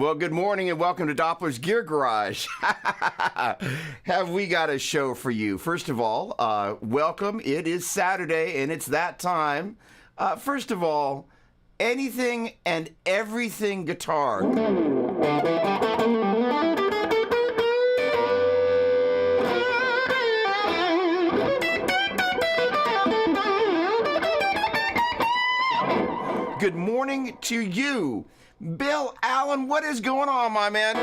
Well, good morning and welcome to Doppler's Gear Garage. Have we got a show for you? First of all, welcome. It is Saturday and it's that time. First of all, anything and everything guitar. Good morning to you. Bill Allen, what is going on, my man?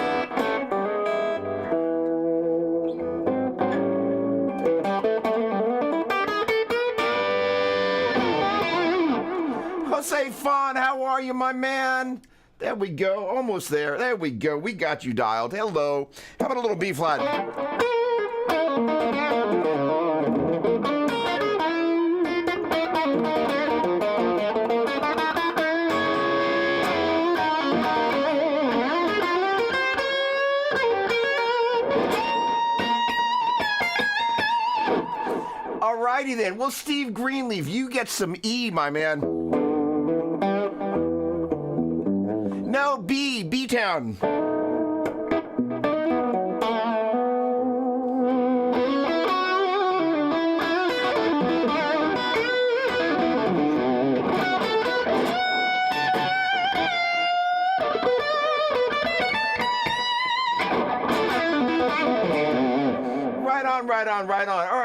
Jose Fon, how are you, my man? There we go, almost there. There we go, we got you dialed. Hello. How about a little B flat? Alrighty then. Well, Steve Greenleaf, you get some E, my man. No, B-Town. Right on. All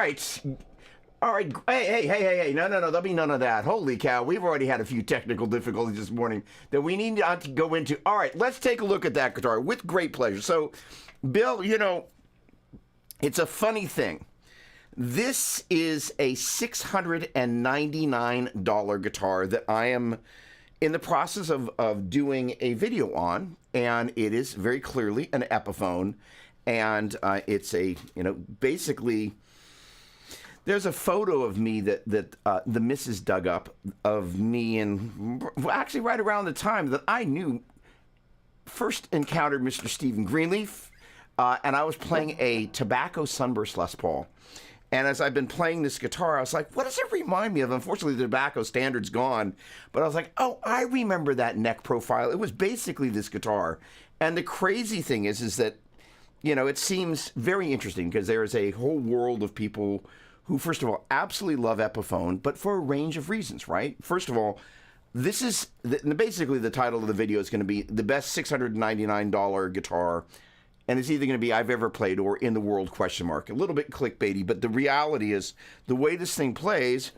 right. Hey. No. There'll be none of that. Holy cow. We've already had a few technical difficulties this morning that we need to go into. All right. Let's take a look at that guitar with great pleasure. So, Bill, you know, it's a funny thing. This is a $699 guitar that I am in the process of doing a video on, and it is very clearly an Epiphone, and it's a, you know, basically... There's a photo of me that the missus dug up of me, and actually right around the time that I first encountered Mr. Stephen Greenleaf, and I was playing a Tobacco Sunburst Les Paul. And as I've been playing this guitar, I was like, what does it remind me of? Unfortunately, the Tobacco standard's gone. But I was like, oh, I remember that neck profile. It was basically this guitar. And the crazy thing is that, you know, it seems very interesting because there is a whole world of people who, first of all, absolutely love Epiphone, but for a range of reasons, right? First of all, this is, basically the title of the video is going to be the best $699 guitar, and it's either going to be I've ever played or in the world, question mark. A little bit clickbaity, but the reality is the way this thing plays.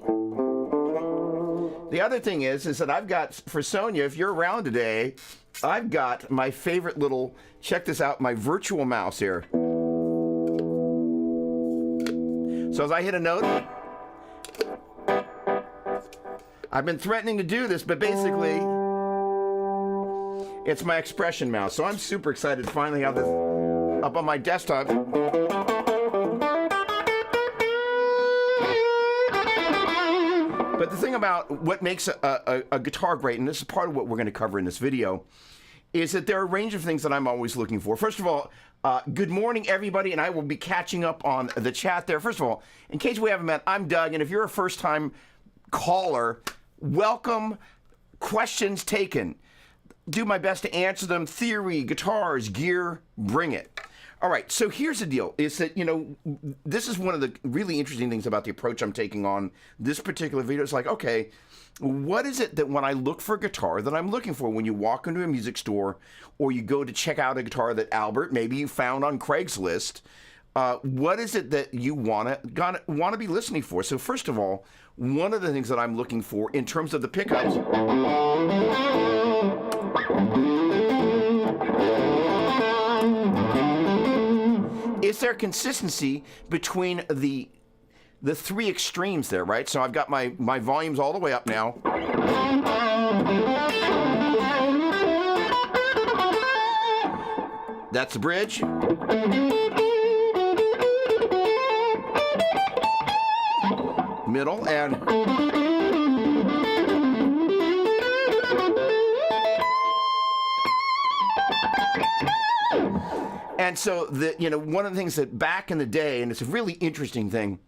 The other thing is that I've got, for Sonia, if you're around today, I've got my favorite little, check this out, my virtual mouse here. So as I hit a note, I've been threatening to do this, but basically, it's my expression mouse. So I'm super excited to finally have this up on my desktop. But the thing about what makes a guitar great, and this is part of what we're going to cover in this video, is that there are a range of things that I'm always looking for. First of all, good morning, everybody, and I will be catching up on the chat there. First of all, in case we haven't met, I'm Doug, and if you're a first-time caller, welcome. Questions taken. Do my best to answer them. Theory, guitars, gear, bring it. All right, so here's the deal, is that, you know, this is one of the really interesting things about the approach I'm taking on this particular video. It's like, okay, what is it that when I look for a guitar that I'm looking for when you walk into a music store or you go to check out a guitar that Albert, maybe you found on Craigslist, what is it that you want to be listening for? So first of all, one of the things that I'm looking for in terms of the pickups is there consistency between the three extremes there, right? So I've got my volumes all the way up now. That's the bridge. Middle and... And so, one of the things that back in the day, and it's a really interesting thing,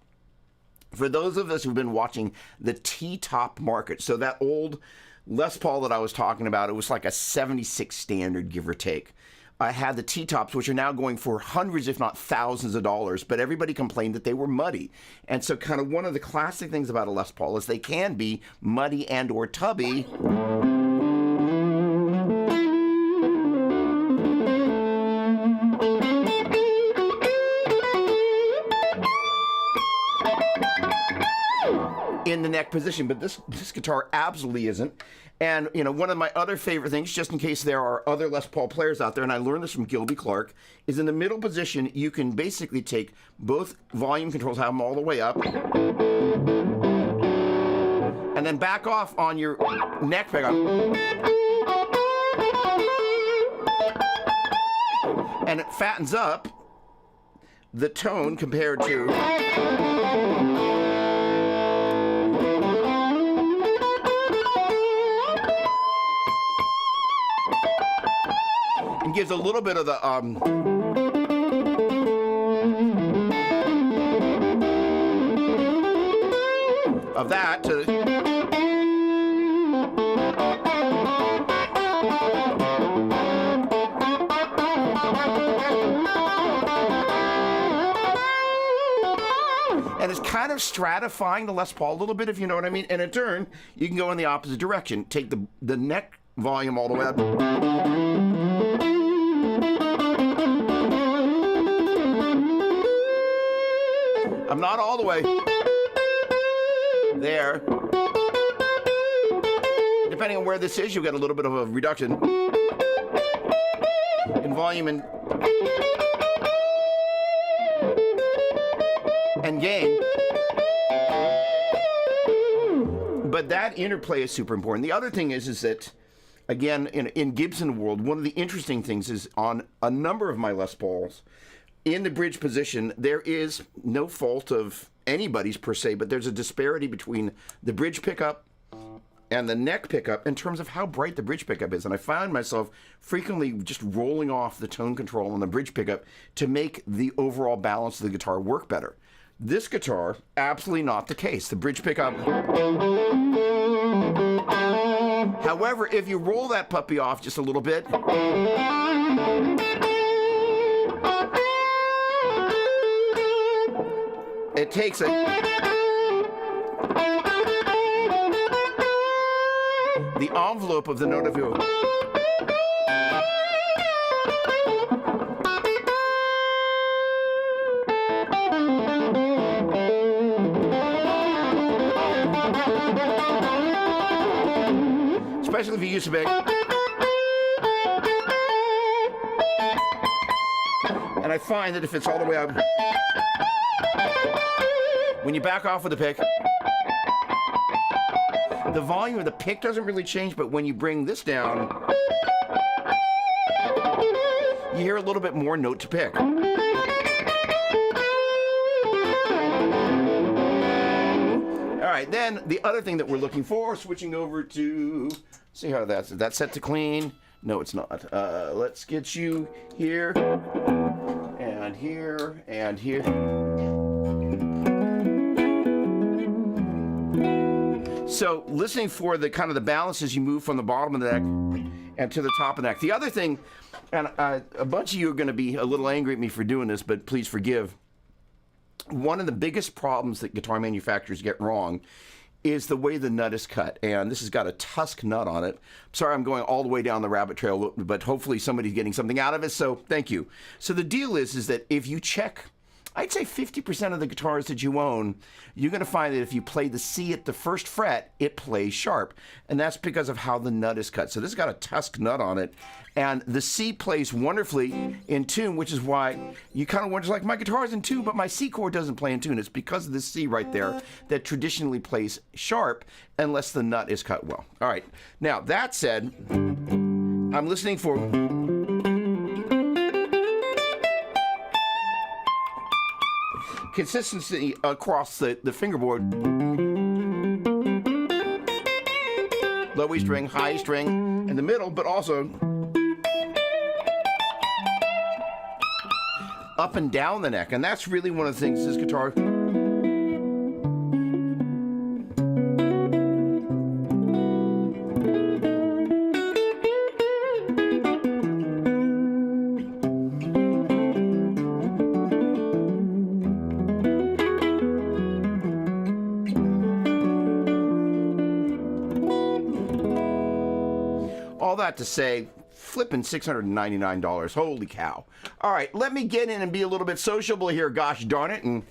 for those of us who've been watching the T-top market, so that old Les Paul that I was talking about, it was like a 76 standard, give or take. I had the T-tops, which are now going for hundreds, if not thousands of dollars, but everybody complained that they were muddy. And so kind of one of the classic things about a Les Paul is they can be muddy and or tubby. In the neck position, but this guitar absolutely isn't. And you know, one of my other favorite things, just in case there are other Les Paul players out there, and I learned this from Gilby Clarke, is in the middle position you can basically take both volume controls, have them all the way up, and then back off on your neck pickup, and it fattens up the tone compared to. Gives a little bit of the of that to and it's kind of stratifying the Les Paul a little bit, if you know what I mean. And in turn, you can go in the opposite direction. Take the neck volume all the way up. I'm not all the way there. Depending on where this is, you'll get a little bit of a reduction in volume and gain. But that interplay is super important. The other thing is that, again, in Gibson world, one of the interesting things is on a number of my Les Pauls, in the bridge position, there is no fault of anybody's per se, but there's a disparity between the bridge pickup and the neck pickup in terms of how bright the bridge pickup is. And I find myself frequently just rolling off the tone control on the bridge pickup to make the overall balance of the guitar work better. This guitar, absolutely not the case. The bridge pickup. However, if you roll that puppy off just a little bit, it takes the envelope of the note of your. Especially if you use a big. And I find that if it's all the way up, when you back off with the pick, the volume of the pick doesn't really change, but when you bring this down, you hear a little bit more note to pick. All right, then the other thing that we're looking for, switching over to, see how that's set to clean. No, it's not. Let's get you here, and here, and here. So listening for the kind of the balance as you move from the bottom of the neck and to the top of the neck. The other thing, and a bunch of you are going to be a little angry at me for doing this, but please forgive. One of the biggest problems that guitar manufacturers get wrong is the way the nut is cut. And this has got a tusk nut on it. Sorry, I'm going all the way down the rabbit trail, but hopefully somebody's getting something out of it, so thank you. So the deal is that if you check, I'd say 50% of the guitars that you own, you're going to find that if you play the C at the first fret, it plays sharp. And that's because of how the nut is cut. So this has got a tusk nut on it. And the C plays wonderfully in tune, which is why you kind of wonder, like, my guitar's in tune, but my C chord doesn't play in tune. It's because of the C right there that traditionally plays sharp unless the nut is cut well. All right. Now, that said, I'm listening for... consistency across the fingerboard. Low E string, high E string in the middle, but also up and down the neck. And that's really one of the things this guitar... that to say, flipping $699. Holy cow. All right, let me get in and be a little bit sociable here, gosh darn it. And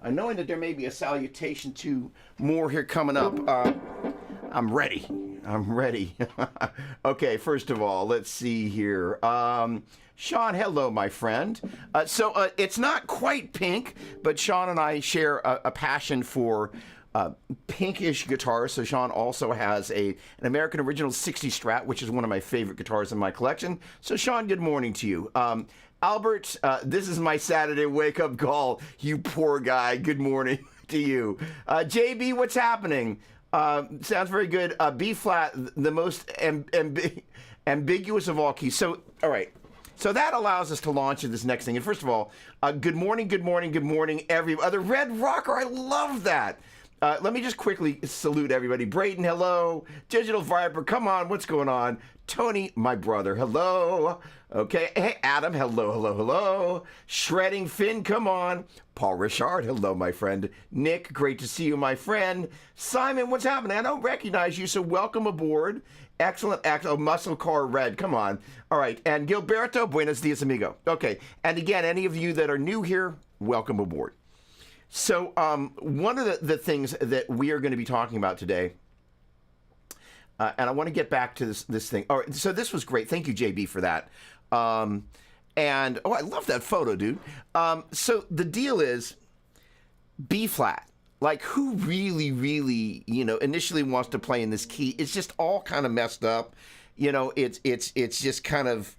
knowing that there may be a salutation to more here coming up, I'm ready. I'm ready. Okay, first of all, let's see here. Sean, hello, my friend. So it's not quite pink, but Sean and I share a passion for pinkish guitars. So Sean also has an American Original 60 Strat, which is one of my favorite guitars in my collection. So Sean, good morning to you. Albert, this is my Saturday wake-up call. You poor guy. Good morning to you. JB, what's happening? Sounds very good. B flat, the most ambiguous of all keys. So, all right. So that allows us to launch into this next thing. And first of all, good morning, good morning, good morning, everybody. The Red Rocker, I love that. Let me just quickly salute everybody. Brayden, hello. Digital Viper, come on, what's going on? Tony, my brother, hello. Okay, hey, Adam, hello, hello, hello. Shredding Finn, come on. Paul Richard, hello, my friend. Nick, great to see you, my friend. Simon, what's happening? I don't recognize you, so welcome aboard. Excellent, excellent. Oh, Muscle Car Red, come on. All right, and Gilberto, buenos dias, amigo. Okay, and again, any of you that are new here, welcome aboard. So one of the things that we are going to be talking about today, and I want to get back to this thing. All right, so this was great. Thank you, JB, for that. And, oh, I love that photo, dude. So the deal is B flat. Like, who really, really, initially wants to play in this key? It's just all kind of messed up. It's just kind of,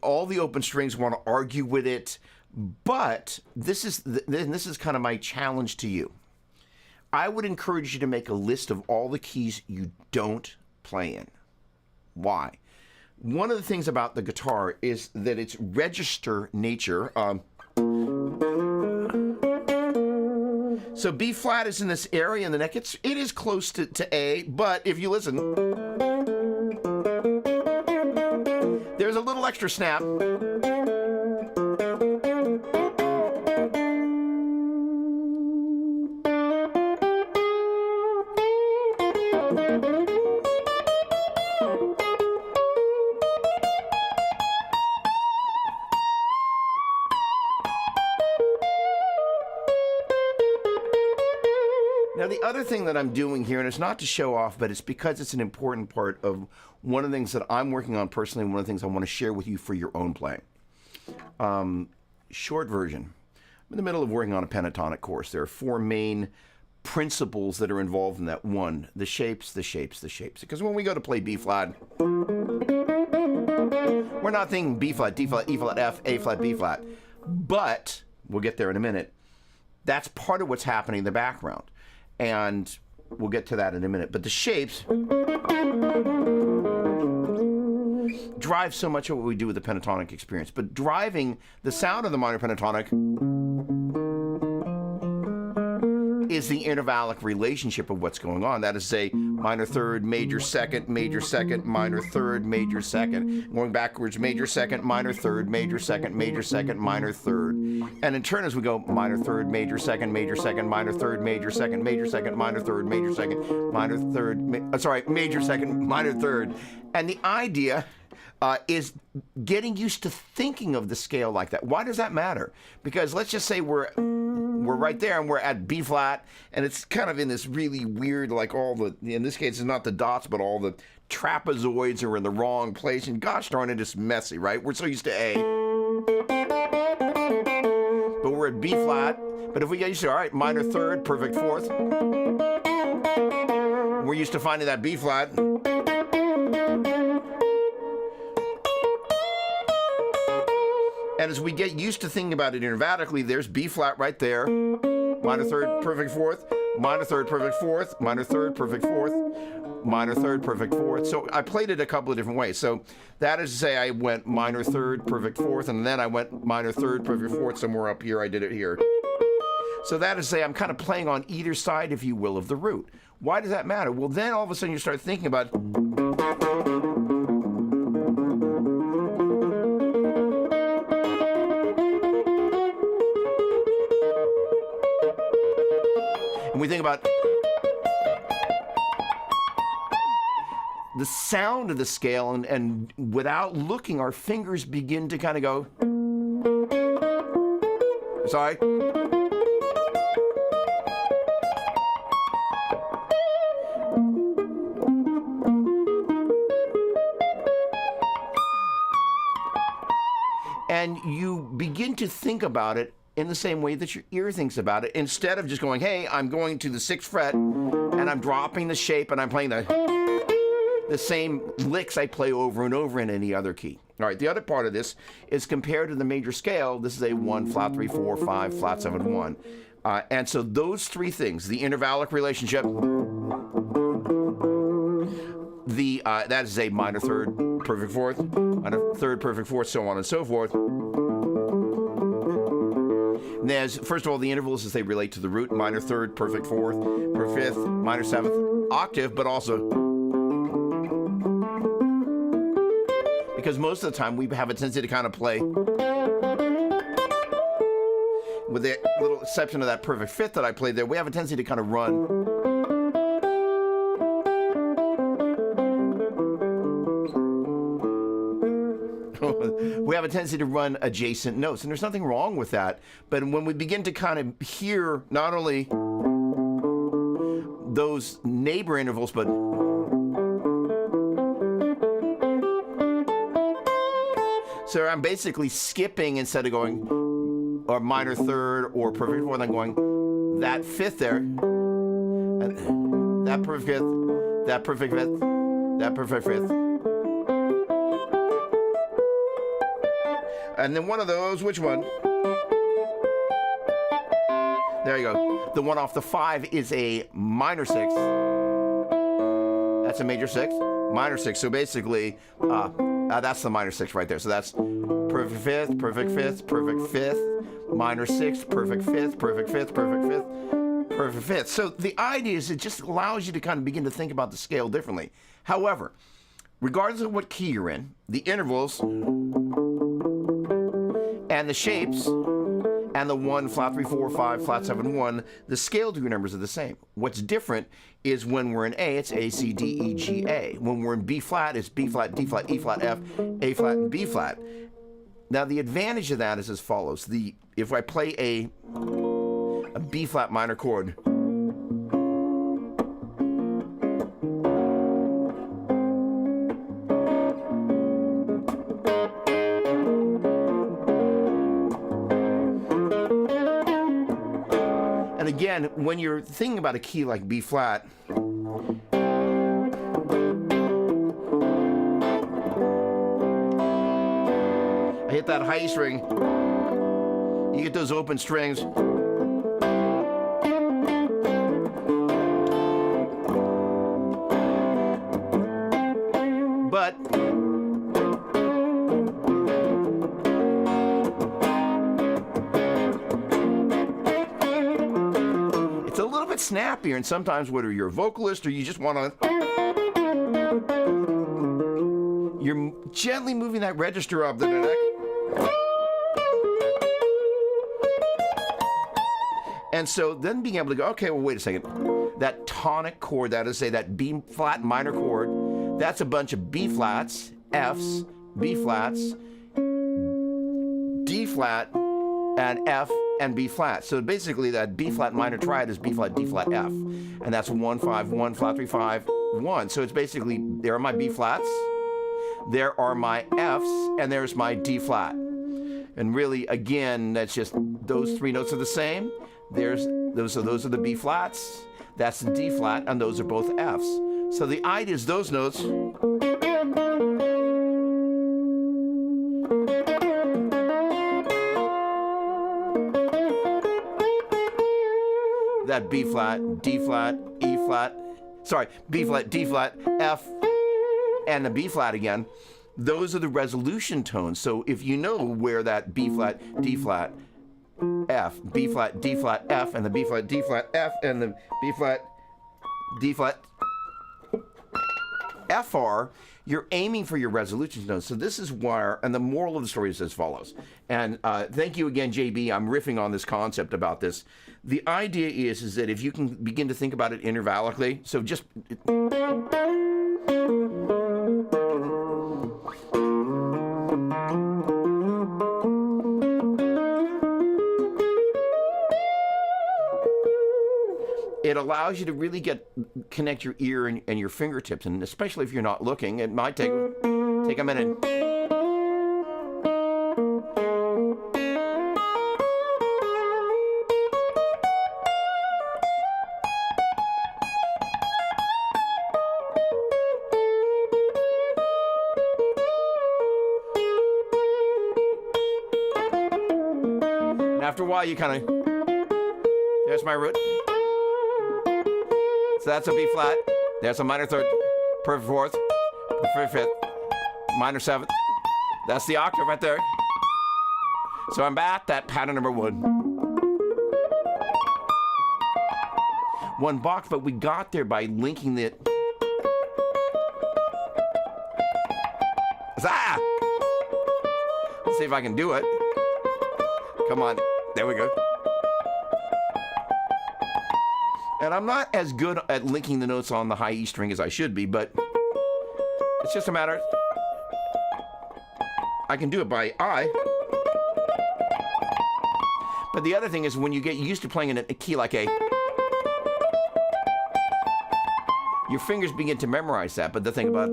all the open strings want to argue with it. But this is kind of my challenge to you. I would encourage you to make a list of all the keys you don't play in. Why? One of the things about the guitar is that its register nature. So B flat is in this area in the neck. It is close to A, but if you listen, there's a little extra snap. Now, the other thing that I'm doing here, and it's not to show off, but it's because it's an important part of one of the things that I'm working on personally, and one of the things I want to share with you for your own playing. Short version. I'm in the middle of working on a pentatonic course. There are 4 main principles that are involved in that. 1, the shapes, the shapes, the shapes. Because when we go to play B flat, we're not thinking B flat, D flat, E flat, F, A flat, B flat. But, we'll get there in a minute, that's part of what's happening in the background. And we'll get to that in a minute. But the shapes drive so much of what we do with the pentatonic experience. But driving the sound of the minor pentatonic is the intervallic relationship of what's going on. That is, say, minor third, major second, minor third, major second. Going backwards, major second, minor third, major second, minor third. And in turn, as we go minor third, major second, minor third, major second, minor third, major second, major second, minor third. And the idea is getting used to thinking of the scale like that. Why does that matter? Because let's just say we're right there and we're at B flat, and it's kind of in this really weird, like all the, in this case, it's not the dots, but all the trapezoids are in the wrong place, and gosh darn it, it's messy, right? We're so used to A. But we're at B flat. But if we get used to, all right, minor third, perfect fourth. We're used to finding that B flat. And as we get used to thinking about it intervallically, there's B flat right there. Minor third, perfect fourth. Minor third, perfect fourth. Minor third, perfect fourth. Minor third, perfect fourth. So I played it a couple of different ways. So that is to say I went minor third, perfect fourth, and then I went minor third, perfect fourth, somewhere up here. I did it here. So that is to say I'm kind of playing on either side, if you will, of the root. Why does that matter? Well, then all of a sudden you start thinking about... And we think about the sound of the scale, and without looking, our fingers begin to kind of go. Sorry. And you begin to think about it in the same way that your ear thinks about it, instead of just going, hey, I'm going to the 6th fret and I'm dropping the shape and I'm playing the same licks I play over and over in any other key. All right, the other part of this is compared to the major scale, this is a 1, flat 3, 4, 5, flat 7, 1. And so those three things, the intervallic relationship, that is a minor third, perfect fourth, minor third, perfect fourth, so on and so forth. And there's, first of all, the intervals as they relate to the root, minor third, perfect fourth, per fifth, minor seventh, octave, but also, because most of the time we have a tendency to kind of play, with the little exception of that perfect fifth that I played there, we have a tendency to kind of run. We have a tendency to run adjacent notes, and there's nothing wrong with that. But when we begin to kind of hear not only those neighbor intervals, but so I'm basically skipping instead of going or minor third or perfect fourth, I'm going that fifth there, and that perfect fifth, that perfect fifth, that perfect fifth. And then one of those, which one? There you go. The one off the 5 is a minor 6. That's a major 6, minor 6. So basically, that's the minor 6 right there. So that's perfect fifth, perfect fifth, perfect fifth, minor 6, perfect fifth, perfect fifth, perfect fifth, perfect fifth. So the idea is it just allows you to kind of begin to think about the scale differently. However, regardless of what key you're in, the intervals and the shapes, and the 1, flat 3, 4, 5, flat 7, 1, the scale degree numbers are the same. What's different is when we're in A, it's A, C, D, E, G, A. When we're in B flat, it's B flat, D flat, E flat, F, A flat, and B flat. Now, the advantage of that is as follows. If I play a B flat minor chord, again, when you're thinking about a key like B flat, I hit that high string, you get those open strings. But snappier, and sometimes whether you're a vocalist or you just want to, you're gently moving that register up the neck. And so then being able to go, okay, well, wait a second. That tonic chord, that is, say, that B flat minor chord, that's a bunch of B flats, Fs, B flats, D flat, and F, and B flat. So basically that B flat minor triad is B flat, D flat, F. And that's 1, 5, 1, flat 3, 5, 1. So it's basically, there are my B flats, there are my Fs, and there's my D flat. And really, again, that's just, those three notes are the same. Those are the B flats, that's the D flat, and those are both Fs. So the idea is those notes that B flat, D flat, E flat, sorry, B flat, D flat, F, and the B flat again, those are the resolution tones. So if you know where that B flat, D flat, F, B flat, D flat, F, and the B flat, D flat, F, and the B flat, D flat, F are, you're aiming for your resolution tones. So this is where, and the moral of the story is as follows. And thank you again, JB. I'm riffing on this concept about this. The idea is that if you can begin to think about it intervallically, so just It allows you to really connect your ear and your fingertips, and especially if you're not looking, it might take a minute. And after a while, you kind of, there's my root. So that's a B flat. There's a minor third, perfect fourth, perfect fifth, minor seventh. That's the octave right there. So I'm at that pattern number 1. One box, but we got there by linking it. Ah! Let's see if I can do it. Come on. There we go. And I'm not as good at linking the notes on the high E string as I should be, but it's just a matter. I can do it by eye. But the other thing is when you get used to playing in a key like A, your fingers begin to memorize that. But the thing about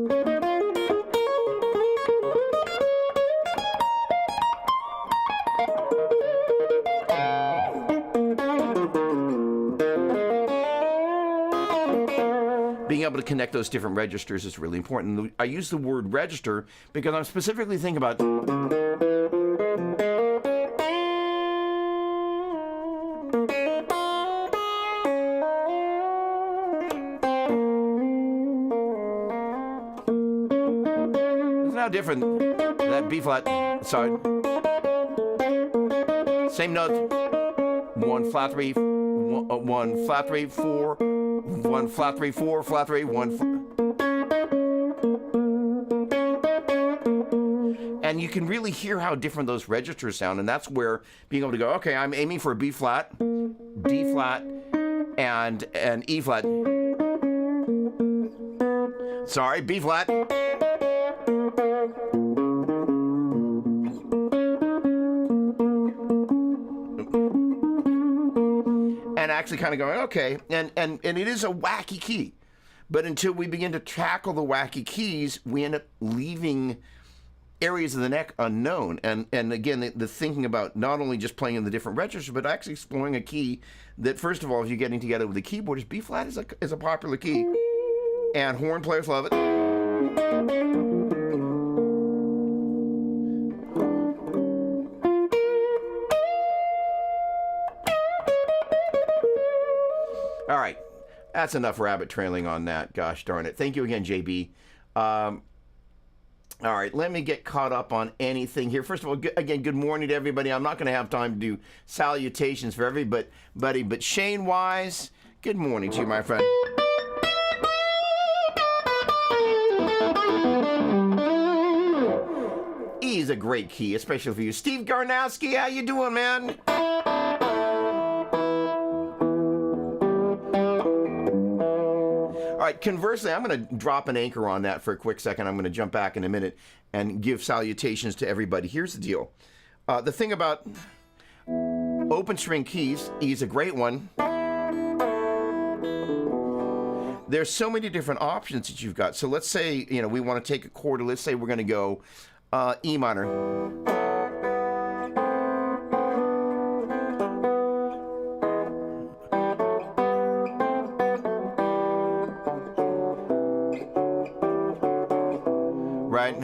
being able to connect those different registers is really important. I use the word register because I'm specifically thinking about it's now different. That B flat, sorry. Same note. 1 flat 3, 1 flat 3, 4, 1 flat 3, 4, flat 3, 1. And you can really hear how different those registers sound, and that's where being able to go, okay, I'm aiming for a B flat, D flat, and an E flat. Sorry, B flat. And actually kind of going, okay, and it is a wacky key. But until we begin to tackle the wacky keys, we end up leaving areas of the neck unknown. And again, the thinking about not only just playing in the different registers, but actually exploring a key that, first of all, if you're getting together with the keyboard, is B flat is a popular key. And horn players love it. All right, that's enough rabbit trailing on that. Gosh darn it. Thank you again, JB. All right, let me get caught up on anything here. First of all, again, good morning to everybody. I'm not going to have time to do salutations for everybody, but Shane Wise, good morning to you, my friend. E is a great key, especially for you. Steve Garnowski, how you doing, man? All right, conversely, I'm going to drop an anchor on that for a quick second. I'm going to jump back in a minute and give salutations to everybody. Here's the deal. The thing about open string keys, E is a great one. There's so many different options that you've got. So let's say, we want to take a chord. Let's say we're going to go E minor. Right?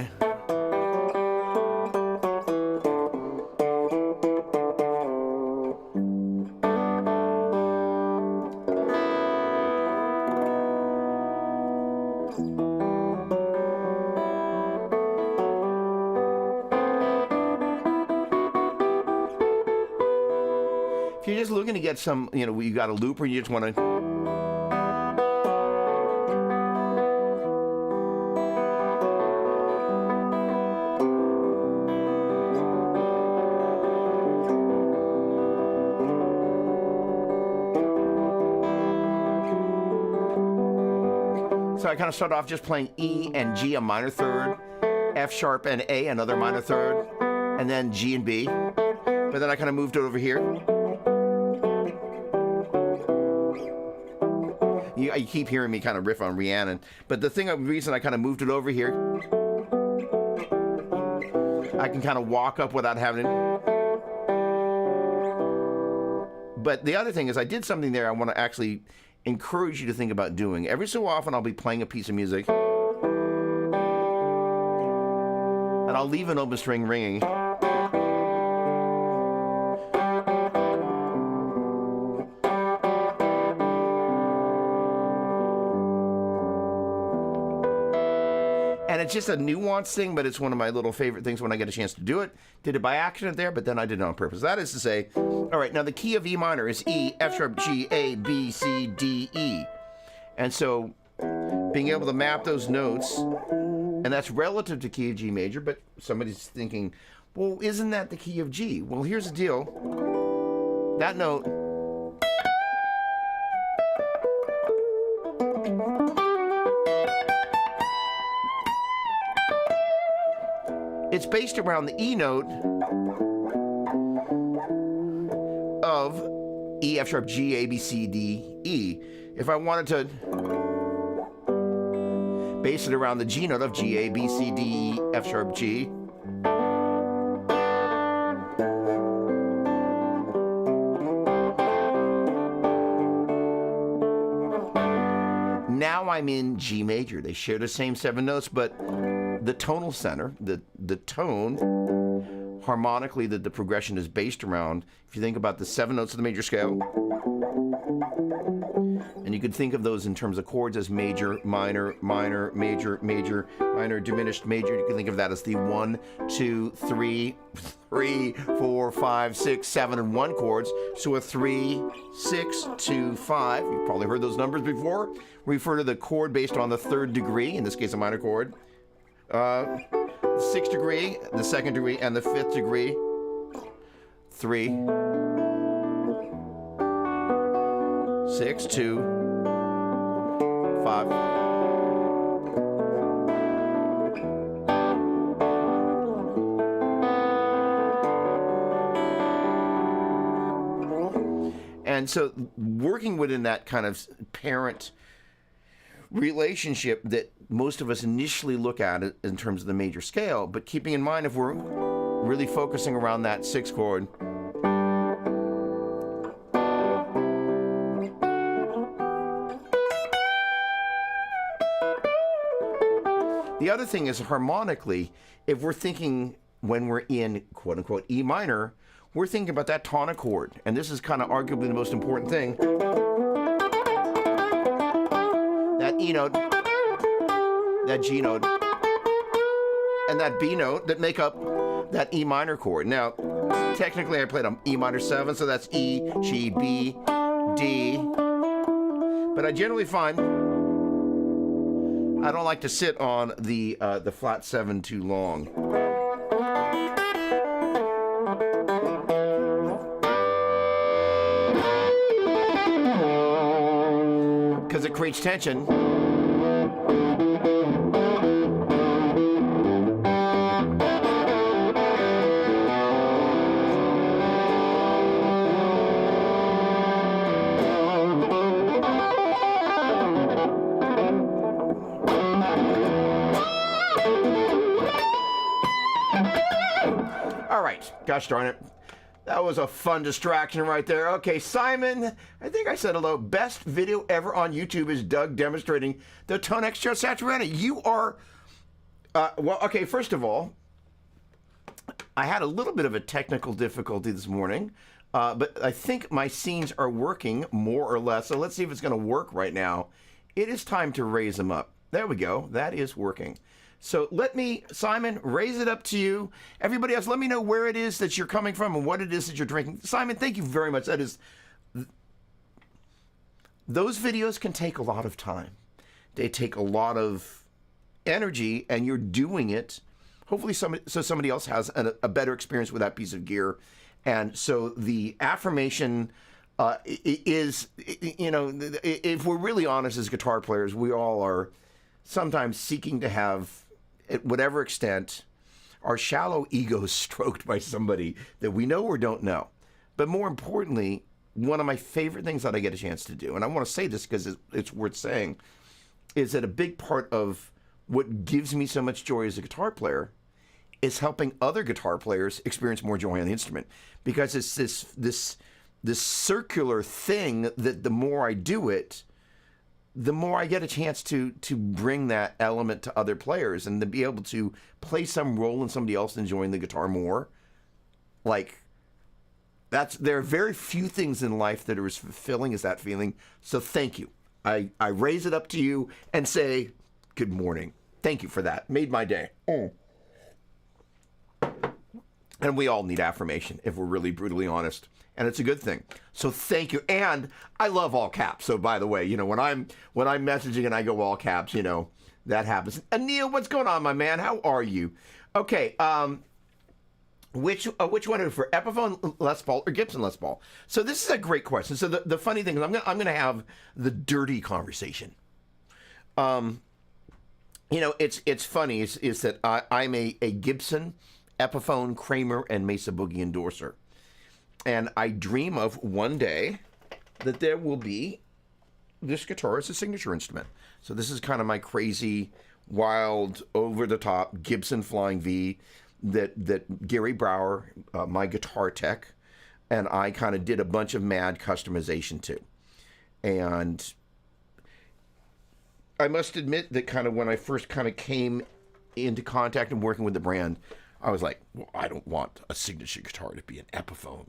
If you're just looking to get some, you got a looper, you just want to. So I kind of start off just playing E and G, a minor third, F sharp and A, another minor third, and then G and B. But then I kind of moved it over here. You keep hearing me kind of riff on Rhiannon, but the reason I kind of moved it over here, I can kind of walk up without having to. But the other thing is I did something there I want to actually encourage you to think about doing. Every so often I'll be playing a piece of music and I'll leave an open string ringing. And it's just a nuanced thing, but it's one of my little favorite things when I get a chance to do it. Did it by accident there, but then I did it on purpose. That is to say, all right, now the key of E minor is E, F sharp, G, A, B, C, D, E. And so being able to map those notes, and that's relative to key of G major, but somebody's thinking, well, isn't that the key of G? Well, here's the deal. That note it's based around the E note of E, F sharp, G, A, B, C, D, E. If I wanted to base it around the G note of G, A, B, C, D, E, F sharp, G, now I'm in G major. They share the same 7 notes, but the tonal center, the tone, harmonically that the progression is based around, if you think about the 7 notes of the major scale, and you could think of those in terms of chords as major, minor, minor, major, major, minor, diminished, major. You can think of that as the 1, 2, 3, 4, 5, 6, 7, and 1 chords. So a 3, 6, 2, 5. You've probably heard those numbers before. Refer to the chord based on the 3rd degree, in this case a minor chord. 6th degree, the 2nd degree, and the 5th degree. 3, 6, 2, 5. And so working within that kind of parent relationship that most of us initially look at it in terms of the major scale, but keeping in mind if we're really focusing around that 6th chord, the other thing is harmonically, if we're thinking when we're in quote unquote E minor, we're thinking about that tonic chord, and this is kind of arguably the most important thing. That E note, that G note, and that B note that make up that E minor chord. Now, technically I played an E minor 7, so that's E, G, B, D. But I generally find I don't like to sit on the flat 7 too long. Because it creates tension. All right, gosh darn it. That was a fun distraction right there. Okay, Simon, I think I said hello. Best video ever on YouTube is Doug demonstrating the tone extra saturata. You are, well, okay, first of all, I had a little bit of a technical difficulty this morning, but I think my scenes are working more or less. So let's see if it's going to work right now. It is time to raise them up. There we go. That is working. So let me, Simon, raise it up to you. Everybody else, let me know where it is that you're coming from and what it is that you're drinking. Simon, thank you very much. That is, those videos can take a lot of time. They take a lot of energy, and you're doing it, hopefully somebody else has a better experience with that piece of gear. And so the affirmation is, you know, if we're really honest as guitar players, we all are sometimes seeking to have at whatever extent, our shallow egos stroked by somebody that we know or don't know. But more importantly, one of my favorite things that I get a chance to do, and I want to say this because it's worth saying, is that a big part of what gives me so much joy as a guitar player is helping other guitar players experience more joy on the instrument. Because it's this circular thing that the more I do it, the more I get a chance to bring that element to other players and to be able to play some role in somebody else enjoying the guitar more. Like, there are very few things in life that are as fulfilling as that feeling. So thank you. I raise it up to you and say, good morning. Thank you for that. Made my day. And we all need affirmation if we're really brutally honest. And it's a good thing. So thank you. And I love all caps. So by the way, you know, when I'm messaging and I go all caps, you know, that happens. And Neil, what's going on, my man? How are you? Okay. Which one are for Epiphone Les Paul or Gibson Les Paul? So this is a great question. So the funny thing is I'm gonna have the dirty conversation. You know, it's funny is that I'm a Gibson, Epiphone, Kramer, and Mesa Boogie endorser. And I dream of one day that there will be this guitar as a signature instrument. So this is kind of my crazy, wild, over-the-top Gibson Flying V that Gary Brower, my guitar tech, and I kind of did a bunch of mad customization to. And I must admit that kind of when I first kind of came into contact and working with the brand, I was like, well, I don't want a signature guitar to be an Epiphone.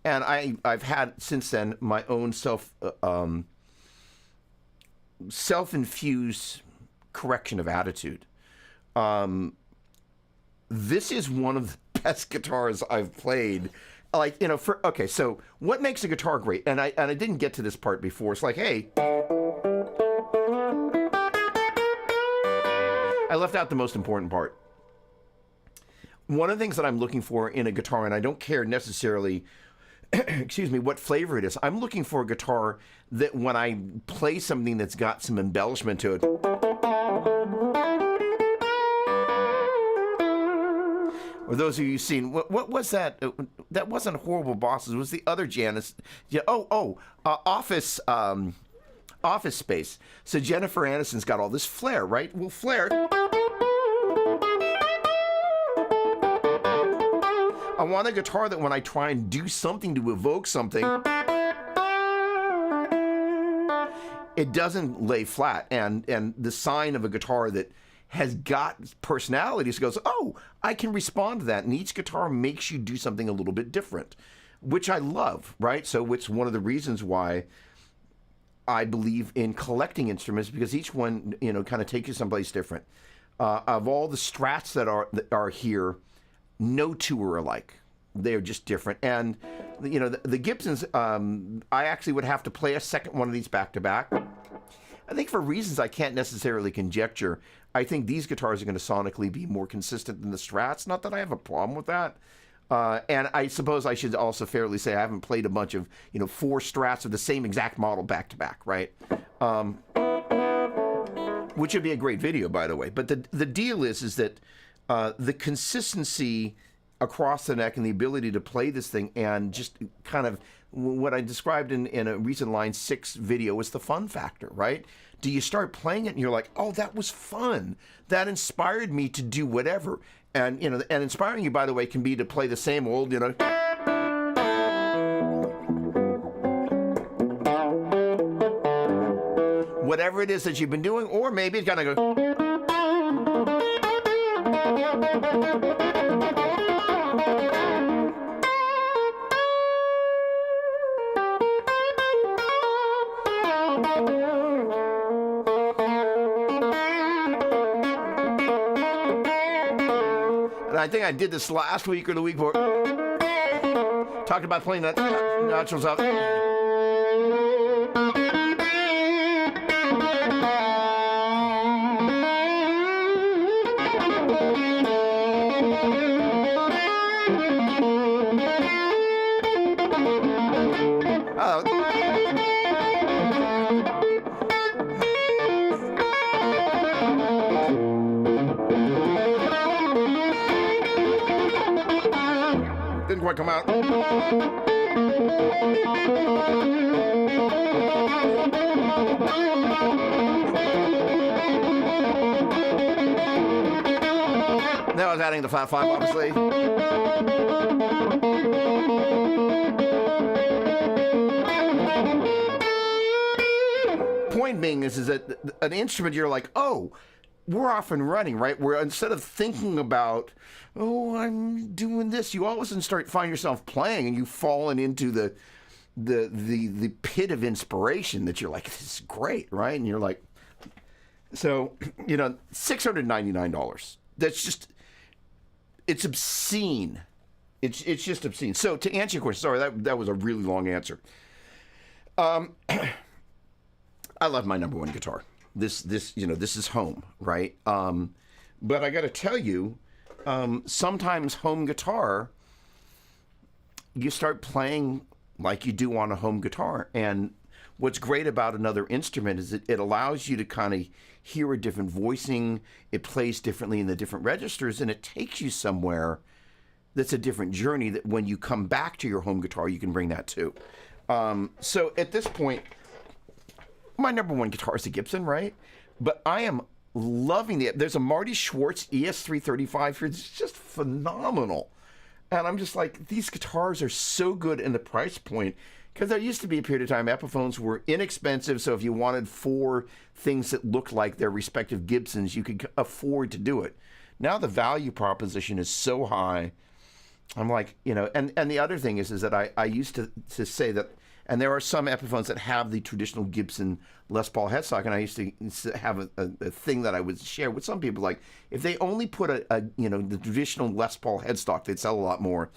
And I've had since then my own self-infused correction of attitude. This is one of the best guitars I've played. Like, you know, okay, so what makes a guitar great? And I didn't get to this part before. It's like, hey, I left out the most important part. One of the things that I'm looking for in a guitar, and I don't care necessarily, excuse me, what flavor it is. I'm looking for a guitar that when I play something that's got some embellishment to it. Or those of you seen, what was that? That wasn't Horrible Bosses. It was the other Janice. Yeah. Office Space. So Jennifer Aniston's got all this flair, right? Well, flair. I want a guitar that when I try and do something to evoke something, it doesn't lay flat. And the sign of a guitar that has got personality goes, oh, I can respond to that. And each guitar makes you do something a little bit different, which I love, right? So it's one of the reasons why I believe in collecting instruments, because each one, you know, kind of takes you someplace different. Of all the Strats that are here, no two are alike. They're just different. And, you know, the Gibsons, I actually would have to play a second one of these back to back. I think for reasons I can't necessarily conjecture, I think these guitars are going to sonically be more consistent than the Strats. Not that I have a problem with that. And I suppose I should also fairly say I haven't played a bunch of, you know, 4 Strats of the same exact model back to back, right? Which would be a great video, by the way. But the deal is that the consistency across the neck and the ability to play this thing and just kind of what I described in a recent Line 6 video is the fun factor, right? Do you start playing it and you're like, oh, that was fun. That inspired me to do whatever. And, you know, and inspiring you, by the way, can be to play the same old, you know. Whatever it is that you've been doing, or maybe it's gonna go. And I think I did this last week or the week before. Talked about playing that naturals out. quite come out. Now I was adding the flat 5, obviously. Point being is that an instrument, you're like, oh, we're off and running, right? Where instead of thinking about, oh, I'm doing this, you all of a sudden find yourself playing, and you've fallen into the pit of inspiration that you're like, this is great, right? And you're like, so, $699. That's just, it's obscene. It's just obscene. So to answer your question, sorry, that was a really long answer. I love my number one guitar. This is home, right? But I got to tell you, sometimes home guitar, you start playing like you do on a home guitar. And what's great about another instrument is it allows you to kind of hear a different voicing. It plays differently in the different registers, and it takes you somewhere that's a different journey that when you come back to your home guitar, you can bring that too. So at this point, my number one guitar is a Gibson, right? But I am loving there's a Marty Schwartz ES335 here. It's just phenomenal. And I'm just like, these guitars are so good in the price point, because there used to be a period of time Epiphones were inexpensive, so if you wanted 4 things that looked like their respective Gibsons, you could afford to do it. Now the value proposition is so high. I'm like, and the other thing is that I used to say that, and there are some Epiphones that have the traditional Gibson Les Paul headstock, and I used to have a thing that I would share with some people, like, if they only put the traditional Les Paul headstock, they'd sell a lot more,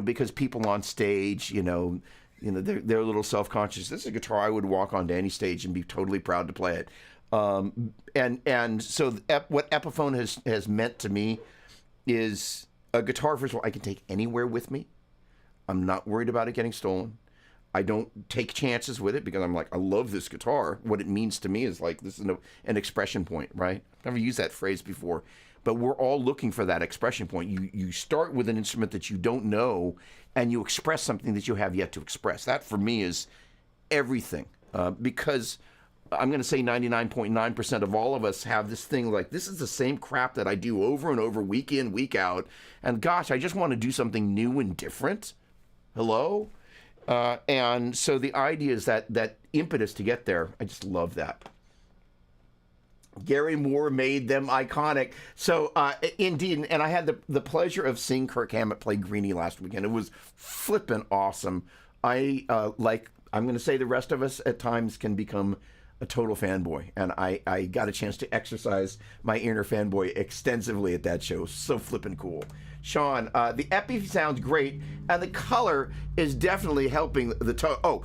because people on stage, they're a little self-conscious. This is a guitar I would walk onto any stage and be totally proud to play it. And so what Epiphone has meant to me is a guitar, first of all, I can take anywhere with me. I'm not worried about it getting stolen. I don't take chances with it because I'm like, I love this guitar. What it means to me is like, this is an expression point, right? I've never used that phrase before, but we're all looking for that expression point. You start with an instrument that you don't know, and you express something that you have yet to express. That for me is everything, because I'm going to say 99.9% of all of us have this thing like, this is the same crap that I do over and over, week in, week out, and gosh, I just want to do something new and different. Hello? And so the idea is that impetus to get there, I just love that. Gary Moore made them iconic. So indeed, and I had the pleasure of seeing Kirk Hammett play Greenie last weekend. It was flippin' awesome. I'm going to say the rest of us at times can become a total fanboy, and I got a chance to exercise my inner fanboy extensively at that show. So flippin' cool. Sean, the Epi sounds great, and the color is definitely helping the tone.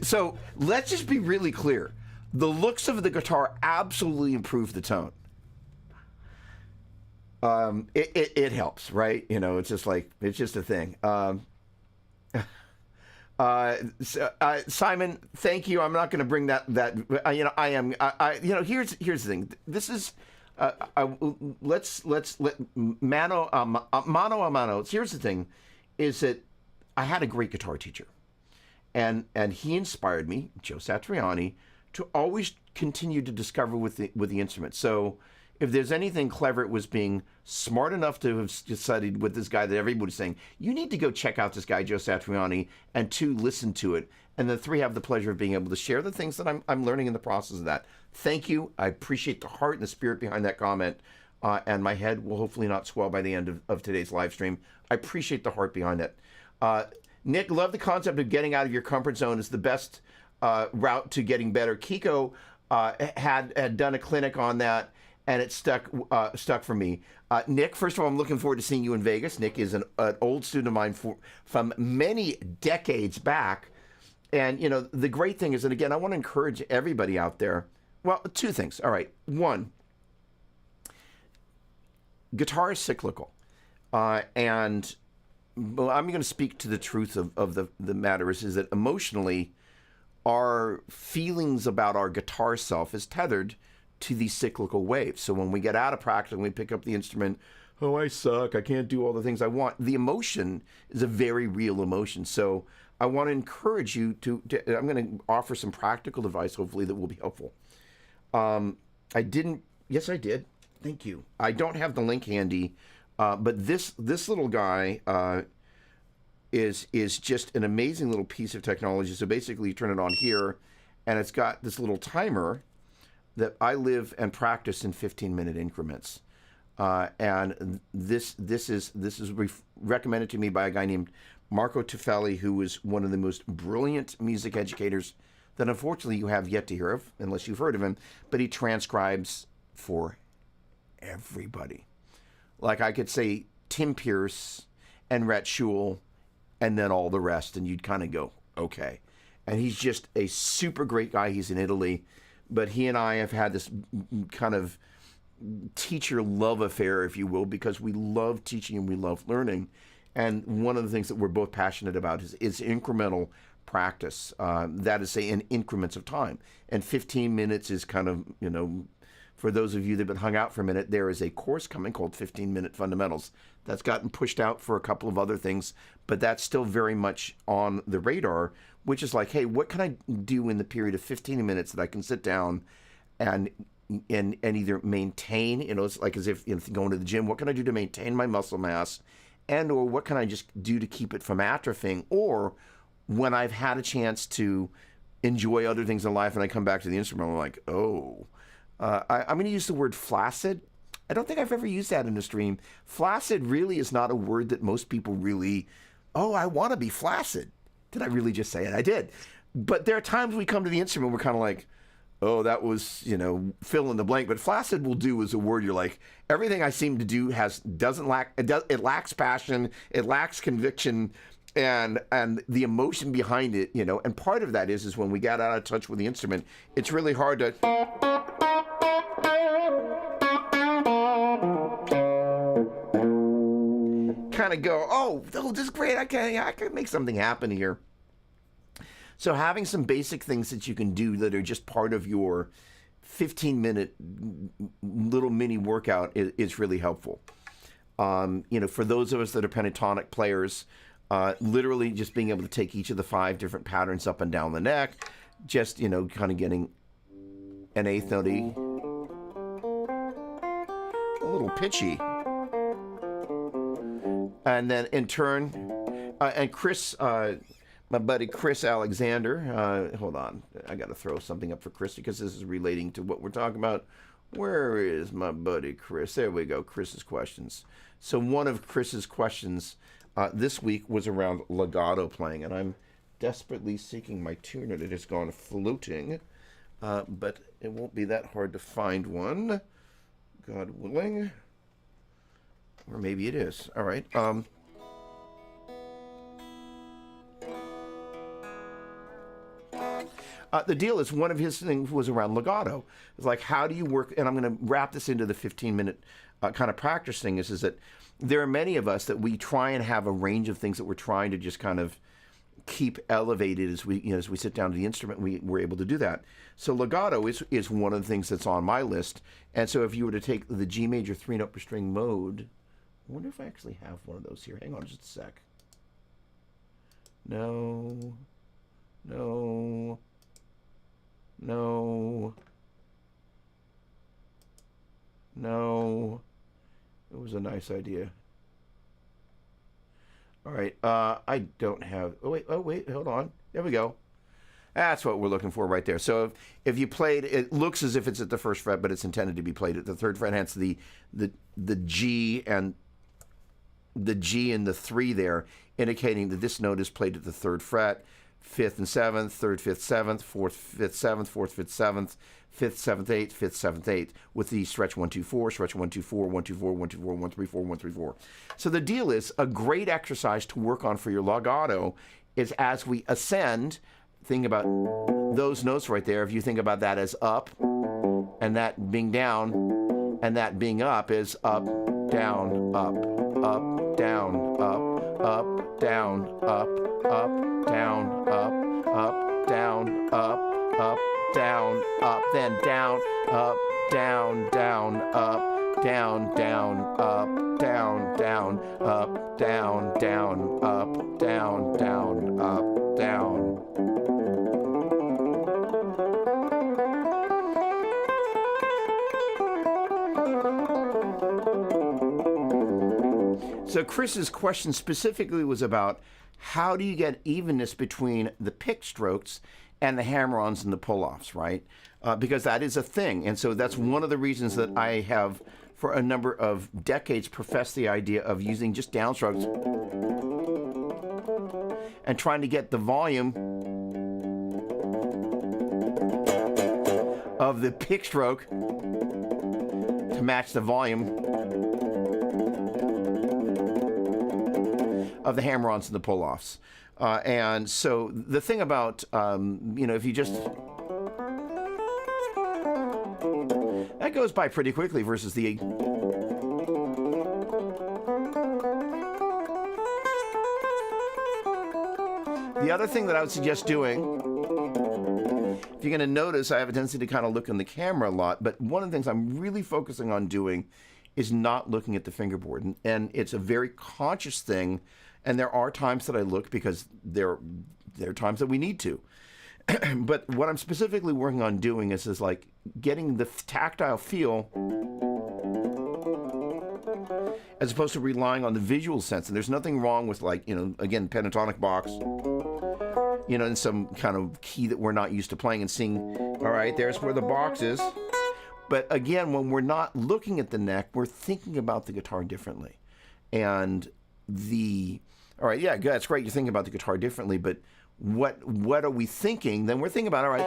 So let's just be really clear. The looks of the guitar absolutely improve the tone. It helps, right? It's just a thing. Simon, thank you. I'm not going to bring that. Here's the thing. This is. Let's let mano a mano. Here's the thing, is that I had a great guitar teacher, and he inspired me, Joe Satriani, to always continue to discover with the instrument. So if there's anything clever, it was being smart enough to have decided with this guy that everybody's saying, you need to go check out this guy, Joe Satriani, and 2, listen to it. And then 3, have the pleasure of being able to share the things that I'm learning in the process of that. Thank you. I appreciate the heart and the spirit behind that comment. And my head will hopefully not swell by the end of today's live stream. I appreciate the heart behind that. Nick, love the concept of getting out of your comfort zone is the best route to getting better. Kiko had done a clinic on that, and it stuck for me. Nick, first of all, I'm looking forward to seeing you in Vegas. Nick is an old student of mine from many decades back. And, the great thing is, and again, I want to encourage everybody out there. Well, 2 things. All right. 1, guitar is cyclical. And well, I'm going to speak to the truth of the matter is that emotionally, our feelings about our guitar self is tethered to these cyclical waves. So when we get out of practice and we pick up the instrument oh, I suck, I can't do all the things I want. The emotion is a very real emotion. So I want to encourage you I'm going to offer some practical advice, hopefully, that will be helpful. I didn't, yes, I did. Thank you. I don't have the link handy, but this little guy is just an amazing little piece of technology. So basically, you turn it on here, and it's got this little timer that I live and practice in 15-minute increments. And this is recommended to me by a guy named Marco Tuffelli, who is one of the most brilliant music educators that unfortunately you have yet to hear of, unless you've heard of him. But he transcribes for everybody. Like I could say Tim Pierce and Rhett Schuhl, and then all the rest, and you'd kind of go, okay. And he's just a super great guy. He's in Italy, but he and I have had this kind of teacher love affair, if you will, because we love teaching and we love learning. And one of the things that we're both passionate about is incremental practice. That is, say, in increments of time. And 15 minutes is kind of, for those of you that have been hung out for a minute, there is a course coming called 15-Minute Fundamentals. That's gotten pushed out for a couple of other things, but that's still very much on the radar, which is like, hey, what can I do in the period of 15 minutes that I can sit down and either maintain, it's like as if going to the gym, what can I do to maintain my muscle mass, and or what can I just do to keep it from atrophying, or when I've had a chance to enjoy other things in life and I come back to the instrument, I'm like, oh, I'm going to use the word flaccid. I don't think I've ever used that in a stream. Flaccid really is not a word that most people really, oh, I want to be flaccid. Did I really just say it? I did. But there are times we come to the instrument, we're kind of like, oh, that was, fill in the blank. But flaccid will do is a word you're like, everything I seem to do it lacks passion, it lacks conviction, and the emotion behind it, and part of that is when we get out of touch with the instrument, it's really hard to kind of go, oh, this is great, I can make something happen here. So having some basic things that you can do that are just part of your 15-minute little mini workout is really helpful. For those of us that are pentatonic players, literally just being able to take each of the 5 different patterns up and down the neck, just, kind of getting an eighth note, a little pitchy. And then in turn, and Chris, my buddy Chris Alexander, hold on, I got to throw something up for Chris because this is relating to what we're talking about. Where is my buddy Chris? There we go, Chris's questions. So one of Chris's questions this week was around legato playing, and I'm desperately seeking my tuner that has gone floating, but it won't be that hard to find one, God willing. Or maybe it is. All right. The deal is one of his things was around legato. It's like, how do you work? And I'm going to wrap this into the 15-minute kind of practice thing. Is that there are many of us that we try and have a range of things that we're trying to just kind of keep elevated as we sit down to the instrument. We're able to do that. So legato is one of the things that's on my list. And so if you were to take the G major 3-note per string mode, I wonder if I actually have one of those here. Hang on just a sec. No. It was a nice idea. All right. I don't have... Oh, wait. Hold on. There we go. That's what we're looking for right there. So if you played... It looks as if it's at the first fret, but it's intended to be played at the third fret. Hence the G and the 3 there, indicating that this note is played at the third fret, 5th and 7th, 3rd, 5th, 7th, 4th, 5th, 7th, 4th, 5th, 7th, 5th, 7th, 8th, 5th, 7th, 8th, with the stretch 1, 2, 4, stretch 1, 2, 4, 1, 2, 4, 1, 2, 4, 1, 3, 4, 1, 3, 4. So the deal is, a great exercise to work on for your legato is as we ascend, think about those notes right there. If you think about that as up, and that being down, and that being up is up, down, up, down, up, down, up, down, up, down, up, down, up, then down, up, down, down, up, down, down, up, down, down, up, down, down, up, down, down, up, down. So Chris's question specifically was about how do you get evenness between the pick strokes and the hammer-ons and the pull-offs, right? Because that is a thing. And so that's one of the reasons that I have, for a number of decades, professed the idea of using just downstrokes and trying to get the volume of the pick stroke to match the volume of the hammer-ons and the pull-offs. And so the thing about, if you just... That goes by pretty quickly versus the... The other thing that I would suggest doing, if you're going to notice, I have a tendency to kind of look in the camera a lot, but one of the things I'm really focusing on doing is not looking at the fingerboard. And it's a very conscious thing. And there are times that I look because there are times that we need to. But what I'm specifically working on doing is like getting the tactile feel as opposed to relying on the visual sense. And there's nothing wrong with, like, again, pentatonic box, in some kind of key that we're not used to playing and seeing, all right, there's where the box is. But again, when we're not looking at the neck, we're thinking about the guitar differently. And all right, yeah, good, that's great, you're thinking about the guitar differently, but what are we thinking? Then we're thinking about, all right,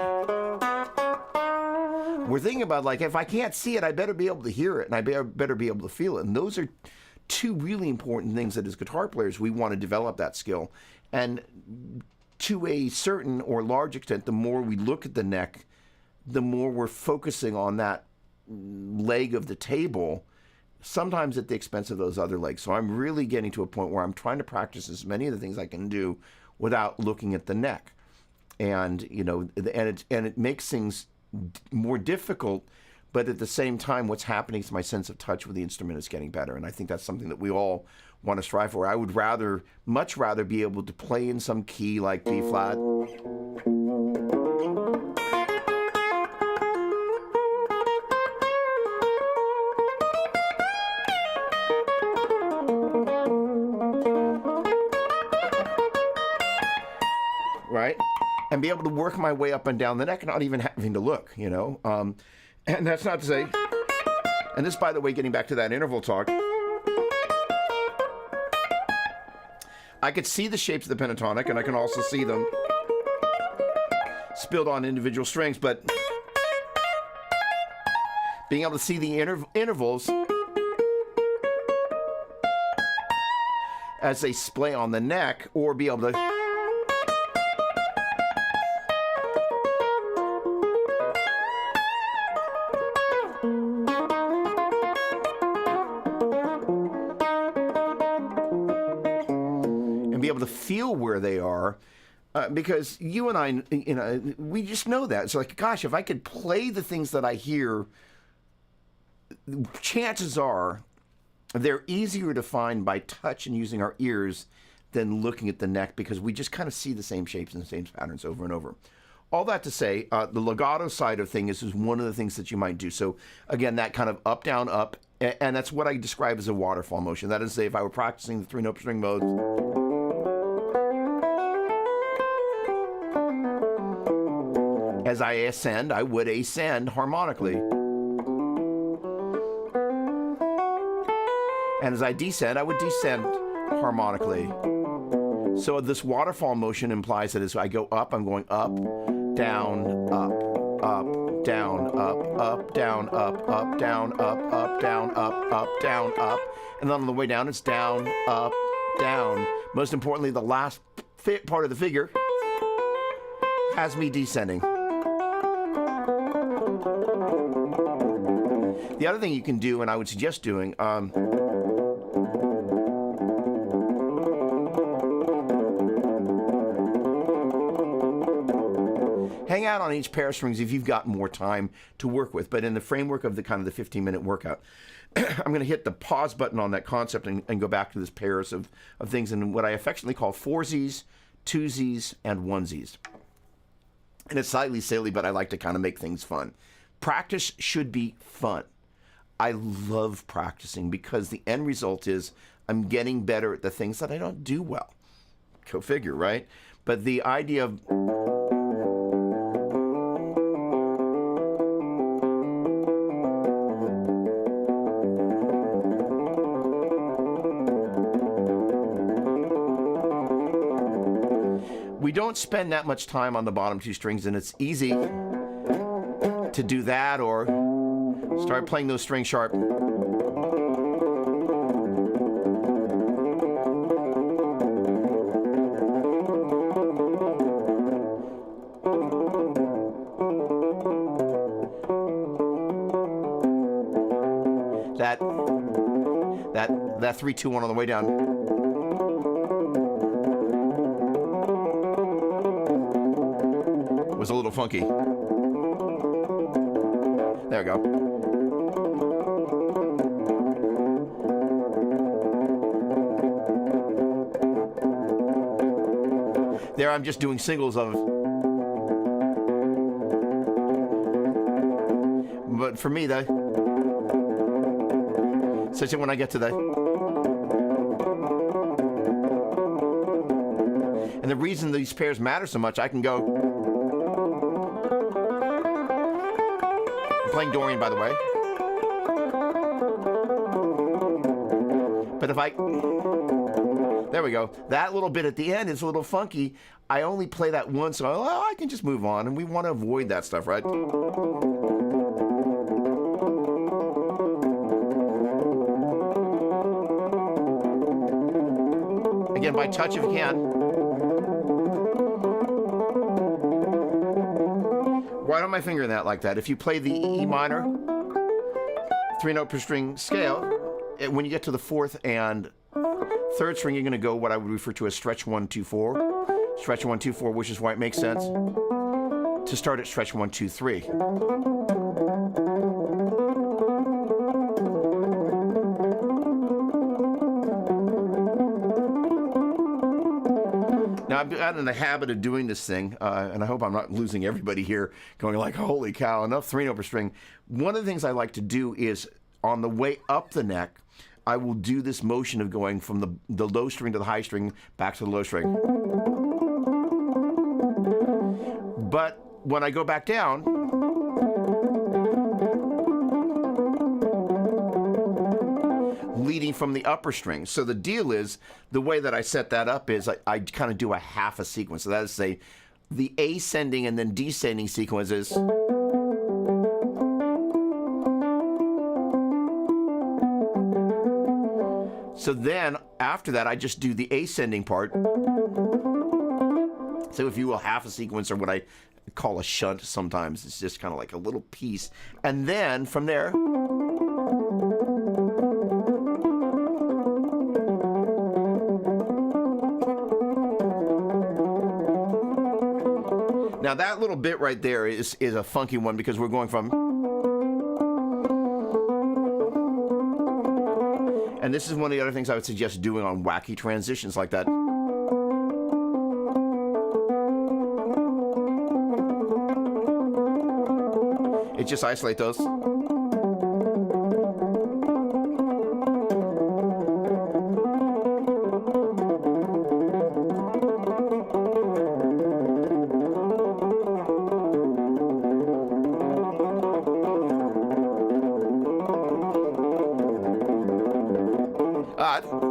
we're thinking about, like, if I can't see it, I better be able to hear it, and I better be able to feel it. And those are two really important things that as guitar players, we want to develop that skill. And to a certain or large extent, the more we look at the neck, the more we're focusing on that leg of the table, sometimes at the expense of those other legs. So I'm really getting to a point where I'm trying to practice as many of the things I can do without looking at the neck. And, it makes things more difficult, but at the same time, what's happening is my sense of touch with the instrument is getting better. And I think that's something that we all want to strive for. I would much rather be able to play in some key like B flat, right? And be able to work my way up and down the neck, not even having to look, And that's not to say, and this, by the way, getting back to that interval talk, I could see the shapes of the pentatonic, and I can also see them spilled on individual strings, but being able to see the intervals as they splay on the neck, or be able to to feel where they are, because you and I, we just know that. It's like, gosh, if I could play the things that I hear, chances are they're easier to find by touch and using our ears than looking at the neck, because we just kind of see the same shapes and the same patterns over and over. All that to say, the legato side of things is one of the things that you might do. So again, that kind of up, down, up, and that's what I describe as a waterfall motion. That is to say, if I were practicing the 3-note string modes, as I ascend, I would ascend harmonically. And as I descend, I would descend harmonically. So this waterfall motion implies that as I go up, I'm going up, down, up, down, up, down, up, down, up, down, up, down, up. And then on the way down, it's down, up, down. Most importantly, the last part of the figure has me descending. The other thing you can do, and I would suggest doing, hang out on each pair of strings if you've got more time to work with, but in the framework of the kind of the 15-minute workout. I'm going to hit the pause button on that concept and go back to this pairs of things and what I affectionately call 4Zs, 2Zs, and 1Zs. And it's slightly silly, but I like to kind of make things fun. Practice should be fun. I love practicing because the end result is I'm getting better at the things that I don't do well. Go figure, right? But the idea of we don't spend that much time on the bottom two strings, and it's easy to do that or start playing those strings sharp. That 3-2-1 on the way down. Was a little funky. There we go. There I'm just doing singles of. But for me, such that when I get to and the reason these pairs matter so much, I can go. I'm playing Dorian, by the way. But if there we go. That little bit at the end is a little funky. I only play that once, so I can just move on, and we want to avoid that stuff, right? Again, by touch if you can. Right on my finger in that like that. If you play the E minor 3-note per string scale, when you get to the fourth and third string, you're going to go what I would refer to as stretch 1, 2, 4. Stretch 1, 2, 4, which is why it makes sense to start at stretch 1, 2, 3. Now, I've gotten in the habit of doing this thing, and I hope I'm not losing everybody here going like, holy cow, enough 3-note per string. One of the things I like to do is on the way up the neck, I will do this motion of going from the low string to the high string, back to the low string. But when I go back down, leading from the upper string. So the deal is, the way that I set that up is I kind of do a half a sequence. So that is, say, the ascending and then descending sequences. So then, after that, I just do the ascending part. So if you will, half a sequence, or what I call a shunt sometimes. It's just kind of like a little piece. And then, from there, now that little bit right there is a funky one because we're going from, and this is one of the other things I would suggest doing on wacky transitions like that. It just isolate those.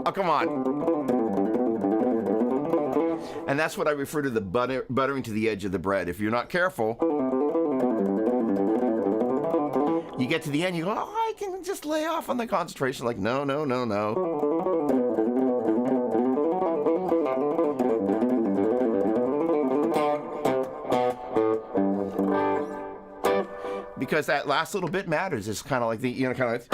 Oh, come on. And that's what I refer to the buttering to the edge of the bread. If you're not careful, you get to the end, you go, oh, I can just lay off on the concentration. Like, no, no, no, no. Because that last little bit matters. It's kind of like the, you know, kind of like,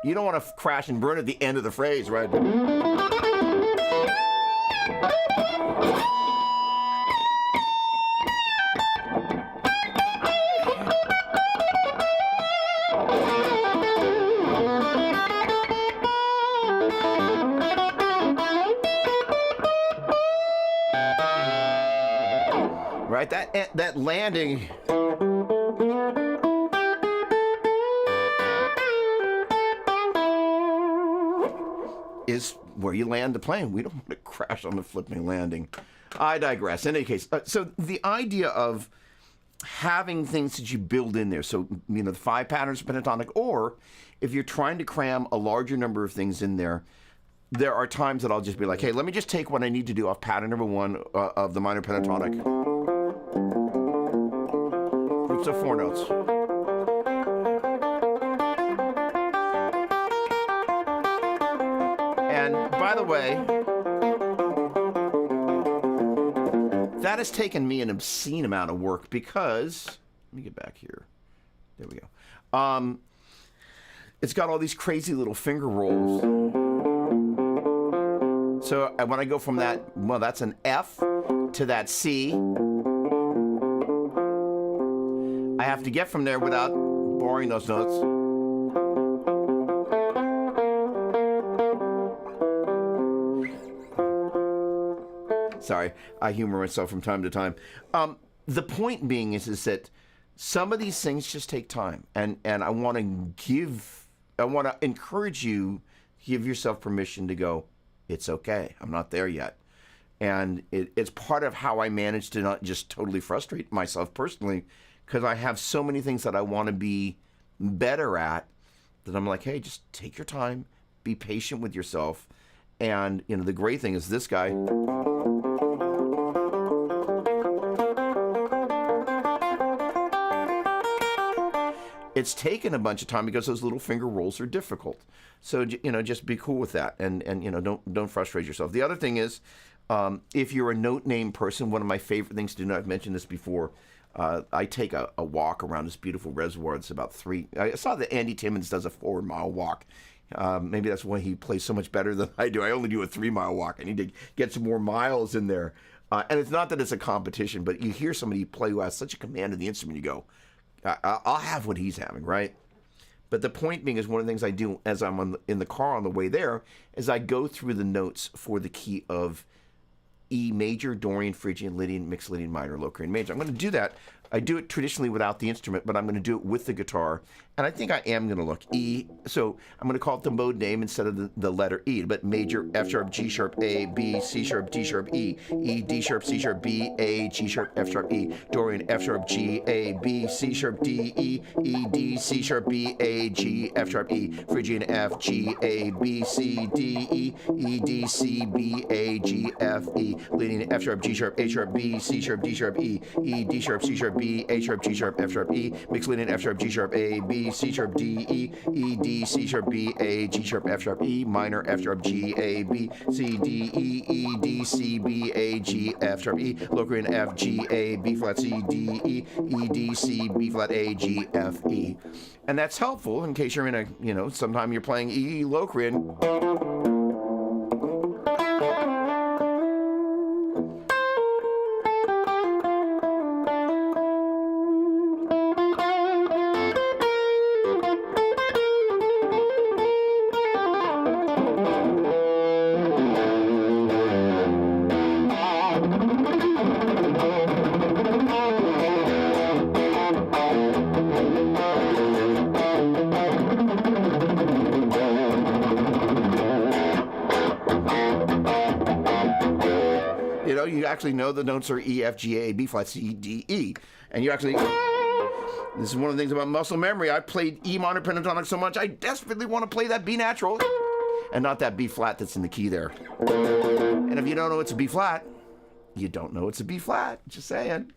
you don't want to crash and burn at the end of the phrase, right? right? That landing. Is where you land the plane. We don't want to crash on the flipping landing. I digress. In any case, so the idea of having things that you build in there, so the 5 patterns of pentatonic, or if you're trying to cram a larger number of things in there, there are times that I'll just be like, hey, let me just take what I need to do off pattern number 1 of the minor pentatonic. Groups of 4 notes. And by the way, that has taken me an obscene amount of work because, let me get back here. There we go. It's got all these crazy little finger rolls. So when I go from that, well, that's an F to that C, I have to get from there without borrowing those notes. Sorry, I humor myself from time to time. The point being is that some of these things just take time, and I want to encourage you, give yourself permission to go, it's okay, I'm not there yet. And it's part of how I manage to not just totally frustrate myself personally, because I have so many things that I want to be better at, that I'm like, hey, just take your time, be patient with yourself. And the great thing is this guy, it's taken a bunch of time because those little finger rolls are difficult. So, just be cool with that, and don't frustrate yourself. The other thing is, if you're a note name person, one of my favorite things to do, and I've mentioned this before, I take a walk around this beautiful reservoir. It's about 3. I saw that Andy Timmons does a 4-mile walk. Maybe that's why he plays so much better than I do. I only do a 3-mile walk. I need to get some more miles in there. And it's not that it's a competition, but you hear somebody play who has such a command of the instrument, you go, I'll have what he's having, right? But the point being is, one of the things I do as I'm in the car on the way there is I go through the notes for the key of E major, Dorian, Phrygian, Lydian, mixed Lydian minor, Locrian major. I'm going to do that. I do it traditionally without the instrument, but I'm going to do it with the guitar. And I think I am going to look E. So I'm going to call it the mode name instead of the letter E. But major, F sharp, G sharp, A, B, C sharp, D sharp, E, E, D sharp, C sharp, B, A, G sharp, F sharp, E, Dorian, F sharp, G, A, B, C sharp, D, E, E, D, C sharp, B, A, G, F sharp, E, Phrygian, F, G, A, B, C, D, E, E, D, C, B, A, G, F, E, Lydian, F sharp, G sharp, A sharp, B, C sharp, D sharp, E, E, D sharp, C sharp, B, A sharp, G sharp, F sharp, E, mixed Lydian, F sharp, G sharp, A, B, C sharp, D, E, E, D, C sharp, B, A, G sharp, F sharp, E, minor, F sharp, G, A, B, C, D, E, E, D, C, B, A, G, F sharp, E, Locrian, F, G, A, B flat, C, D, E, E, D, C, B flat, A, G, F, E. And that's helpful in case you're in a, sometime you're playing E, Locrian. You actually know the notes are E, F, G, A, B flat, C, D, E. And you actually, this is one of the things about muscle memory. I played E minor pentatonic so much, I desperately want to play that B natural and not that B flat that's in the key there. And if you don't know it's a B flat, you don't know it's a B flat. Just saying.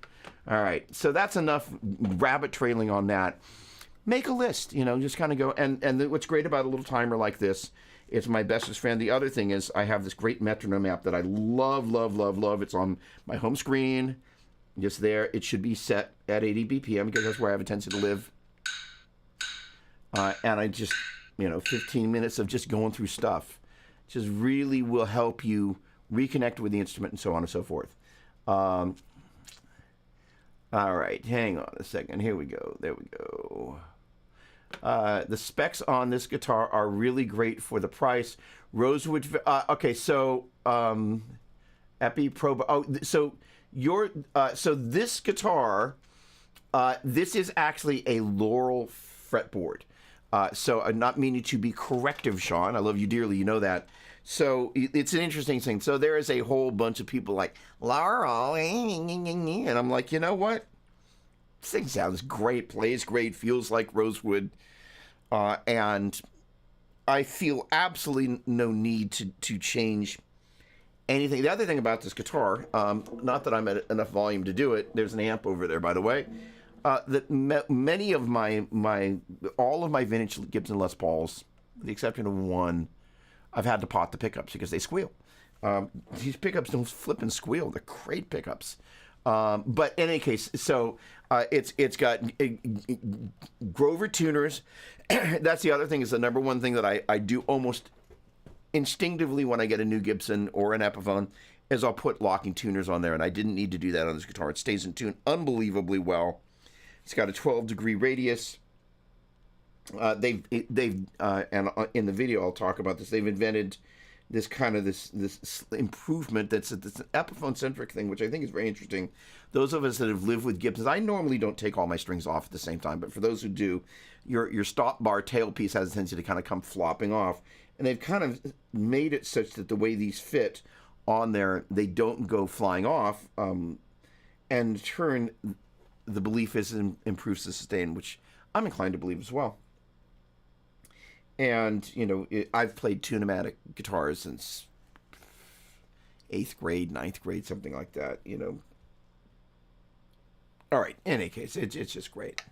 All right. So that's enough rabbit trailing on that. Make a list, just kind of go. And what's great about a little timer like this, it's my bestest friend. The other thing is I have this great metronome app that I love, love, love, love. It's on my home screen, just there. It should be set at 80 BPM because that's where I have a tendency to live. And I just, 15 minutes of just going through stuff just really will help you reconnect with the instrument and so on and so forth. All right, hang on a second. Here we go. There we go. The specs on this guitar are really great for the price. Rosewood. Okay, so Epi Pro. Oh, so So this guitar, this is actually a Laurel fretboard. So I'm not meaning to be corrective, Sean. I love you dearly. You know that. So it's an interesting thing. So there is a whole bunch of people like, Laurel, and I'm like, you know what? This thing sounds great, plays great, feels like rosewood. And I feel absolutely no need to change anything. The other thing about this guitar, not that I'm at enough volume to do it, there's an amp over there, by the way, that many of all of my vintage Gibson Les Pauls, with the exception of one, I've had to pot the pickups because they squeal. These pickups don't flip and squeal. They're great pickups. But in any case, so it's got Grover tuners. That's the other thing, is the number one thing that I do almost instinctively when I get a new Gibson or an Epiphone is I'll put locking tuners on there, and I didn't need to do that on this guitar. It stays in tune unbelievably well. It's got a 12-degree radius. They've and in the video I'll talk about this. They've invented this kind of this improvement that's an Epiphone-centric thing, which I think is very interesting. Those of us that have lived with Gibsons, I normally don't take all my strings off at the same time, but for those who do, your stop bar tailpiece has a tendency to kind of come flopping off. And they've kind of made it such that the way these fit on there, they don't go flying off. And in turn, the belief is it improves the sustain, which I'm inclined to believe as well. And, you know, I've played tunematic guitars since 8th grade, 9th grade, something like that, you know. All right, in any case, it's just great.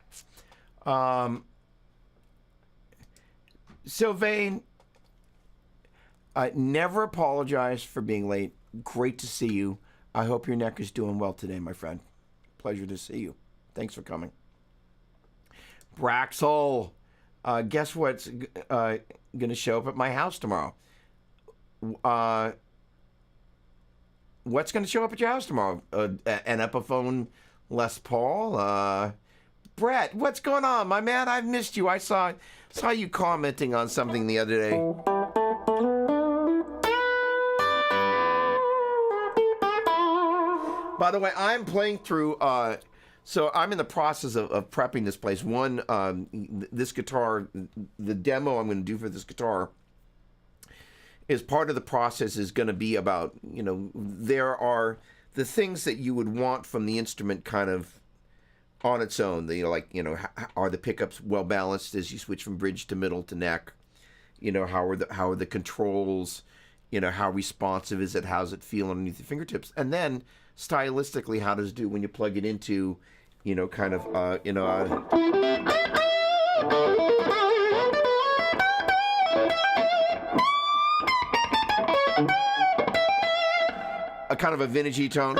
Sylvain, never apologize for being late. Great to see you. I hope your neck is doing well today, my friend. Pleasure to see you. Thanks for coming. Braxel, guess what's going to show up at my house tomorrow? What's going to show up at your house tomorrow? An Epiphone Les Paul? Brett, what's going on, my man? I've missed you. I saw you commenting on something the other day. By the way, I'm playing through, so I'm in the process of prepping this place. One, this guitar, the demo I'm going to do for this guitar is part of the process is going to be about, you know, there are the things that you would want from the instrument kind of on its own. You know, like, you know, are the pickups well balanced as you switch from bridge to middle to neck? You know, how are the controls? You know, how responsive is it? How's it feel underneath the fingertips? And then stylistically, how does it do when you plug it into, you know, kind of, you know, a kind of a vintagey tone.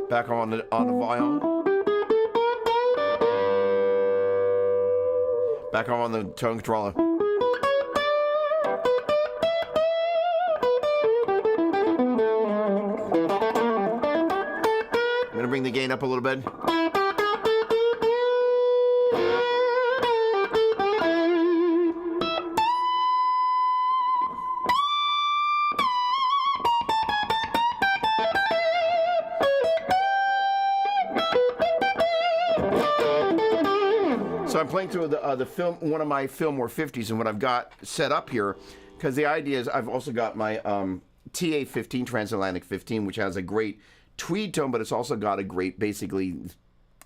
Back on the violin. Back on the tone controller. I'm going to bring the gain up a little bit. So I'm playing through the film, one of my Fillmore 50s, and what I've got set up here, because the idea is I've also got my TA15 Transatlantic 15, which has a great tweed tone, but it's also got a great, basically,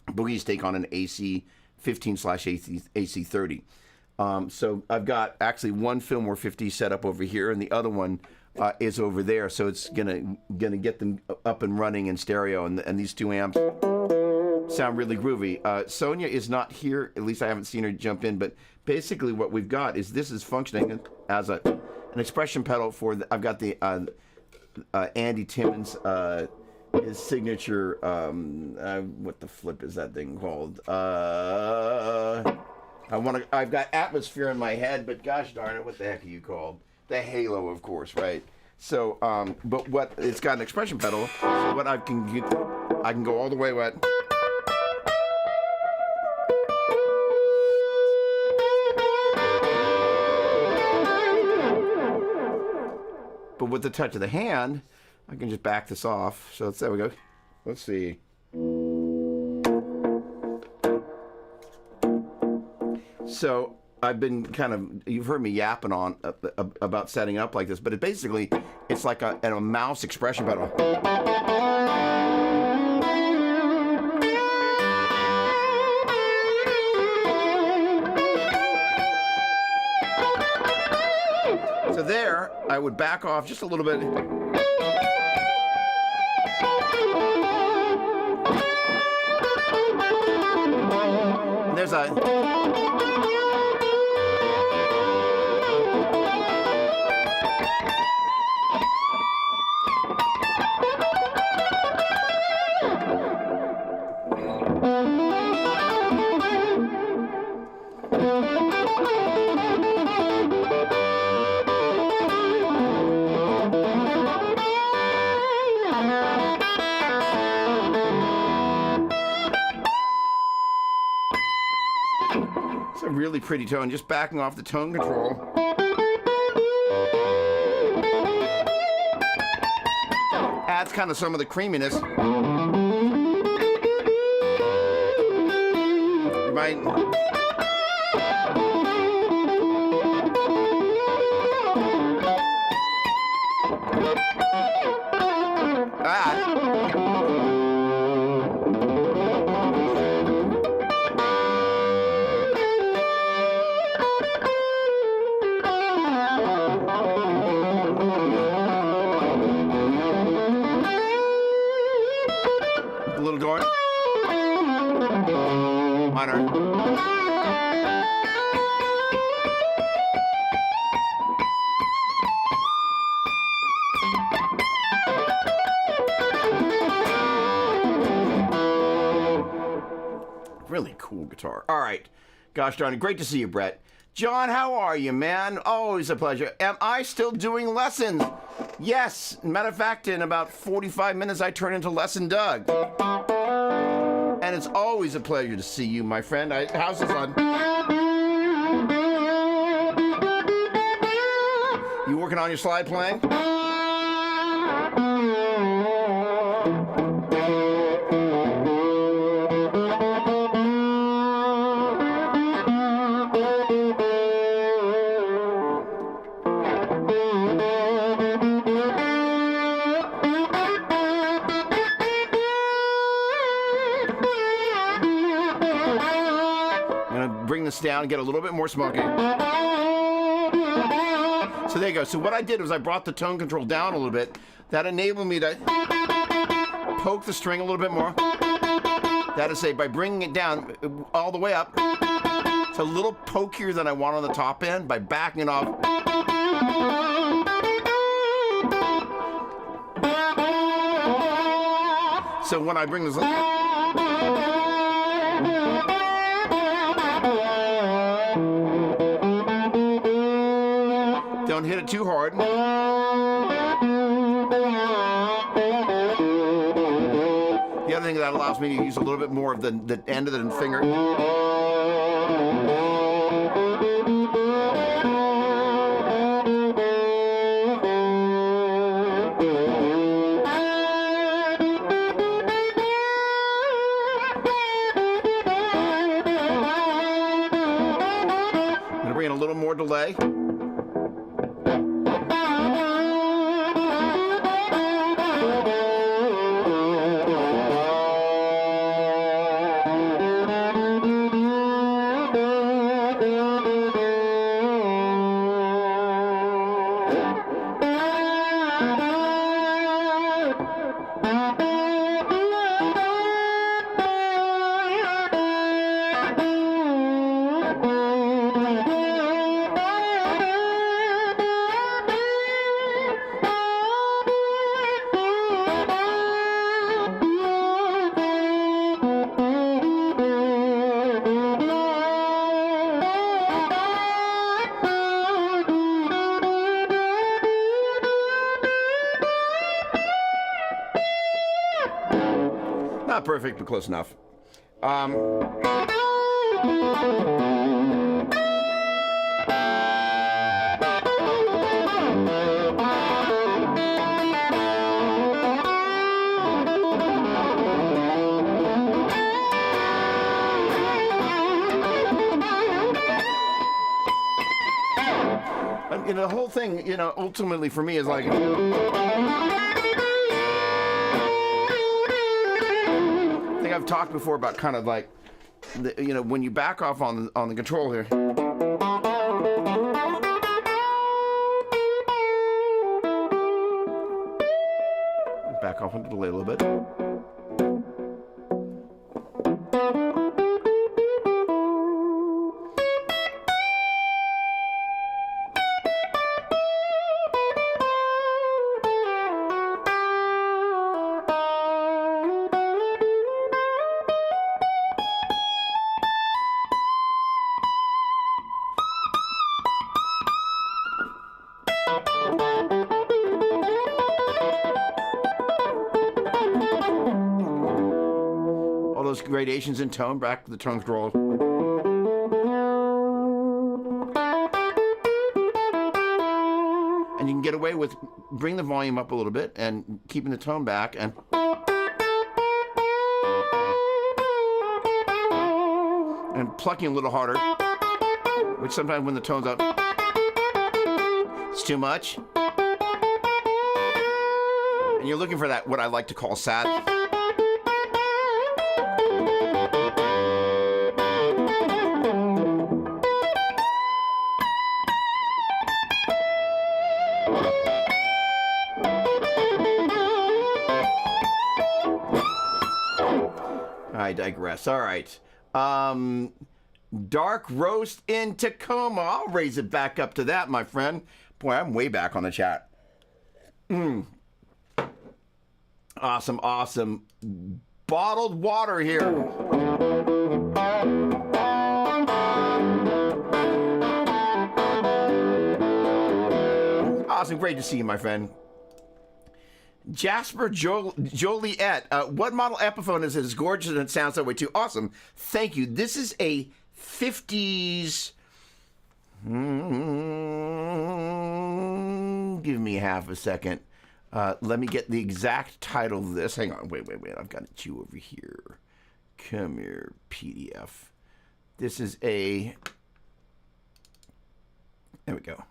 boogie take on an AC 15/AC 30. So I've got actually one Fillmore 50 set up over here, and the other one is over there. So it's gonna get them up and running in stereo, and these two amps sound really groovy. Sonia is not here, at least I haven't seen her jump in, but basically what we've got is this is functioning as an expression pedal for I've got the Andy Timmons his signature what the flip is that thing called? I've got Atmosphere in my head, but gosh darn it, what the heck are you called? The Halo, of course, right? So but what it's got an expression pedal, so what I can go all the way what But with the touch of the hand, I can just back this off. So there we go. Let's see. So I've been you've heard me yapping on about setting up like this, but it's like a mouse expression pedal. So there, I would back off just a little bit. And there's a really pretty tone, just backing off the tone control. Adds kind of some of the creaminess. You might... A little door. Minor. Really cool guitar. All right. Gosh darn it. Great to see you, Brett. John, how are you, man? Always a pleasure. Am I still doing lessons? Yes. Matter of fact, in about 45 minutes, I turn into Lesson Doug. And it's always a pleasure to see you, my friend. How's the fun? You working on your slide playing? Bring this down and get a little bit more smoky. So there you go. So what I did was I brought the tone control down a little bit. That enabled me to poke the string a little bit more. That is, say, by bringing it down all the way up, it's a little pokier than I want on the top end. By backing it off. So when I bring this don't hit it too hard. The other thing that allows me to use a little bit more of the end of the finger. I'm going to bring in a little more delay. Not perfect, but close enough. you know, the whole thing, you know, ultimately for me is like, I think I've talked before about kind of like, you know, when you back off on the control here. Back off on the delay a little bit. Gradations in tone, back to the tone control. And you can get away with bring the volume up a little bit and keeping the tone back and plucking a little harder, which sometimes when the tone's up, it's too much. And you're looking for that, what I like to call sad. I digress. All right. Dark Roast in Tacoma. I'll raise it back up to that, my friend. Boy, I'm way back on the chat. Awesome, awesome. Bottled water here. Awesome. Great to see you, my friend. Jasper Joliet, what model Epiphone is it? It's gorgeous and it sounds that way too. Awesome. Thank you. This is a 50s. Give me half a second. Let me get the exact title of this. Hang on. Wait. I've got you over here. Come here, PDF. This is a... There we go.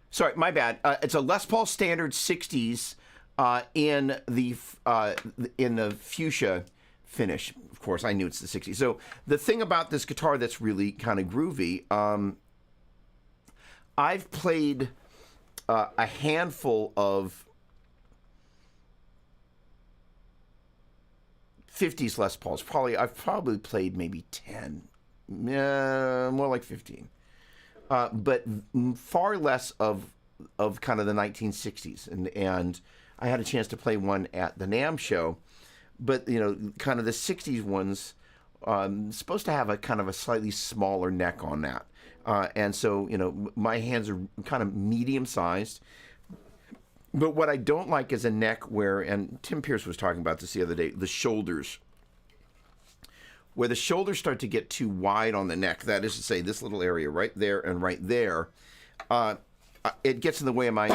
Sorry, my bad. It's a Les Paul Standard 60s in the fuchsia finish. Of course, I knew it's the 60s. So the thing about this guitar that's really kind of groovy, I've played a handful of 50s Les Pauls. I've probably played maybe 10, more like 15. But far less of kind of the 1960s, and I had a chance to play one at the NAMM show, but you know, kind of the 60s ones supposed to have a kind of a slightly smaller neck on that, and so you know my hands are kind of medium sized. But what I don't like is a neck where, and Tim Pierce was talking about this the other day, the shoulders. Where the shoulders start to get too wide on the neck, that is to say, this little area right there and right there, it gets in the way of my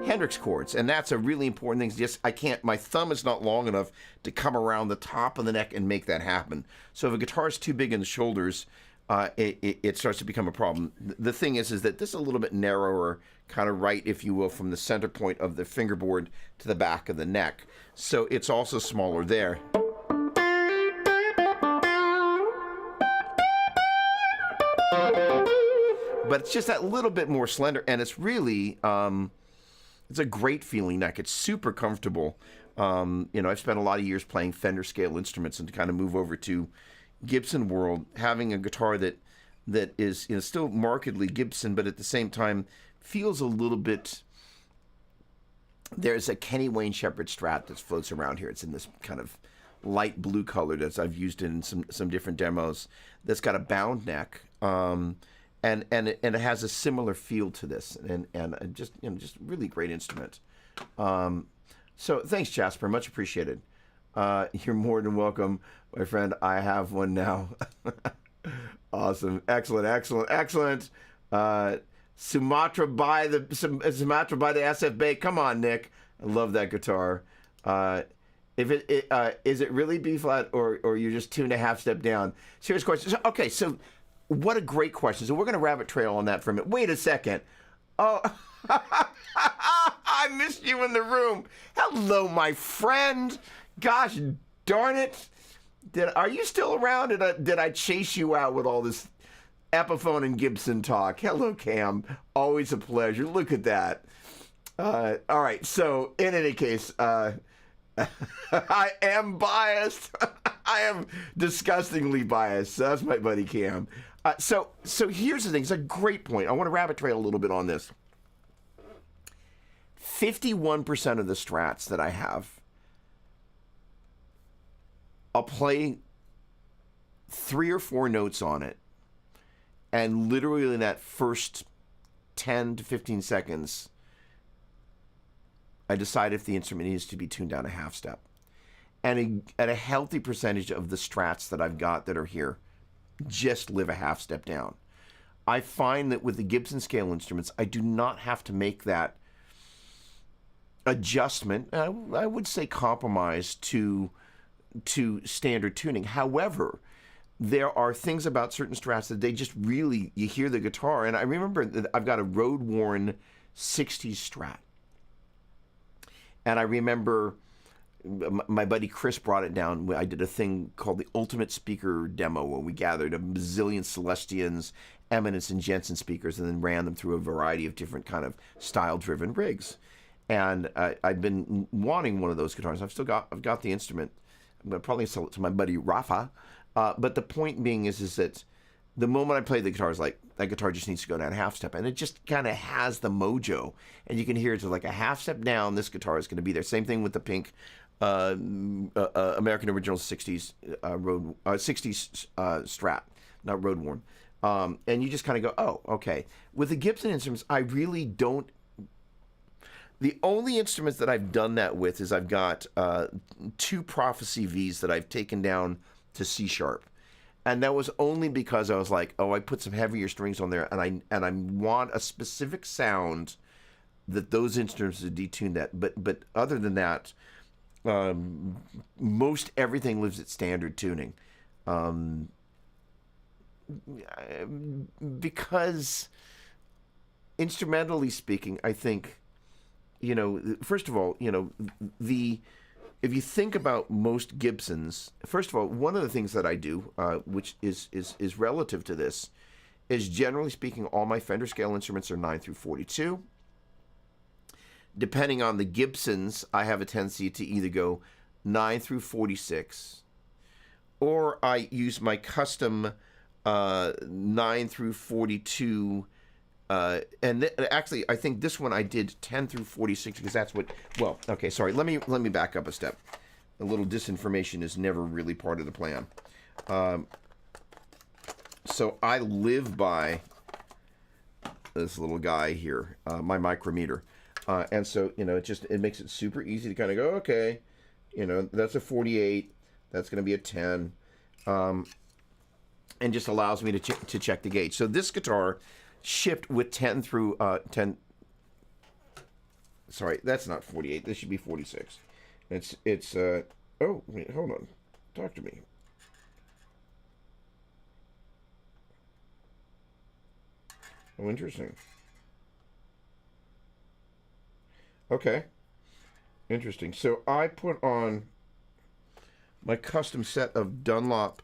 Hendrix chords, and that's a really important thing. Just I can't, my thumb is not long enough to come around the top of the neck and make that happen. So if a guitar is too big in the shoulders, it starts to become a problem. The thing is that this is a little bit narrower, kind of right, if you will, from the center point of the fingerboard to the back of the neck. So it's also smaller there. But it's just that little bit more slender, and it's really, it's a great feeling neck. It's super comfortable. You know, I've spent a lot of years playing Fender scale instruments, and to kind of move over to Gibson world, having a guitar that is, you know, still markedly Gibson, but at the same time feels a little bit. There's a Kenny Wayne Shepherd Strat that floats around here. It's in this kind of light blue color that I've used in some different demos. That's got a bound neck. And it has a similar feel to this, and just, you know, just really great instrument. So thanks, Jasper, much appreciated. You're more than welcome, my friend. I have one now. Awesome, excellent. Sumatra by the SF Bay. Come on, Nick. I love that guitar. If is it really B flat or you're just 2.5 step down? Serious question. So, okay, so what a great question. So we're going to rabbit trail on that for a minute. Wait a second. Oh, I missed you in the room. Hello, my friend. Gosh darn it. Are you still around? Did I chase you out with all this Epiphone and Gibson talk? Hello, Cam. Always a pleasure. Look at that. All right. So, in any case, I am biased. I am disgustingly biased. So that's my buddy Cam. So here's the thing. It's a great point. I want to rabbit trail a little bit on this. 51% of the strats that I have, I'll play 3 or 4 notes on it, and literally in that first 10 to 15 seconds, I decide if the instrument needs to be tuned down a half step. And at a healthy percentage of the strats that I've got that are here, just live a half step down. I find that with the Gibson scale instruments, I do not have to make that adjustment, I would say compromise to standard tuning. However, there are things about certain strats that they just really, you hear the guitar. And I remember that I've got a road-worn 60s Strat. And I remember my buddy Chris brought it down. I did a thing called the Ultimate Speaker Demo, where we gathered a bazillion Celestians, Eminence, and Jensen speakers and then ran them through a variety of different kind of style-driven rigs. And I've been wanting one of those guitars. I've got the instrument. I'm going to probably sell it to my buddy Rafa. But the point being is that the moment I play the guitar, is like, that guitar just needs to go down a half step. And it just kind of has the mojo. And you can hear it's like a half step down, this guitar is going to be there. Same thing with the pink American Original 60s Road 60s Strat, not road worn. And you just kind of go, oh, okay. With the Gibson instruments, I really don't. The only instruments that I've done that with is I've got 2 Prophecy Vs that I've taken down to C sharp. And that was only because I was like, oh, I put some heavier strings on there, and I want a specific sound that those instruments are detuned at. But other than that, most everything lives at standard tuning. Because instrumentally speaking, I think, first of all, if you think about most Gibsons, first of all, one of the things that I do, which is relative to this, is generally speaking, all my Fender scale instruments are 9 through 42. Depending on the Gibsons, I have a tendency to either go 9 through 46, or I use my custom 9 through 42. Actually, I think this one I did 10 through 46 because that's what. Well, okay, sorry. Let me back up a step. A little disinformation is never really part of the plan. So I live by this little guy here, my micrometer, and so it makes it super easy to kind of go, okay, that's a 48, that's going to be a 10, and just allows me to check the gauge. So this guitar shipped with 10 through 10. Sorry, that's not 48. This should be 46. It's oh, wait, hold on. Talk to me. Oh, interesting. Okay. Interesting. So I put on my custom set of Dunlop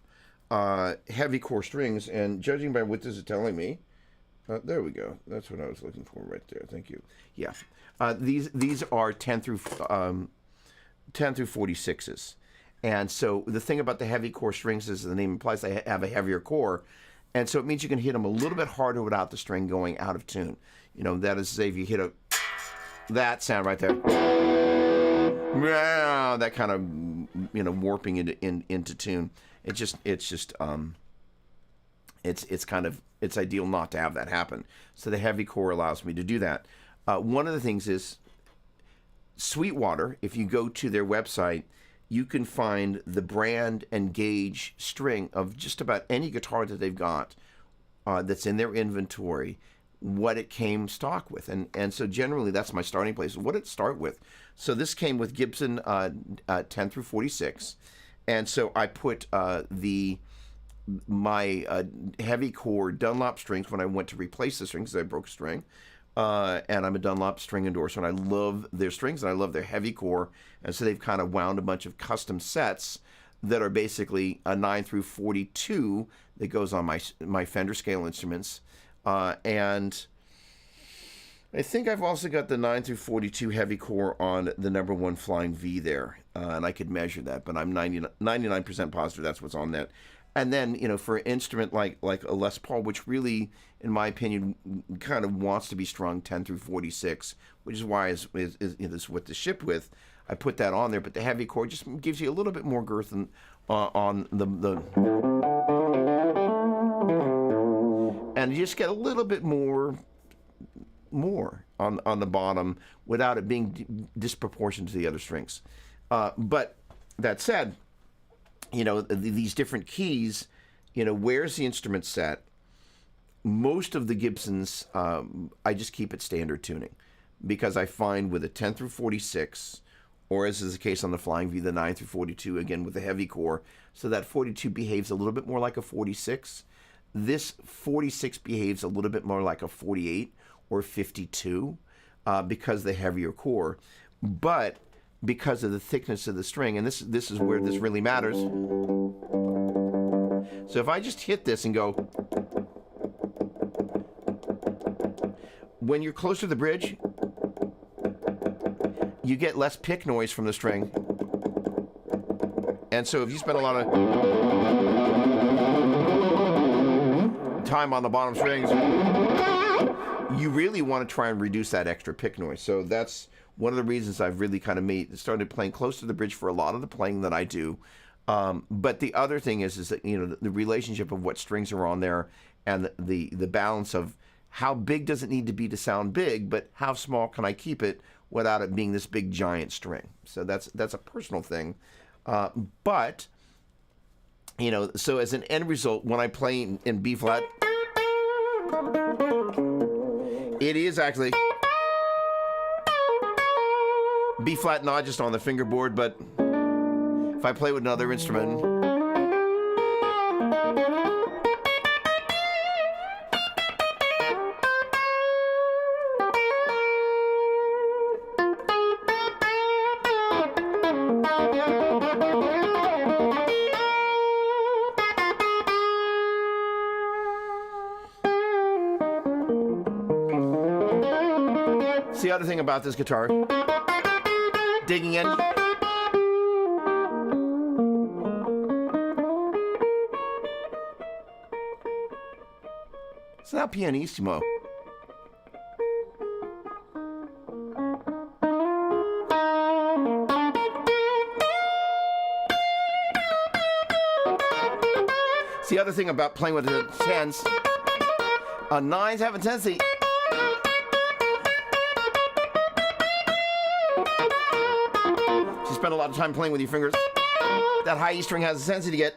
heavy core strings, and judging by what this is telling me, there we go. That's what I was looking for right there. Thank you. Yeah. These are 10 through 46s. And so the thing about the heavy core strings is the name implies they have a heavier core. And so it means you can hit them a little bit harder without the string going out of tune. That is to say, if you hit that sound right there, that kind of warping into tune. It's ideal not to have that happen. So the heavy core allows me to do that. One of the things is Sweetwater. If you go to their website, you can find the brand and gauge string of just about any guitar that they've got that's in their inventory, what it came stock with. And so generally that's my starting place. What did it start with? So this came with Gibson 10 through 46. And so I put the my heavy core Dunlop strings when I went to replace the strings because I broke a string. And I'm a Dunlop string endorser, and I love their strings and I love their heavy core. And so they've kind of wound a bunch of custom sets that are basically a 9 through 42 that goes on my Fender scale instruments. And I think I've also got the 9 through 42 heavy core on the number 1 Flying V there. And I could measure that, but I'm 99% positive that's what's on that. And then, for an instrument like a Les Paul, which really, in my opinion, kind of wants to be strung 10 through 46, which is why is what to ship with. I put that on there, but the heavy core just gives you a little bit more girth on the and you just get a little bit more on the bottom without it being disproportionate to the other strings. But that said, these different keys, where's the instrument set? Most of the Gibsons, I just keep it standard tuning because I find with a 10 through 46, or as is the case on the Flying V, the 9 through 42, again with the heavy core, so that 42 behaves a little bit more like a 46. This 46 behaves a little bit more like a 48 or 52 because the heavier core. But because of the thickness of the string, and this is where this really matters. So if I just hit this and go, when you're close to the bridge, you get less pick noise from the string. And so if you spend a lot of time on the bottom strings, you really want to try and reduce that extra pick noise. So that's one of the reasons I've really kind of started playing close to the bridge for a lot of the playing that I do. But the other thing is that, the relationship of what strings are on there and the balance of how big does it need to be to sound big, but how small can I keep it without it being this big giant string. So that's a personal thing. But, so as an end result, when I play in B flat, it is actually B flat, not just on the fingerboard, but if I play with another instrument, it's the other thing about this guitar, digging in. It's not pianissimo. It's the other thing about playing with the tens. Nines have a tendency. If you spend a lot of time playing with your fingers, that high E string has a tendency to get.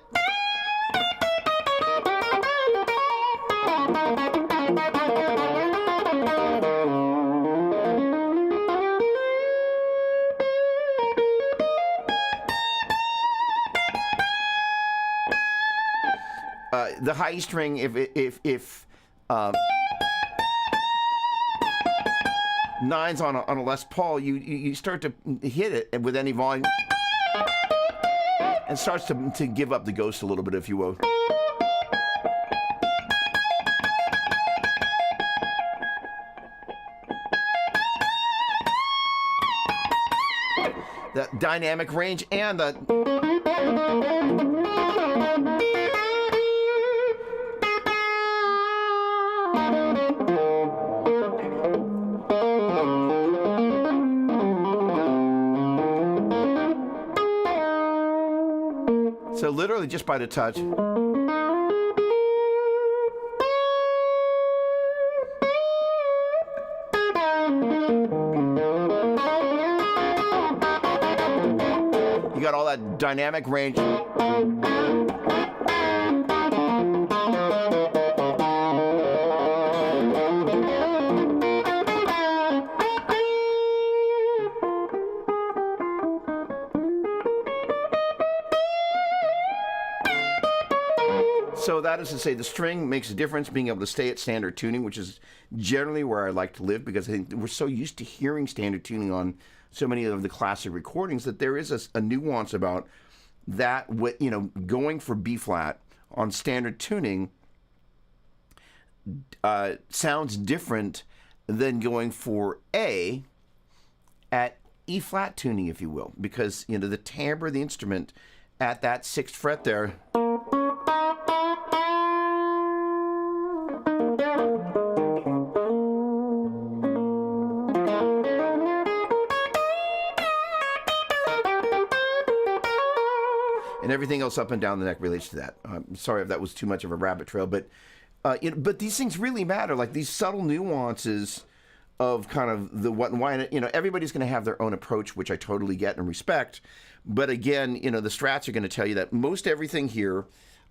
The high E string, if nines on a Les Paul, you start to hit it with any volume, and starts to give up the ghost a little bit, if you will. The dynamic range and the so literally just by the touch. You got all that dynamic range. So that is to say, the string makes a difference. Being able to stay at standard tuning, which is generally where I like to live, because I think we're so used to hearing standard tuning on so many of the classic recordings that there is a nuance about that. Going for B flat on standard tuning sounds different than going for A at E flat tuning, if you will, because the timbre of the instrument at that 6th fret there. And everything else up and down the neck relates to that. I'm sorry if that was too much of a rabbit trail, but these things really matter. Like these subtle nuances of kind of the what and why. Everybody's going to have their own approach, which I totally get and respect. But again, the Strats are going to tell you that most everything here,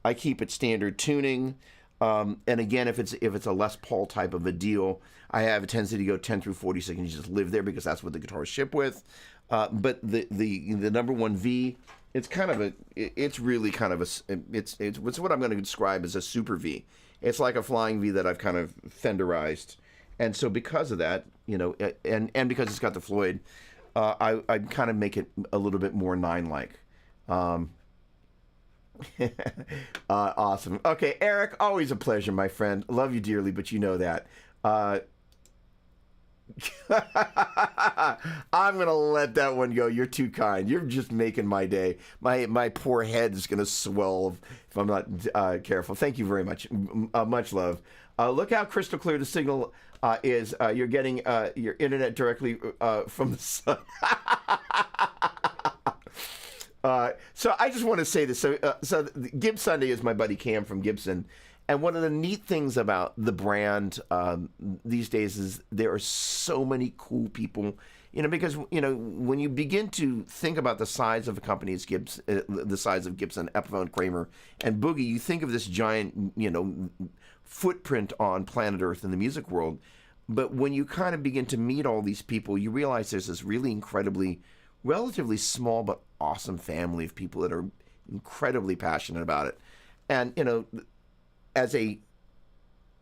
I keep at standard tuning. And again, if it's a Les Paul type of a deal, I have a tendency to go 10 through 46 and you just live there because that's what the guitars ship with. But the number one V, it's really kind of it's what I'm going to describe as a super V. It's like a flying V that I've kind of Fenderized. And so because of that, and because it's got the Floyd, I kind of make it a little bit more 9-like. Awesome. Okay, Eric, always a pleasure, my friend. Love you dearly, but you know that. I'm gonna let that one go. You're too kind. You're just making my day. My poor head is gonna swell if I'm not careful. Thank you very much. Much love. Look how crystal clear the signal is. You're getting your internet directly from the sun. So I just want to say this. So Gibbs Sunday is my buddy Cam from Gibson. And one of the neat things about the brand these days is there are so many cool people, because, when you begin to think about the size of a company as the size of Gibson, Epiphone, Kramer, and Boogie, you think of this giant, footprint on planet Earth in the music world. But when you kind of begin to meet all these people, you realize there's this really relatively small but awesome family of people that are incredibly passionate about it. And, as a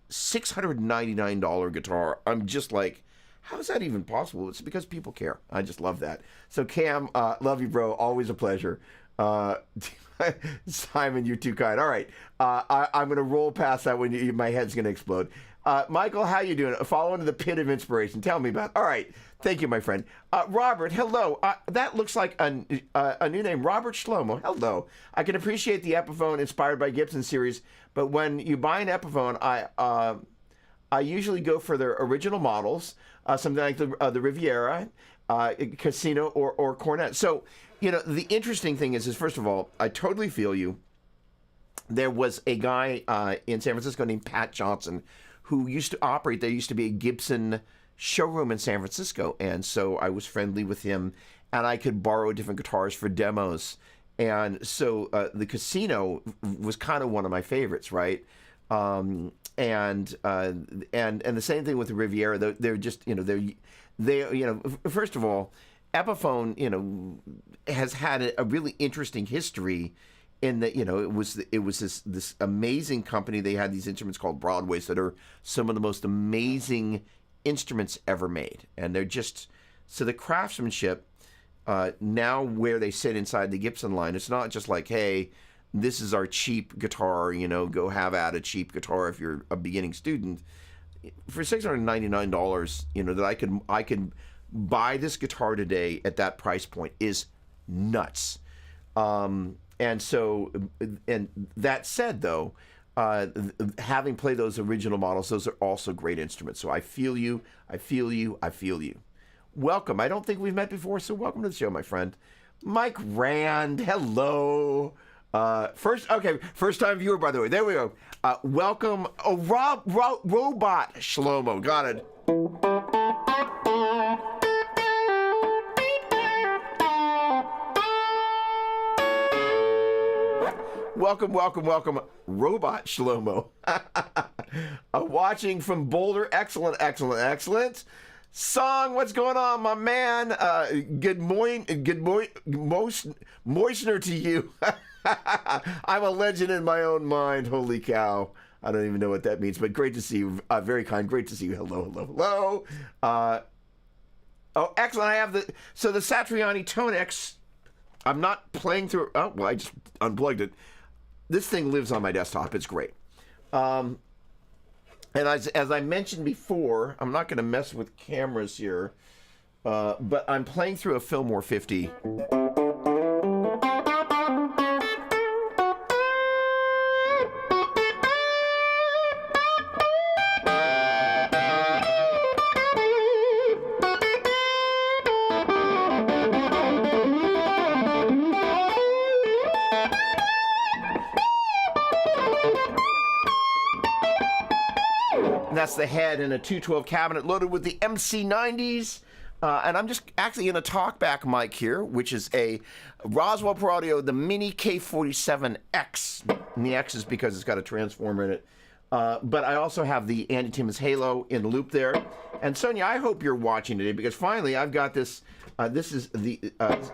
$699 guitar, I'm just like, how is that even possible? It's because people care. I just love that. So Cam, love you, bro. Always a pleasure. Simon, you're too kind. All right. I'm going to roll past that when my head's going to explode. Michael, how you doing? Fall into the pit of inspiration. Tell me about it. All right. Thank you, my friend. Robert, hello. That looks like a new name. Robert Shlomo, hello. I can appreciate the Epiphone inspired by Gibson series, but when you buy an Epiphone, I usually go for their original models, something like the Riviera, Casino, or Cornet. So, the interesting thing is first of all, I totally feel you. There was a guy in San Francisco named Pat Johnson who used to operate. There used to be a Gibson showroom in San Francisco, and so I was friendly with him, and I could borrow different guitars for demos. And so the Casino was kind of one of my favorites, right? And the same thing with the Riviera. They're just first of all, Epiphone has had a really interesting history in that it was this amazing company. They had these instruments called Broadways that are some of the most amazing instruments ever made, and they're just so the craftsmanship now where they sit inside the Gibson line, it's not just like, hey, this is our cheap guitar, go have at a cheap guitar if you're a beginning student. For $699, that I could buy this guitar today at that price point is nuts. And so, and that said, though, having played those original models, those are also great instruments. So I feel you. Welcome. I don't think we've met before, so welcome to the show, my friend. Mike Rand, hello. First time viewer, by the way. There we go. Welcome. Oh, Robot Shlomo. Got it. Welcome, Robot Shlomo. Watching from Boulder. Excellent. Song, what's going on, my man? Good morning, moistener to you. I'm a legend in my own mind. Holy cow. I don't even know what that means, but great to see you. Very kind. Great to see you. Hello, hello, hello. Oh, excellent. I have the Satriani Tone X. I'm not playing through. Oh, well, I just unplugged it. This thing lives on my desktop. It's great. And as I mentioned before, I'm not going to mess with cameras here, but I'm playing through a Fillmore 50. That's the head in a 212 cabinet loaded with the MC90s. And I'm just actually in a talkback mic here, which is a Roswell Pro Audio, the Mini K47X. And the X is because it's got a transformer in it. But I also have the Andy Timmons Halo in the loop there. And Sonia, I hope you're watching today because finally I've got this. This is the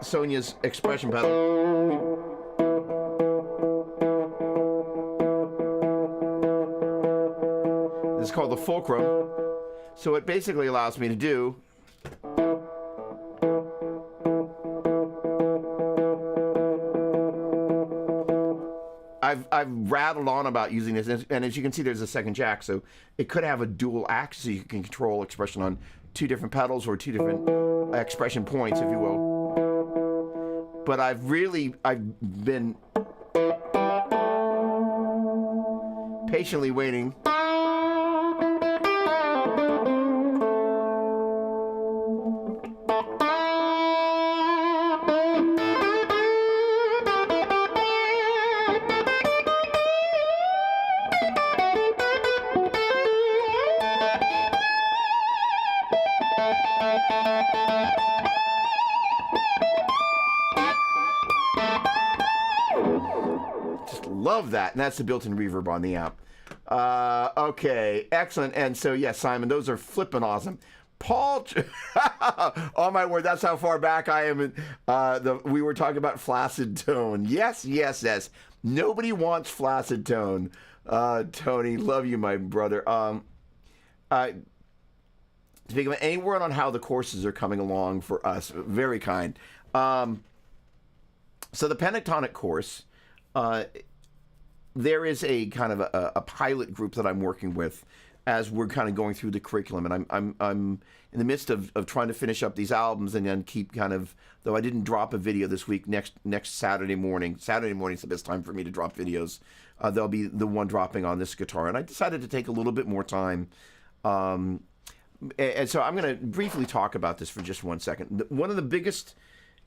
Sonia's expression pedal. It's called the Fulcrum. So it basically allows me to do I've rattled on about using this, and as you can see, there's a second jack, so it could have a dual axis, so you can control expression on two different pedals or two different expression points, if you will. But I've been patiently waiting. Love that, and that's the built-in reverb on the amp. Okay, excellent. And so, yes, Simon, those are flipping awesome. Paul, oh my word, that's how far back I am. We were talking about flaccid tone. Yes, yes, yes. Nobody wants flaccid tone. Tony, love you, my brother. Speaking of any word on how the courses are coming along for us, very kind. So the Pentatonic course, there is a kind of a pilot group that I'm working with as we're kind of going through the curriculum, and I'm in the midst of trying to finish up these albums and then keep kind of, though I didn't drop a video this week, next Saturday morning. Saturday morning is the best time for me to drop videos. There'll be the one dropping on this guitar, and I decided to take a little bit more time. And so I'm going to briefly talk about this for just 1 second. One of the biggest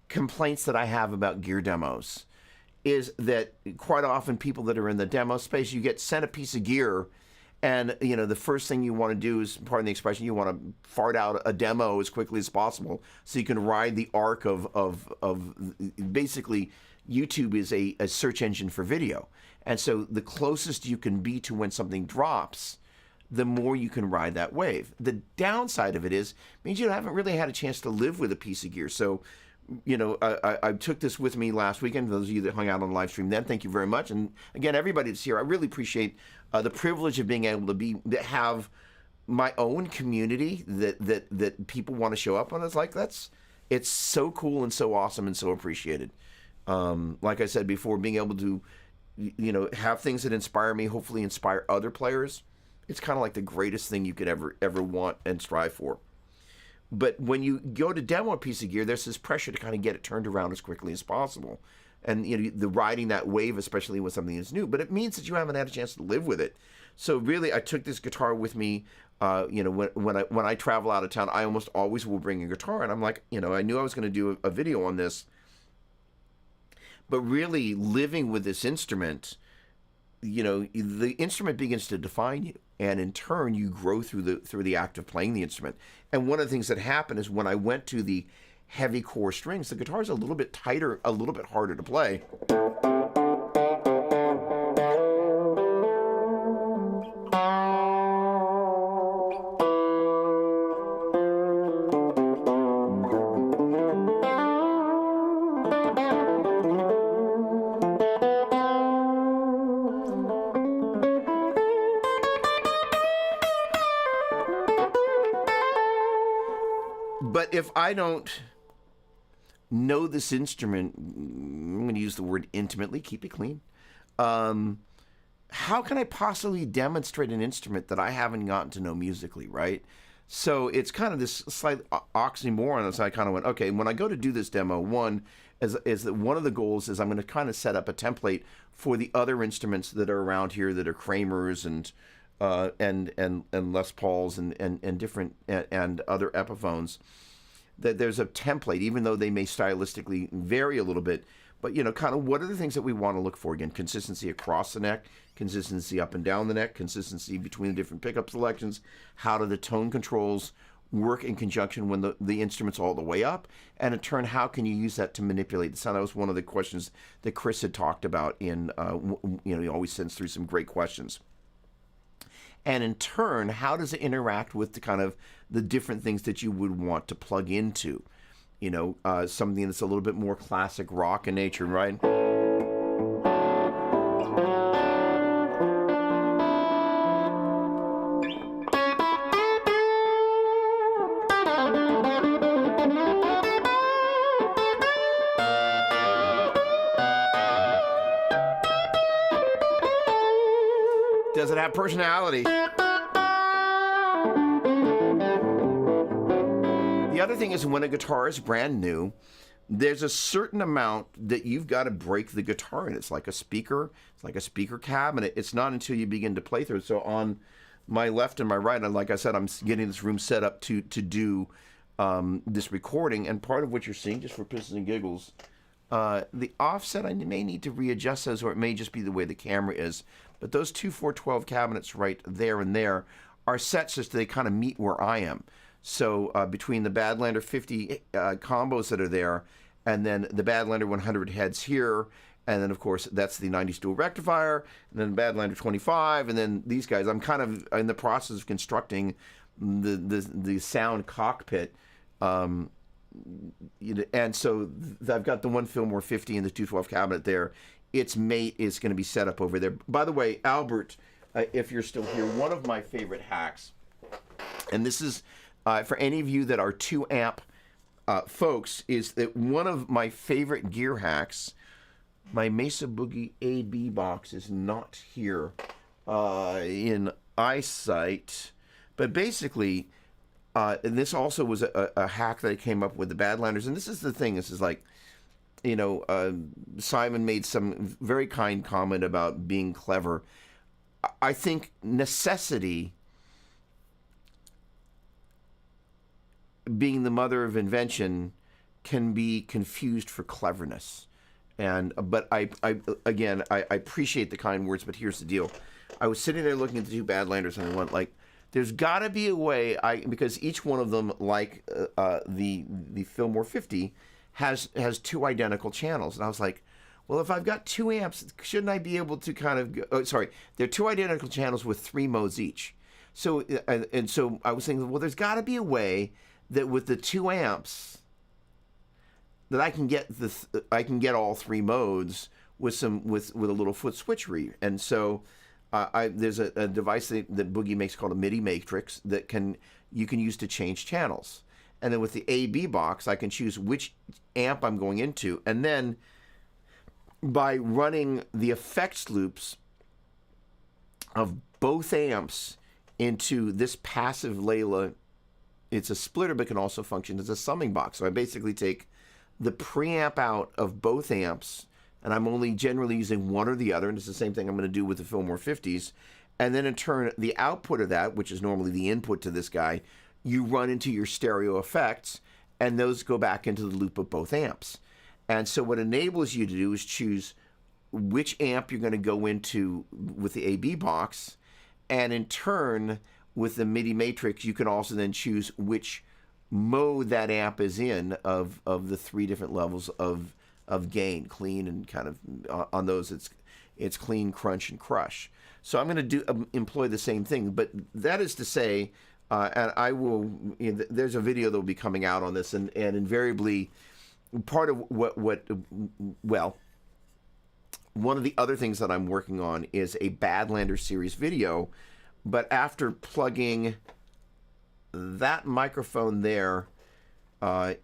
complaints that I have about gear demos is that quite often people that are in the demo space, you get sent a piece of gear, and the first thing you want to do is, pardon the expression, you want to fart out a demo as quickly as possible so you can ride the arc of basically YouTube is a search engine for video. And so the closest you can be to when something drops, the more you can ride that wave. The downside of it means you haven't really had a chance to live with a piece of gear. So I took this with me last weekend. Those of you that hung out on the live stream then, thank you very much. And again, everybody that's here, I really appreciate the privilege of being able to have my own community that people want to show up on. It's so cool and so awesome and so appreciated. Like I said before, being able to, have things that inspire me, hopefully inspire other players. It's kind of like the greatest thing you could ever want and strive for. But when you go to demo a piece of gear, there's this pressure to kind of get it turned around as quickly as possible. And the riding that wave, especially with something that's new, but it means that you haven't had a chance to live with it. So really, I took this guitar with me. When I travel out of town, I almost always will bring a guitar, and I'm like, I knew I was going to do a video on this. But really, living with this instrument, the instrument begins to define you, and in turn, you grow through the act of playing the instrument. And one of the things that happened is when I went to the heavy core strings, the guitar's a little bit tighter, a little bit harder to play. But if I don't know this instrument, I'm going to use the word intimately, keep it clean. How can I possibly demonstrate an instrument that I haven't gotten to know musically, right? So it's kind of this slight oxymoron. So I kind of went, okay, when I go to do this demo, one is that one of the goals is I'm going to kind of set up a template for the other instruments that are around here that are Kramers and Les Pauls and different and other Epiphones. That there's a template, even though they may stylistically vary a little bit. But, you know, kind of what are the things that we want to look for? Again, consistency across the neck, consistency up and down the neck, consistency between the different pickup selections. How do the tone controls work in conjunction when the instrument's all the way up? And in turn, how can you use that to manipulate the sound? That was one of the questions that Chris had talked about in, you know, he always sends through some great questions. And in turn, how does it interact with the kind of the different things that you would want to plug into? You know, something that's a little bit more classic rock in nature, right? Does it have personality? The other thing is when a guitar is brand new, there's a certain amount that you've got to break the guitar in. It's like a speaker. It's like a speaker cabinet. It's not until you begin to play through it. So on my left and my right, and like I said, I'm getting this room set up to do this recording. And part of what you're seeing, just for pisses and giggles, the offset, I may need to readjust those, or it may just be the way the camera is. But those two 412 cabinets right there and there are set such that they kind of meet where I am. So between the Badlander 50 combos that are there, and then the Badlander 100 heads here, and then of course that's the 90s dual rectifier, and then Badlander 25, and then these guys. I'm kind of in the process of constructing the sound cockpit, and so I've got the one Fillmore 50 and the 212 cabinet there. Its mate is going to be set up over there. By the way, Albert, if you're still here, one of my favorite hacks, and this is for any of you that are 2 amp folks, is that one of my favorite gear hacks, my Mesa Boogie AB box is not here in eyesight, but basically, and this also was a hack that I came up with the Badlanders, and this is the thing, this is like, you know, Simon made some very kind comment about being clever. I think necessity being the mother of invention can be confused for cleverness. But I appreciate the kind words, but here's the deal. I was sitting there looking at the 2 Badlanders and I went like, there's got to be a way, because each one of them, like the Fillmore 50, has 2 identical channels. And I was like, well, if I've got 2 amps, shouldn't I be able to kind of, they're 2 identical channels with 3 modes each. So, and so I was thinking, well, there's got to be a way that with the 2 amps that I can get all 3 modes with a little foot switchery. And so there's a device that Boogie makes called a MIDI matrix that you can use to change channels. And then with the AB box, I can choose which amp I'm going into. And then by running the effects loops of both amps into this passive Layla, it's a splitter but can also function as a summing box. So I basically take the preamp out of both amps, and I'm only generally using one or the other, and it's the same thing I'm going to do with the Fillmore 50s. And then in turn, the output of that, which is normally the input to this guy, you run into your stereo effects, and those go back into the loop of both amps. And so what enables you to do is choose which amp you're going to go into with the AB box, and in turn, with the MIDI matrix, you can also then choose which mode that amp is in of the 3 different levels of gain, clean, and kind of on those it's clean, crunch, and crush. So I'm going to employ the same thing, but that is to say, and I will. There's a video that will be coming out on this, and invariably, part of well, one of the other things that I'm working on is a Badlander series video, but after plugging that microphone there I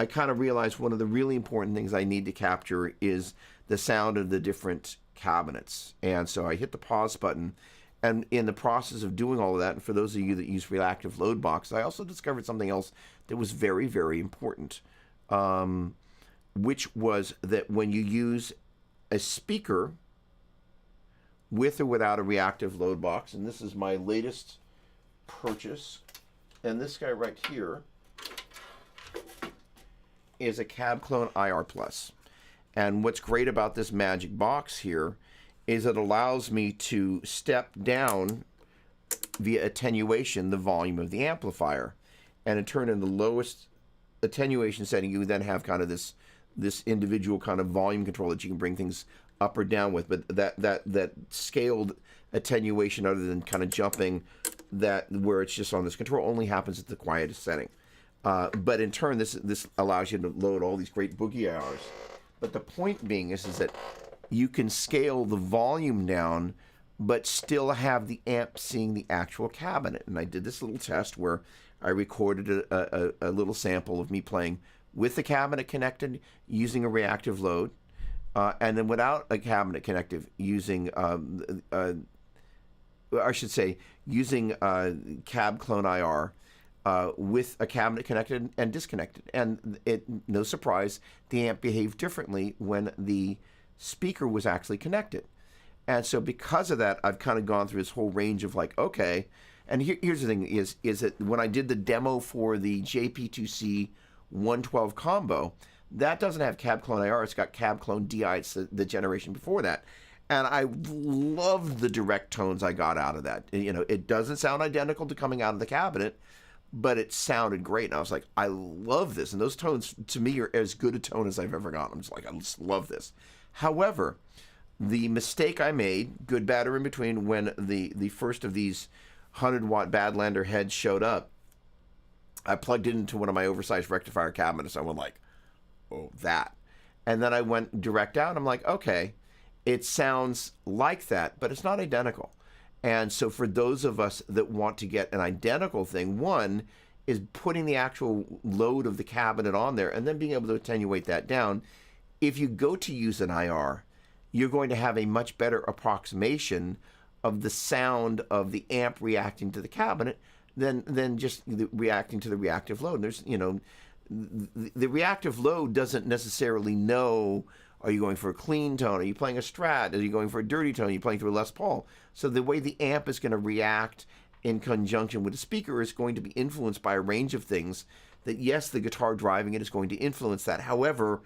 kind of realized one of the really important things I need to capture is the sound of the different cabinets. And so I hit the pause button. And in the process of doing all of that, and for those of you that use reactive load box, I also discovered something else that was very, very important, which was that when you use a speaker with or without a reactive load box, and this is my latest purchase, and this guy right here is a Cab Clone IR Plus. And what's great about this magic box here is it allows me to step down via attenuation the volume of the amplifier. And in turn, in the lowest attenuation setting, you then have kind of this individual kind of volume control that you can bring things up or down with. But that scaled attenuation, other than kind of jumping that where it's just on this control, only happens at the quietest setting. But in turn, this allows you to load all these great boogie hours. But the point being is that you can scale the volume down, but still have the amp seeing the actual cabinet. And I did this little test where I recorded a little sample of me playing with the cabinet connected using a reactive load, and then without a cabinet connected using, I should say, using Cab Clone IR. With a cabinet connected and disconnected. And no surprise, the amp behaved differently when the speaker was actually connected. And so because of that, I've kind of gone through this whole range of like, okay, and here's the thing is that when I did the demo for the JP2C 112 combo, that doesn't have Cab Clone IR, it's got Cab Clone DI, it's the generation before that. And I loved the direct tones I got out of that. You know, it doesn't sound identical to coming out of the cabinet, but it sounded great. And I was like, I love this. And those tones, to me, are as good a tone as I've ever gotten. I'm just like, I just love this. However, the mistake I made, good, bad, or in between, when the first of these 100-watt Badlander heads showed up, I plugged it into one of my oversized rectifier cabinets. I went like, oh, that. And then I went direct out. I'm like, okay, it sounds like that, but it's not identical. And so for those of us that want to get an identical thing, one is putting the actual load of the cabinet on there and then being able to attenuate that down. If you go to use an IR, you're going to have a much better approximation of the sound of the amp reacting to the cabinet than just reacting to the reactive load. There's, you know, the reactive load doesn't necessarily know, are you going for a clean tone? Are you playing a Strat? Are you going for a dirty tone? Are you playing through a Les Paul? So the way the amp is going to react in conjunction with the speaker is going to be influenced by a range of things that, yes, the guitar driving it is going to influence that. However,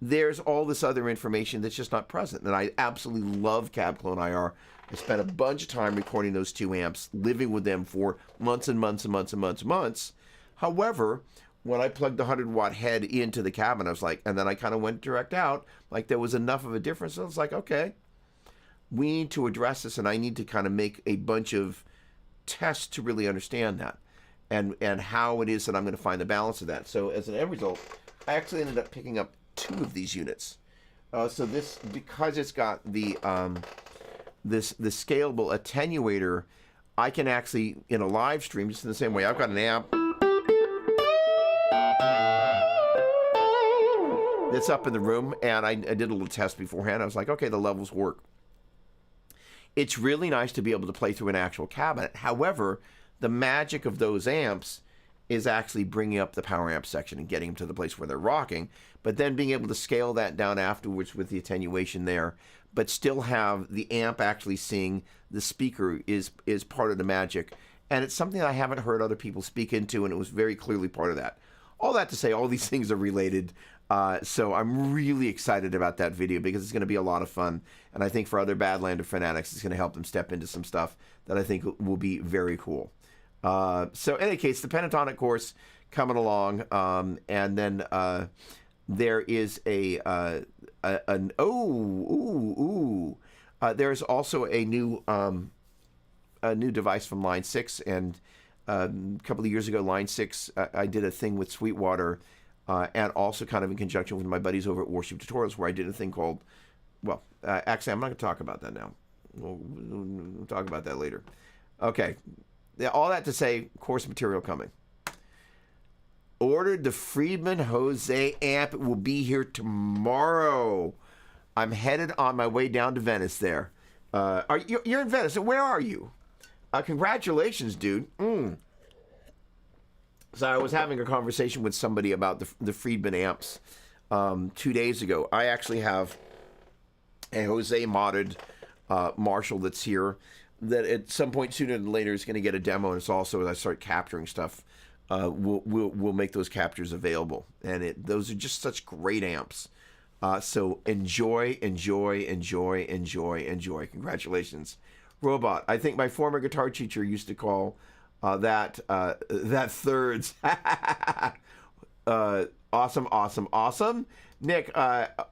there's all this other information that's just not present. And I absolutely love Cab Clone IR. I spent a bunch of time recording those two amps, living with them for months and months and months and months and months. However, when I plugged the 100-watt head into the cabinet, I was like, and then I kind of went direct out, like there was enough of a difference. So I was like, okay, we need to address this, and I need to kind of make a bunch of tests to really understand that and how it is that I'm going to find the balance of that. So as an end result, I actually ended up picking up two of these units. So this, because it's got the the scalable attenuator, I can actually, in a live stream, just in the same way, I've got an amp that's up in the room, and I did a little test beforehand. I was like, okay, the levels work. It's really nice to be able to play through an actual cabinet. However, the magic of those amps is actually bringing up the power amp section and getting them to the place where they're rocking, but then being able to scale that down afterwards with the attenuation there, but still have the amp actually seeing the speaker is part of the magic. And it's something I haven't heard other people speak into, and it was very clearly part of that. All that to say, all these things are related. So I'm really excited about that video because it's going to be a lot of fun. And I think for other Badlander fanatics, it's going to help them step into some stuff that I think will be very cool. So in any case, the Pentatonic course coming along. And then there is there's also a new device from Line 6. And a couple of years ago, Line 6, I did a thing with Sweetwater, and also kind of in conjunction with my buddies over at Warship Tutorials, where I did a thing called, well, actually, I'm not going to talk about that now. We'll talk about that later. Okay. All that to say, course material coming. ordered the Friedman Jose amp. It will be here tomorrow. I'm headed on my way down to Venice there. You're in Venice. Where are you? Congratulations, dude. So I was having a conversation with somebody about the Friedman amps 2 days ago. I actually have a Jose modded Marshall that's here that at some point sooner than later is going to get a demo, and it's also, as I start capturing stuff, we'll make those captures available. And those are just such great amps. So enjoy. Congratulations. Robot. I think my former guitar teacher used to call that thirds. Awesome. Nick,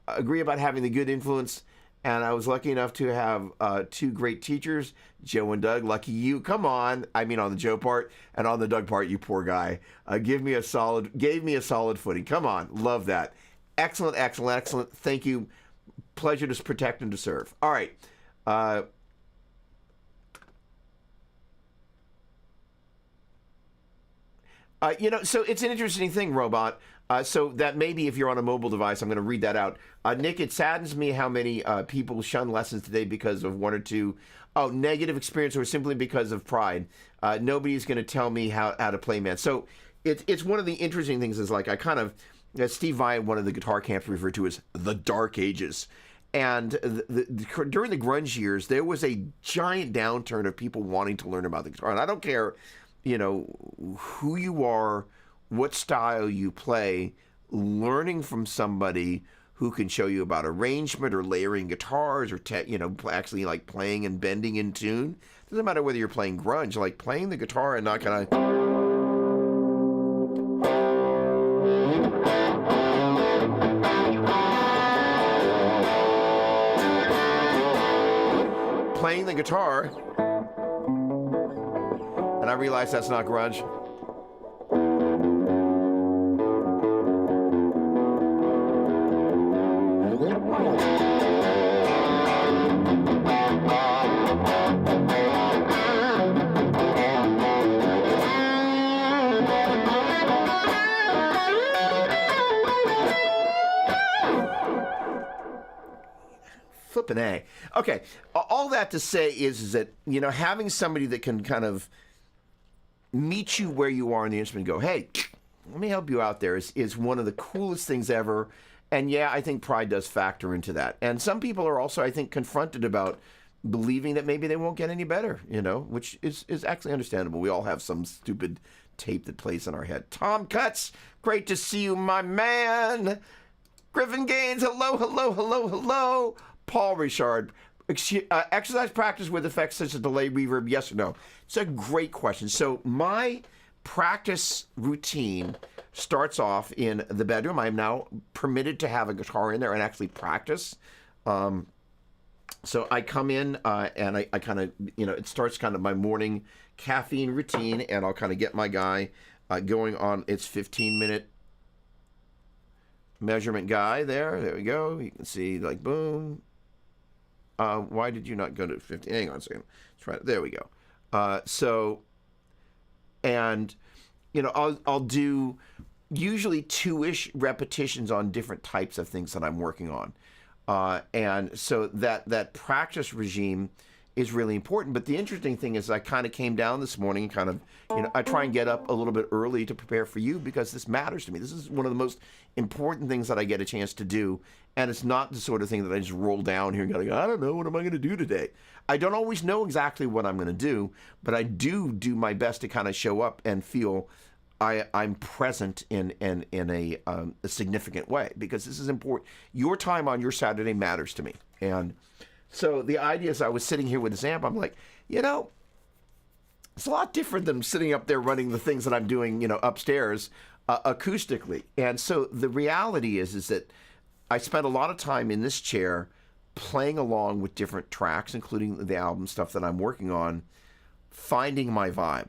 agree about having the good influence. And I was lucky enough to have two great teachers, Joe and Doug. Lucky you. Come on. I mean, on the Joe part, and on the Doug part, you poor guy. Gave me a solid footing. Come on. Love that. Excellent. Thank you. Pleasure to protect and to serve. All right. So it's an interesting thing, Robot. So that maybe if you're on a mobile device, I'm going to read that out. Nick, it saddens me how many people shun lessons today because of one or two negative experience or simply because of pride. Nobody's going to tell me how to play, man. So it's one of the interesting things is like I kind of, Steve Vai, one of the guitar camps referred to as the Dark Ages. And during the grunge years, there was a giant downturn of people wanting to learn about the guitar. And I don't care, who you are, what style you play, learning from somebody who can show you about arrangement or layering guitars or, actually like playing and bending in tune. Doesn't matter whether you're playing grunge, like playing the guitar and not kind of... playing the guitar, and I realize that's not grunge. Flippin' A. Okay, all that to say is that, having somebody that can kind of meet you where you are in the instrument and go, hey, let me help you out there is one of the coolest things ever. And yeah, I think pride does factor into that. And some people are also, I think, confronted about believing that maybe they won't get any better, which is actually understandable. We all have some stupid tape that plays in our head. Tom Cutts, great to see you, my man. Griffin Gaines, hello. Paul Richard, exercise practice with effects such as delay, reverb, yes or no? It's a great question. So my practice routine starts off in the bedroom. I'm now permitted to have a guitar in there and actually practice. So I come in and I kind of, it starts kind of my morning caffeine routine, and I'll kind of get my guy going on its 15-minute measurement guy there. There we go. You can see, like, boom. Why did you not go to 15? Hang on a second. Let's try it. There we go. I'll do usually 2-ish repetitions on different types of things that I'm working on. And so that practice regime is really important. But the interesting thing is I kind of came down this morning and kind of, I try and get up a little bit early to prepare for you because this matters to me. This is one of the most important things that I get a chance to do. And it's not the sort of thing that I just roll down here and go, I don't know, what am I going to do today? I don't always know exactly what I'm going to do, but I do my best to kind of show up and feel I'm present in a significant way, because this is important. Your time on your Saturday matters to me. And so the idea is I was sitting here with this amp. I'm like, it's a lot different than sitting up there running the things that I'm doing, upstairs acoustically. And so the reality is that I spent a lot of time in this chair playing along with different tracks, including the album stuff that I'm working on, finding my vibe.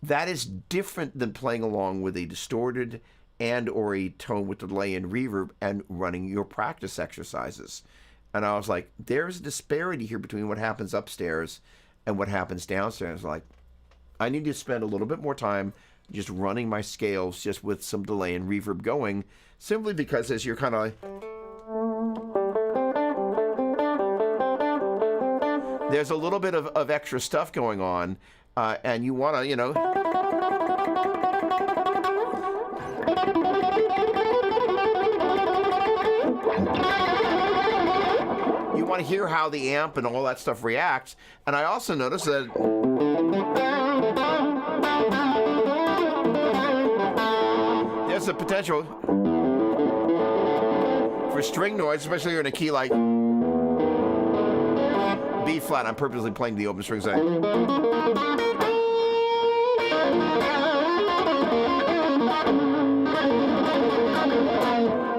That is different than playing along with a distorted and or a tone with delay and reverb and running your practice exercises. And I was like, there's a disparity here between what happens upstairs and what happens downstairs. Like, I need to spend a little bit more time just running my scales just with some delay and reverb going, simply because as you're kind of there's a little bit of extra stuff going on, and you want to, you know, you want to hear how the amp and all that stuff reacts. And I also noticed that there's a potential for string noise, especially if you're in a key like B flat. I'm purposely playing the open strings.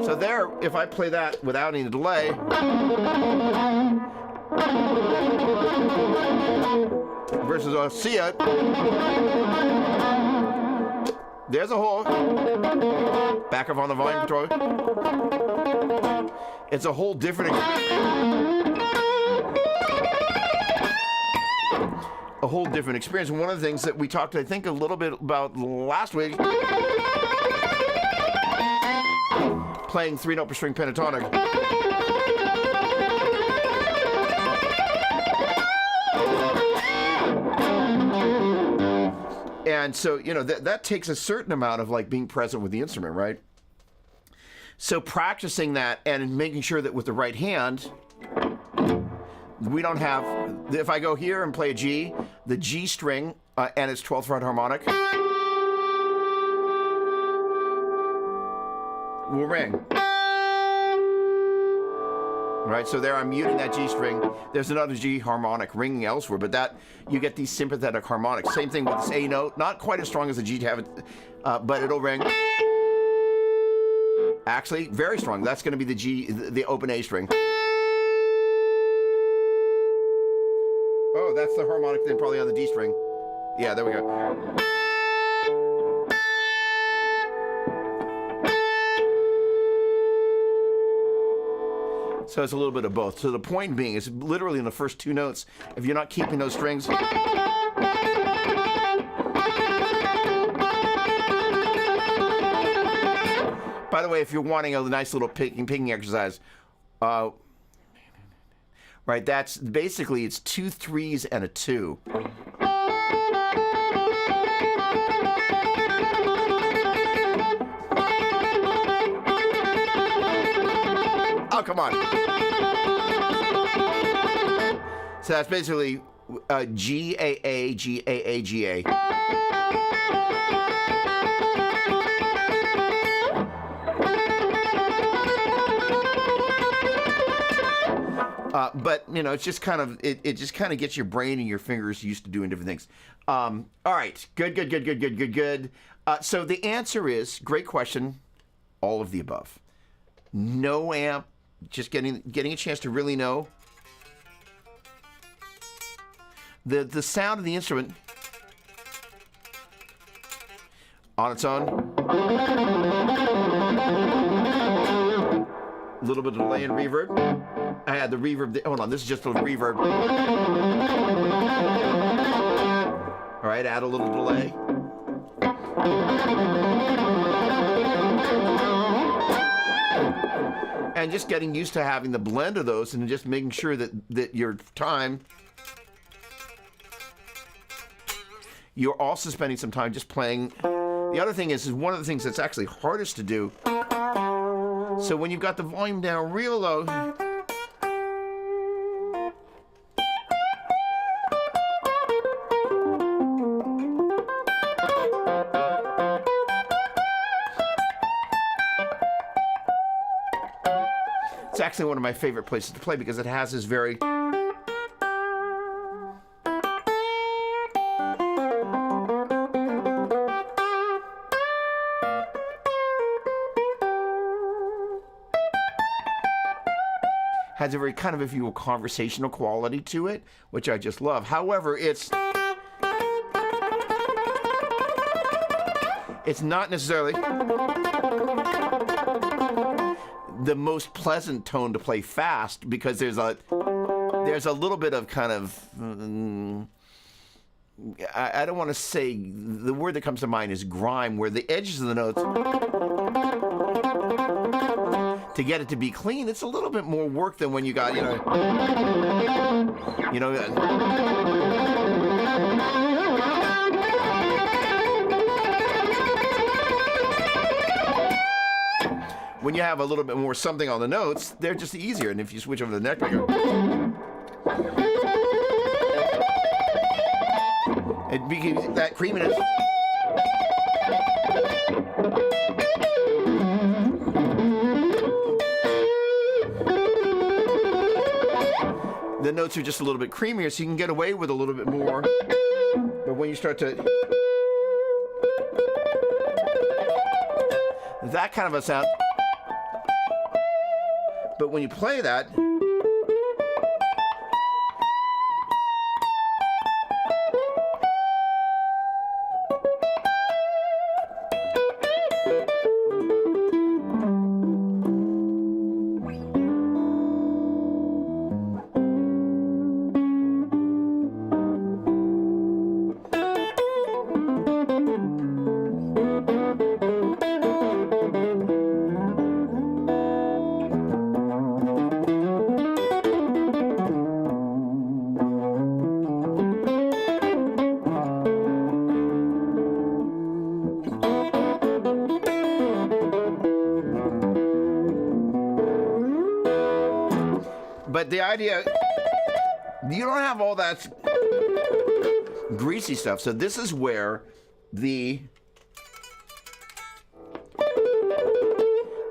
So there, if I play that without any delay, versus a Cia, there's a whole back up on the volume control. It's a whole different experience. And one of the things that we talked, I think, a little bit about last week, playing 3-note per string pentatonic. And so, you know, that takes a certain amount of like being present with the instrument, right? So practicing that and making sure that with the right hand, we don't have, if I go here and play a G, the G string and its 12th fret harmonic will ring. Right, so there I'm muting that G string. There's another G harmonic ringing elsewhere, but that you get these sympathetic harmonics. Same thing with this A note, not quite as strong as the G to have it, but it'll ring. Actually, very strong. That's going to be the G, the open A string. Oh, that's the harmonic then probably on the D string. Yeah, there we go. So it's a little bit of both. So the point being is literally in the first two notes, if you're not keeping those strings, by the way, if you're wanting a nice little picking exercise, right, that's basically, it's 2 3s and a 2. Oh, come on. So that's basically G, A, A, G, A, A, G, A. But, you know, it's just kind of, it just kind of gets your brain and your fingers used to doing different things. All right. Good. So the answer is, great question, all of the above. No amp, just getting a chance to really know the sound of the instrument on its own. A little bit of delay and reverb. I had the reverb. Hold on, this is just a reverb. All right, add a little delay. And just getting used to having the blend of those and just making sure that your time, you're also spending some time just playing. The other thing is one of the things that's actually hardest to do. So when you've got the volume down real low, it's actually one of my favorite places to play because it has this very kind of, if you will, conversational quality to it, which I just love. However, it's not necessarily the most pleasant tone to play fast because there's a little bit of kind of I don't want to say, the word that comes to mind is grime, where the edges of the notes, to get it to be clean, it's a little bit more work than when you got, when you have a little bit more something on the notes, they're just easier. And if you switch over to the neck picker, it becomes that creaminess. The notes are just a little bit creamier, so you can get away with a little bit more. But when you start to... that kind of a sound... but when you play that... But the idea, you don't have all that greasy stuff. So this is where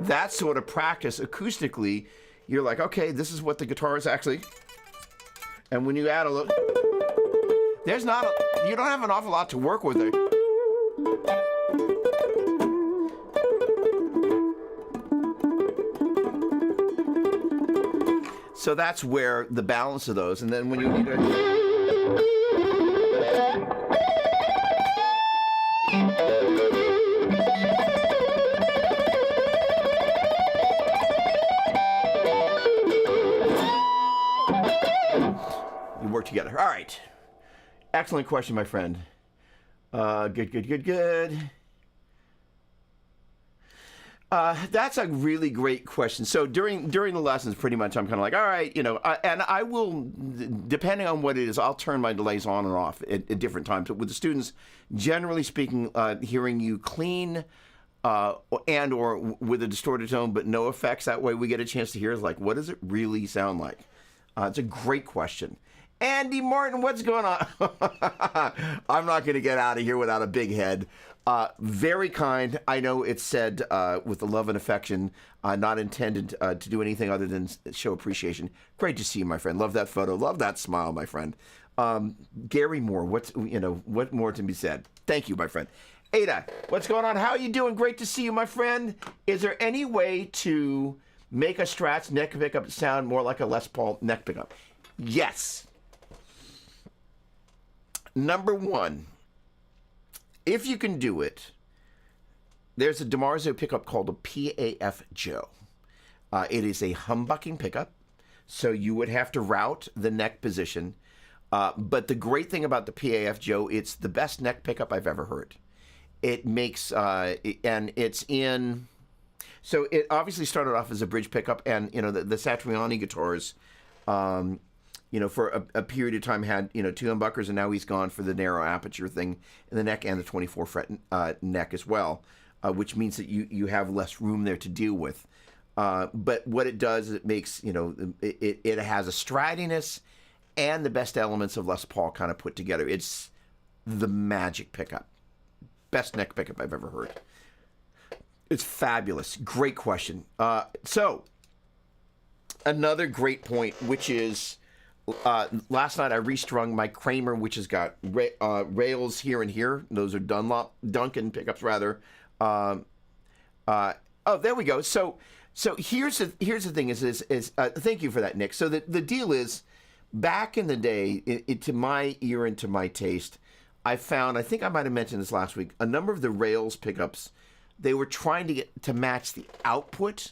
that sort of practice acoustically, you're like, okay, this is what the guitar is actually. And when you add a little, you don't have an awful lot to work with it. So that's where the balance of those, and then when you need to... you work together. All right. Excellent question, my friend. Good. That's a really great question. So during the lessons, pretty much, I'm kind of like, all right, and I will, depending on what it is, I'll turn my delays on and off at different times. But with the students, generally speaking, hearing you clean and or with a distorted tone, but no effects, that way we get a chance to hear is like, what does it really sound like? It's a great question. Andy Martin, what's going on? I'm not going to get out of here without a big head. Very kind. I know it's said with the love and affection, not intended to do anything other than show appreciation. Great to see you, my friend. Love that photo. Love that smile, my friend. Gary Moore, what more to be said? Thank you, my friend. Ada, what's going on? How are you doing? Great to see you, my friend. Is there any way to make a Strat's neck pickup sound more like a Les Paul neck pickup? Yes. Number one, if you can do it, there's a DiMarzio pickup called a PAF Joe. It is a humbucking pickup, so you would have to route the neck position. But the great thing about the PAF Joe, it's the best neck pickup I've ever heard. It makes, and it's in, so it obviously started off as a bridge pickup, and, the Satriani guitars, for a period of time had, 2 humbuckers, and now he's gone for the narrow aperture thing in the neck and the 24 fret neck as well, which means that you have less room there to deal with. But what it does is it makes, it has a stridiness and the best elements of Les Paul kind of put together. It's the magic pickup. Best neck pickup I've ever heard. It's fabulous. Great question. So, another great point, which is, last night I restrung my Kramer, which has got rails here and here. Those are Duncan pickups, rather. Oh, there we go. So here's the thing is thank you for that, Nick. So the deal is, back in the day, to my ear and to my taste, I found, I think I might have mentioned this last week, a number of the rails pickups, they were trying to get to match the output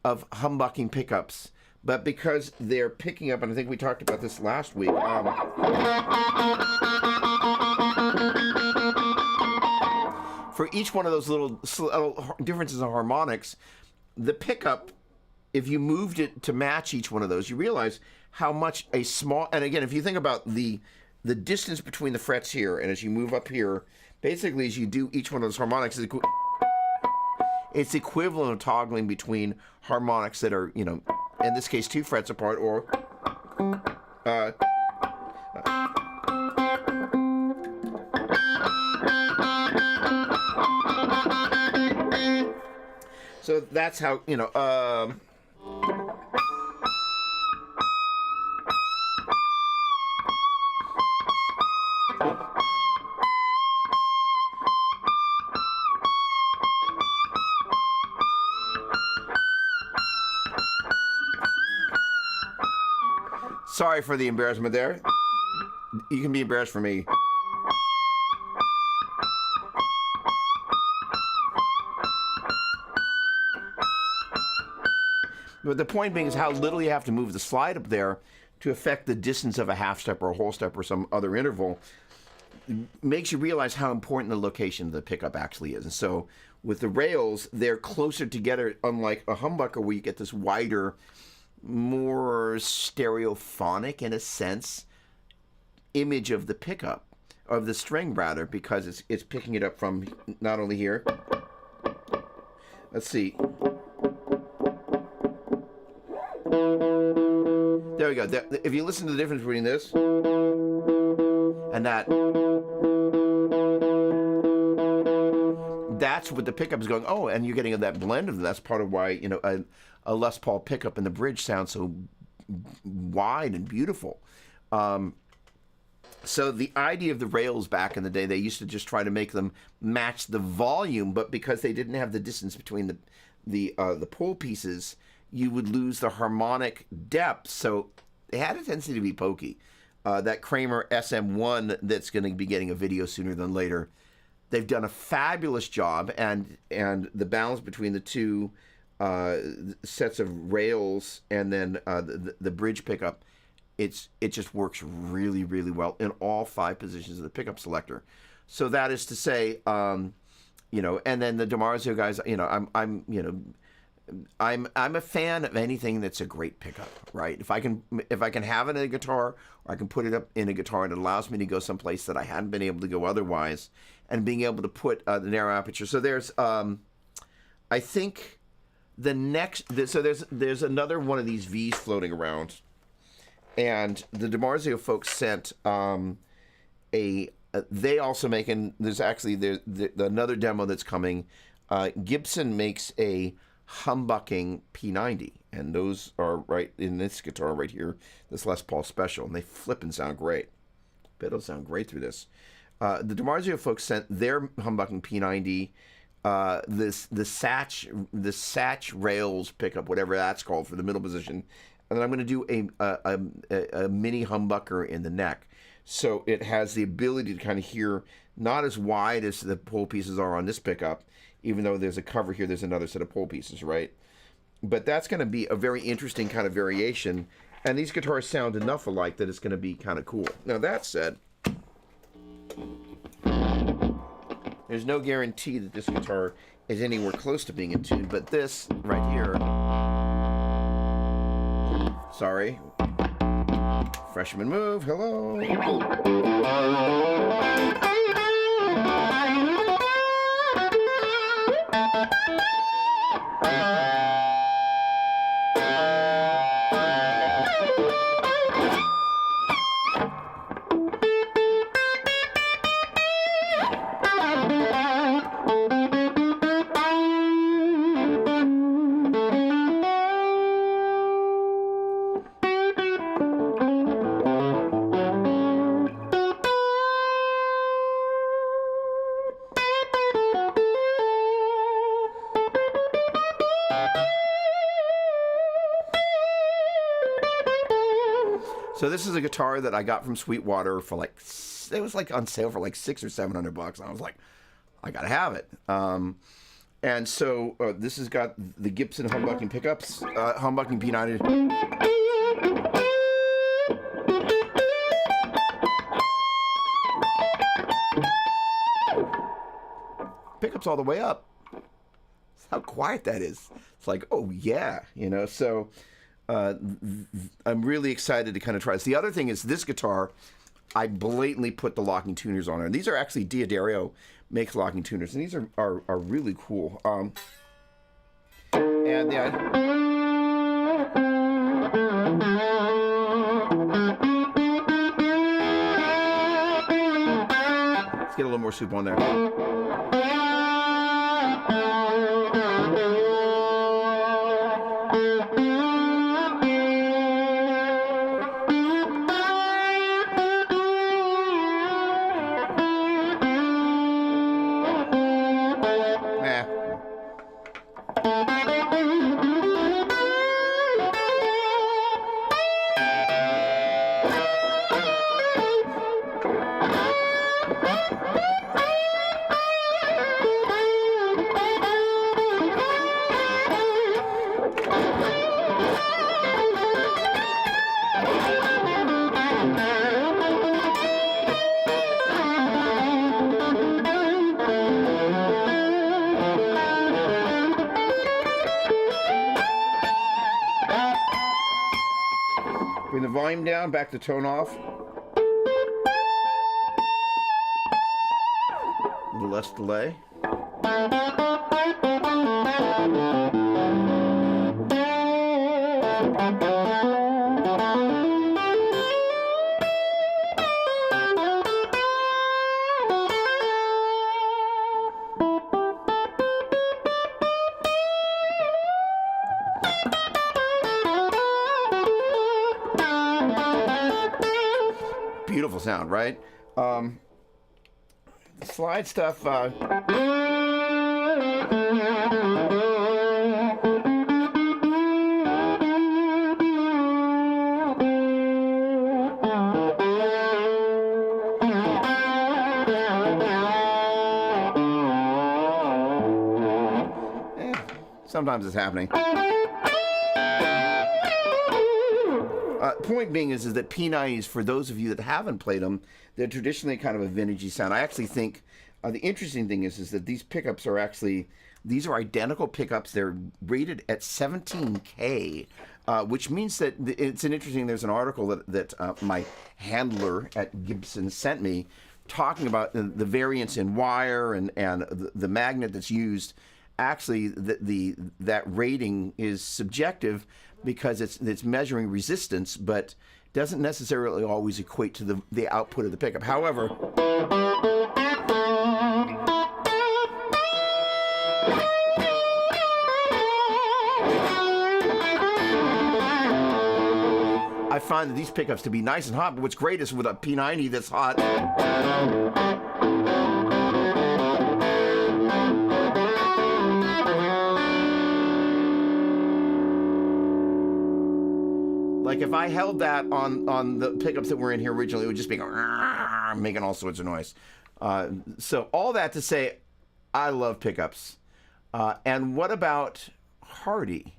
of humbucking pickups. But because they're picking up, and I think we talked about this last week, for each one of those little differences in harmonics, the pickup, if you moved it to match each one of those, you realize how much a small, and again, if you think about the distance between the frets here, and as you move up here, basically as you do each one of those harmonics, it's equivalent of toggling between harmonics that are, you know, in this case, 2 frets apart, or so that's how, you know, sorry for the embarrassment there. You can be embarrassed for me. But the point being is how little you have to move the slide up there to affect the distance of a half step or a whole step or some other interval. Makes you realize how important the location of the pickup actually is. And so with the rails, they're closer together, unlike a humbucker where you get this wider, more stereophonic, in a sense, image of the pickup, of the string rather, because it's picking it up from not only here. Let's see. There we go. If you listen to the difference between this and that, that's what the pickup is going. Oh, and you're getting that blend of them. That's part of why, you know, a Les Paul pickup in the bridge sounds so wide and beautiful. So the idea of the rails back in the day, they used to just try to make them match the volume, but because they didn't have the distance between the pull pieces, you would lose the harmonic depth. So they had a tendency to be pokey. That Kramer SM1 that's going to be getting a video sooner than later, they've done a fabulous job, and the balance between the two sets of rails and then the bridge pickup, it just works really, really well in all 5 positions of the pickup selector. So that is to say, you know, and then the DiMarzio guys, you know, I'm a fan of anything that's a great pickup, right? If I can have it in a guitar, or I can put it up in a guitar, and it allows me to go someplace that I hadn't been able to go otherwise, and being able to put the narrow aperture. So there's, I think, the next. So there's another one of these V's floating around, and the DiMarzio folks sent they also make, and there's actually another demo that's coming. Gibson makes a humbucking P90, and those are right in this guitar right here, this Les Paul Special, and they flip and sound great. Bet it'll sound great through this. The DiMarzio folks sent their humbucking P90, the Satch rails pickup, whatever that's called, for the middle position, and then I'm going to do a mini humbucker in the neck, so it has the ability to kind of hear not as wide as the pull pieces are on this pickup. Even though there's a cover here, there's another set of pull pieces, right? But that's going to be a very interesting kind of variation. And these guitars sound enough alike that it's going to be kind of cool. Now, that said, there's no guarantee that this guitar is anywhere close to being in tune. But this right here, sorry, freshman move, hello. So this is a guitar that I got from Sweetwater for like, it was like on sale for like $600 or $700. I was like, I gotta have it. And so this has got the Gibson humbucking pickups, humbucking P90. all the way up. That's how quiet that is. It's like, oh yeah, you know. So I'm really excited to kind of try this. The other thing is this guitar, I blatantly put the locking tuners on there. And these are actually D'Addario makes locking tuners, and these are really cool. And yeah. Let's get a little more soup on there. Bring the volume down, back to tone off. A little less delay. Beautiful sound, right? Slide stuff. Sometimes it's happening. Point being is that P90s, for those of you that haven't played them, they're traditionally kind of a vintagey sound. I actually think the interesting thing is that these pickups are actually, these are identical pickups. They're rated at 17K, which means that it's an interesting, there's an article that my handler at Gibson sent me talking about the variance in wire and the magnet that's used. Actually, that rating is subjective because it's measuring resistance, but doesn't necessarily always equate to the output of the pickup. However, I find these pickups to be nice and hot, but what's great is with a P90 that's hot, like if I held that on the pickups that were in here originally, it would just be making all sorts of noise. So all that to say, I love pickups. And what about Hardy?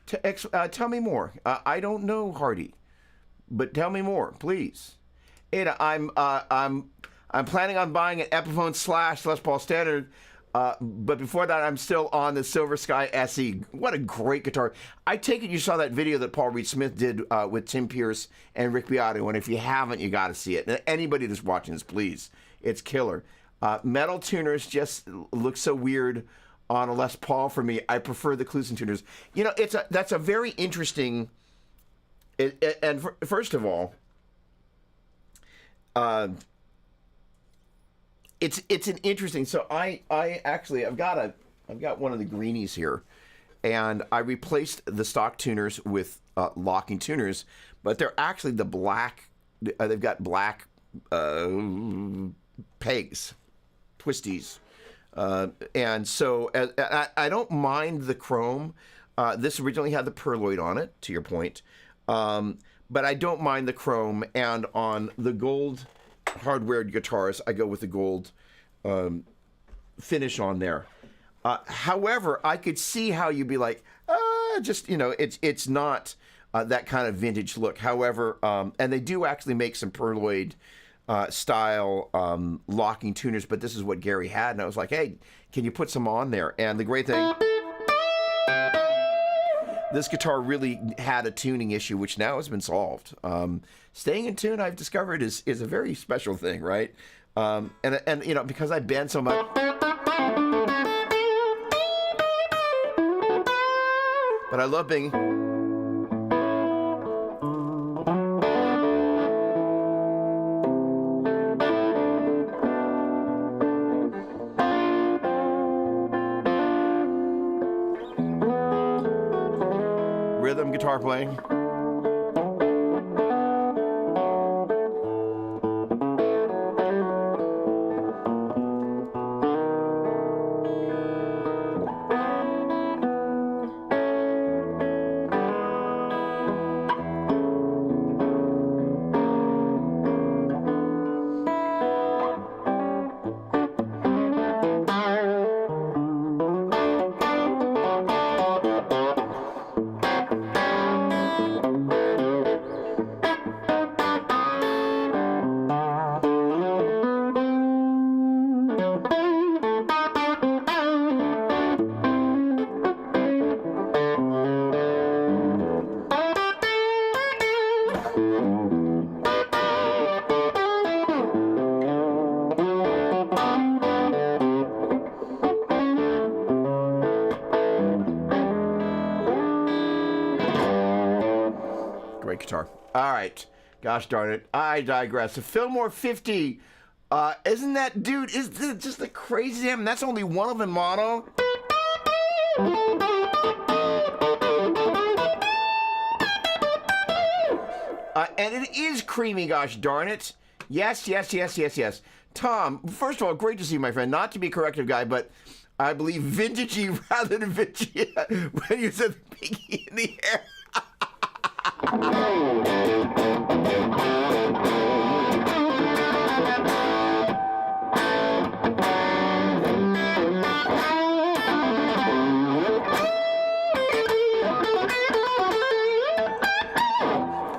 Tell me more. I don't know Hardy, but tell me more, please. Ada, I'm planning on buying an Epiphone / Les Paul Standard. But before that, I'm still on the Silver Sky SE. What a great guitar. I take it you saw that video that Paul Reed Smith did with Tim Pierce and Rick Beato, and if you haven't, you got to see it. And anybody that's watching this, please. It's killer. Metal tuners just look so weird on a Les Paul for me. I prefer the Kluson tuners. You know, that's a very interesting... First of all... It's an interesting. So I actually I've got one of the greenies here, and I replaced the stock tuners with locking tuners, but they're actually the black. They've got black pegs, twisties, and so I don't mind the chrome. This originally had the perloid on it, to your point, but I don't mind the chrome, and on the gold hardware guitars, I go with the gold finish on there. However, I could see how you'd be like, just, you know, it's not that kind of vintage look. However, and they do actually make some perloid style locking tuners, but this is what Gary had, and I was like, hey, can you put some on there? And the great thing, this guitar really had a tuning issue, which now has been solved. Staying in tune, I've discovered, is a very special thing, right? And you know, because I bend so much, but I love being. Rhythm guitar playing. Great guitar. All right. Gosh darn it. I digress. So Fillmore 50. Isn't that, dude, is this just the crazy damn? That's only one of them mono. And it is creamy, gosh darn it. Yes, yes, yes, yes, yes. Tom, first of all, great to see you, my friend. Not to be a corrective guy, but I believe vintagey rather than vintagey when you said the pinky in the air.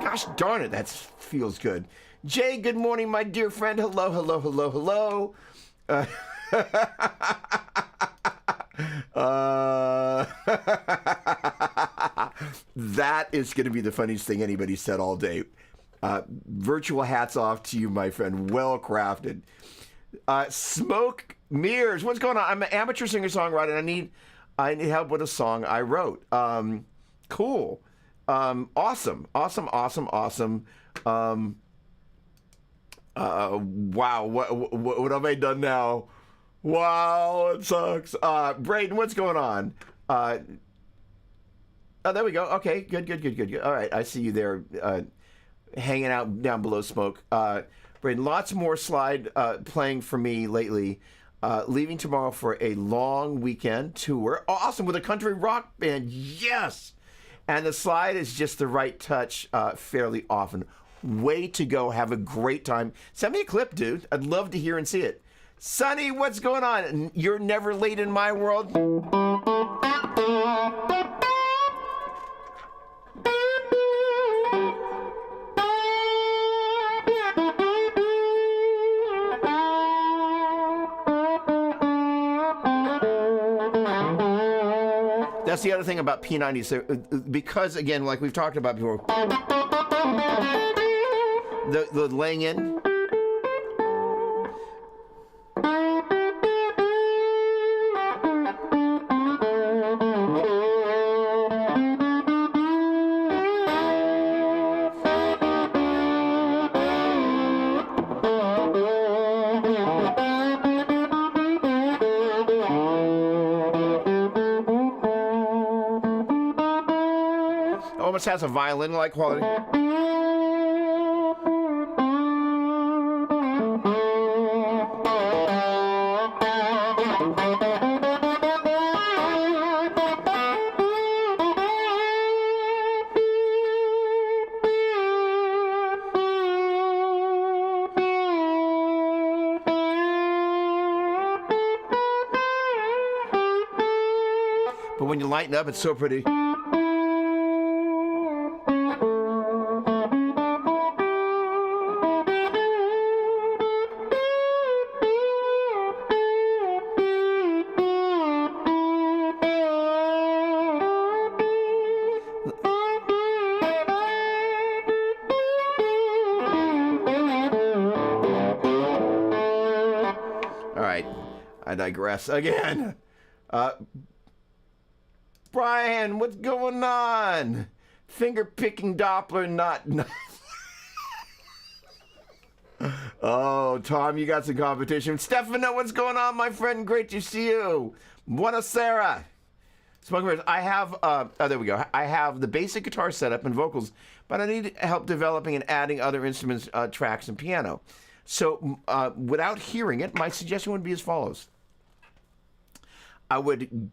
Gosh darn it, that feels good. Jay, good morning, my dear friend. Hello, hello, hello, hello. That is going to be the funniest thing anybody said all day. Virtual hats off to you, my friend. Well crafted. Smoke Mirrors. What's going on? I'm an amateur singer-songwriter, and I need help with a song I wrote. Cool. Awesome. Wow. What have I done now? Wow, it sucks. Braden, what's going on? Oh, there we go. Okay, good. All right, I see you there, hanging out down below Smoke. Braden, lots more slide playing for me lately. Leaving tomorrow for a long weekend tour. Awesome, with a country rock band. Yes! And the slide is just the right touch fairly often. Way to go. Have a great time. Send me a clip, dude. I'd love to hear and see it. Sonny, what's going on? You're never late in my world. That's the other thing about P90s, because again, like we've talked about before, the laying in. Almost has a violin-like quality. But when you lighten up, it's so pretty. I digress again. Brian, what's going on? Finger picking Doppler, not. Oh, Tom, you got some competition. Stefano, what's going on, my friend? Great to see you. Buonasera. Smoking. I have, there we go. I have the basic guitar setup and vocals, but I need help developing and adding other instruments, tracks, and piano. So, without hearing it, my suggestion would be as follows. I would.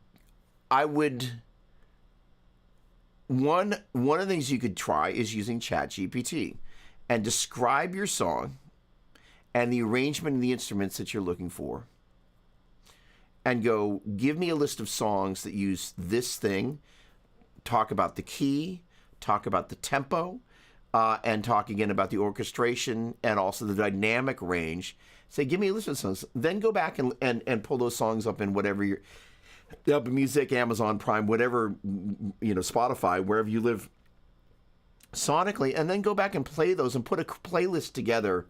One of the things you could try is using ChatGPT and describe your song and the arrangement and the instruments that you're looking for. And go, give me a list of songs that use this thing, talk about the key, talk about the tempo, and talk again about the orchestration and also the dynamic range. Say, give me a list of songs. Then go back and pull those songs up in whatever your Apple Music, Amazon Prime, whatever, Spotify, wherever you live sonically, and then go back and play those and put a playlist together.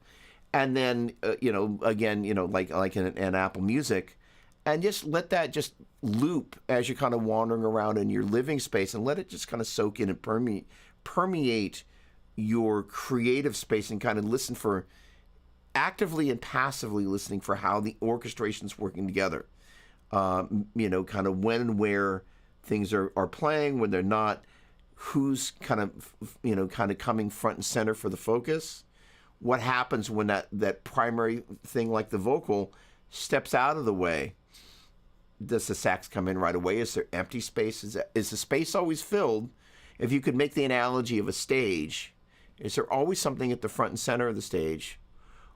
And then, like in Apple Music, and just let that just loop as you're kind of wandering around in your living space, and let it just kind of soak in and permeate your creative space, and kind of listen for, actively and passively listening for how the orchestration's working together. Kind of when and where things are playing, when they're not, who's kind of coming front and center for the focus. What happens when that primary thing like the vocal steps out of the way? Does the sax come in right away? Is there empty space? Is the space always filled? If you could make the analogy of a stage, is there always something at the front and center of the stage?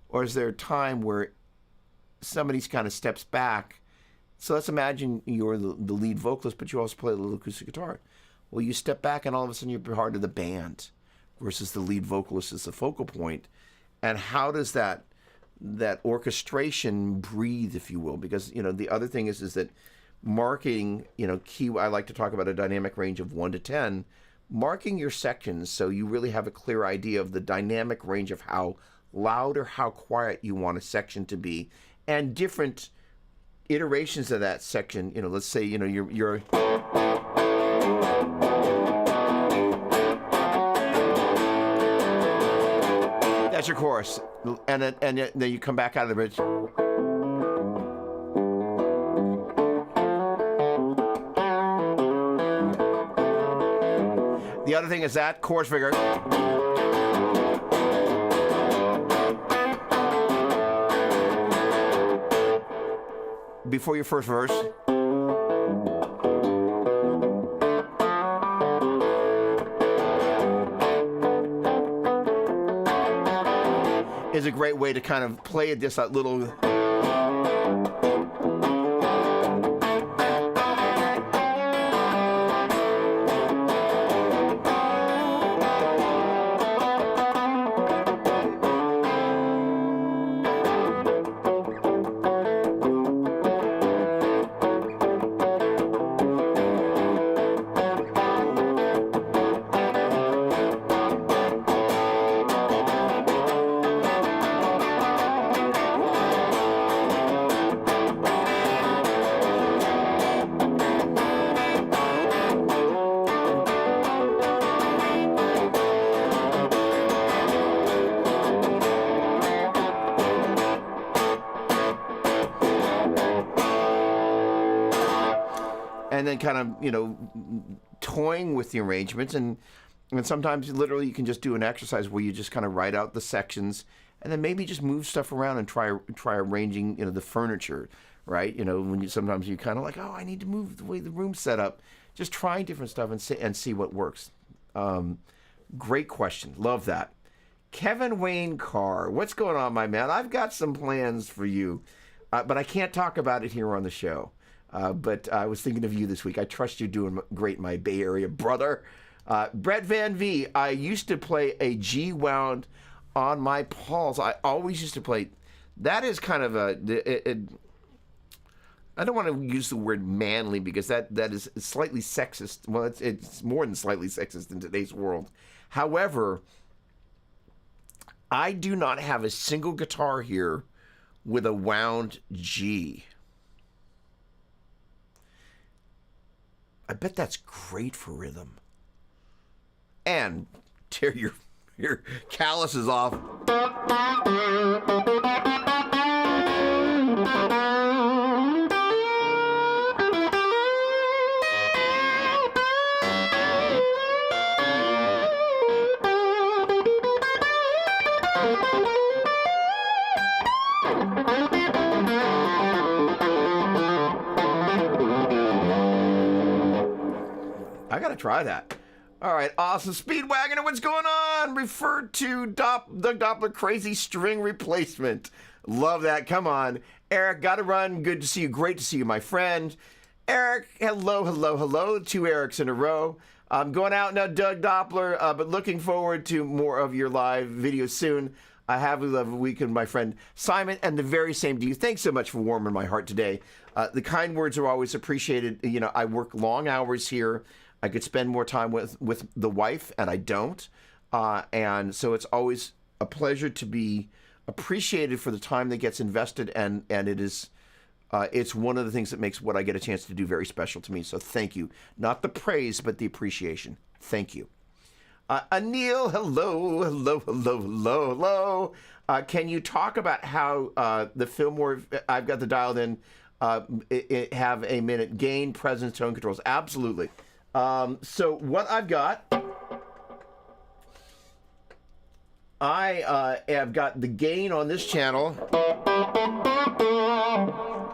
Or is there a time where somebody kind of steps back? So let's imagine you're the lead vocalist, but you also play a little acoustic guitar. Well, you step back and all of a sudden you're part of the band versus the lead vocalist is the focal point. And how does that orchestration breathe, if you will? Because, the other thing is that marking, key, I like to talk about a dynamic range of 1 to 10, marking your sections so you really have a clear idea of the dynamic range of how loud or how quiet you want a section to be, and different iterations of that section. Let's say, you're that's your chorus, and then you come back out of the bridge. The other thing is that chorus figure. Before your first verse. Is a great way to kind of play just that little. And then kind of, toying with the arrangements. And sometimes literally you can just do an exercise where you just kind of write out the sections and then maybe just move stuff around and try arranging, the furniture, right? Sometimes you kind of like, oh, I need to move the way the room's set up. Just trying different stuff and see what works. Great question. Love that. Kevin Wayne Carr, what's going on, my man? I've got some plans for you, but I can't talk about it here on the show. But I was thinking of you this week. I trust you're doing great, my Bay Area brother. Brett Van V, I used to play a G wound on my Pauls. I always used to play. That is kind of I don't want to use the word manly because that is slightly sexist. Well, it's more than slightly sexist in today's world. However, I do not have a single guitar here with a wound G. I bet that's great for rhythm. And tear your calluses off. I gotta try that. All right, awesome. Speedwagoner, what's going on? Refer to the Doppler crazy string replacement. Love that. Come on. Eric, gotta run. Good to see you. Great to see you, my friend. Eric, hello, hello, hello. 2 Erics in a row. I'm going out now, Doug Doppler, but looking forward to more of your live videos soon. I have a lovely weekend, my friend Simon, and the very same to you. Thanks so much for warming my heart today. The kind words are always appreciated. You know, I work long hours here. I could spend more time with the wife, and I don't. And so it's always a pleasure to be appreciated for the time that gets invested, and it is it's one of the things that makes what I get a chance to do very special to me. So thank you. Not the praise, but the appreciation. Thank you. Anil, hello, hello, hello, hello, hello. Can you talk about how the Fillmore, I've got the dialed in, have a minute gain, presence, tone controls? Absolutely. So what I've got, I have got the gain on this channel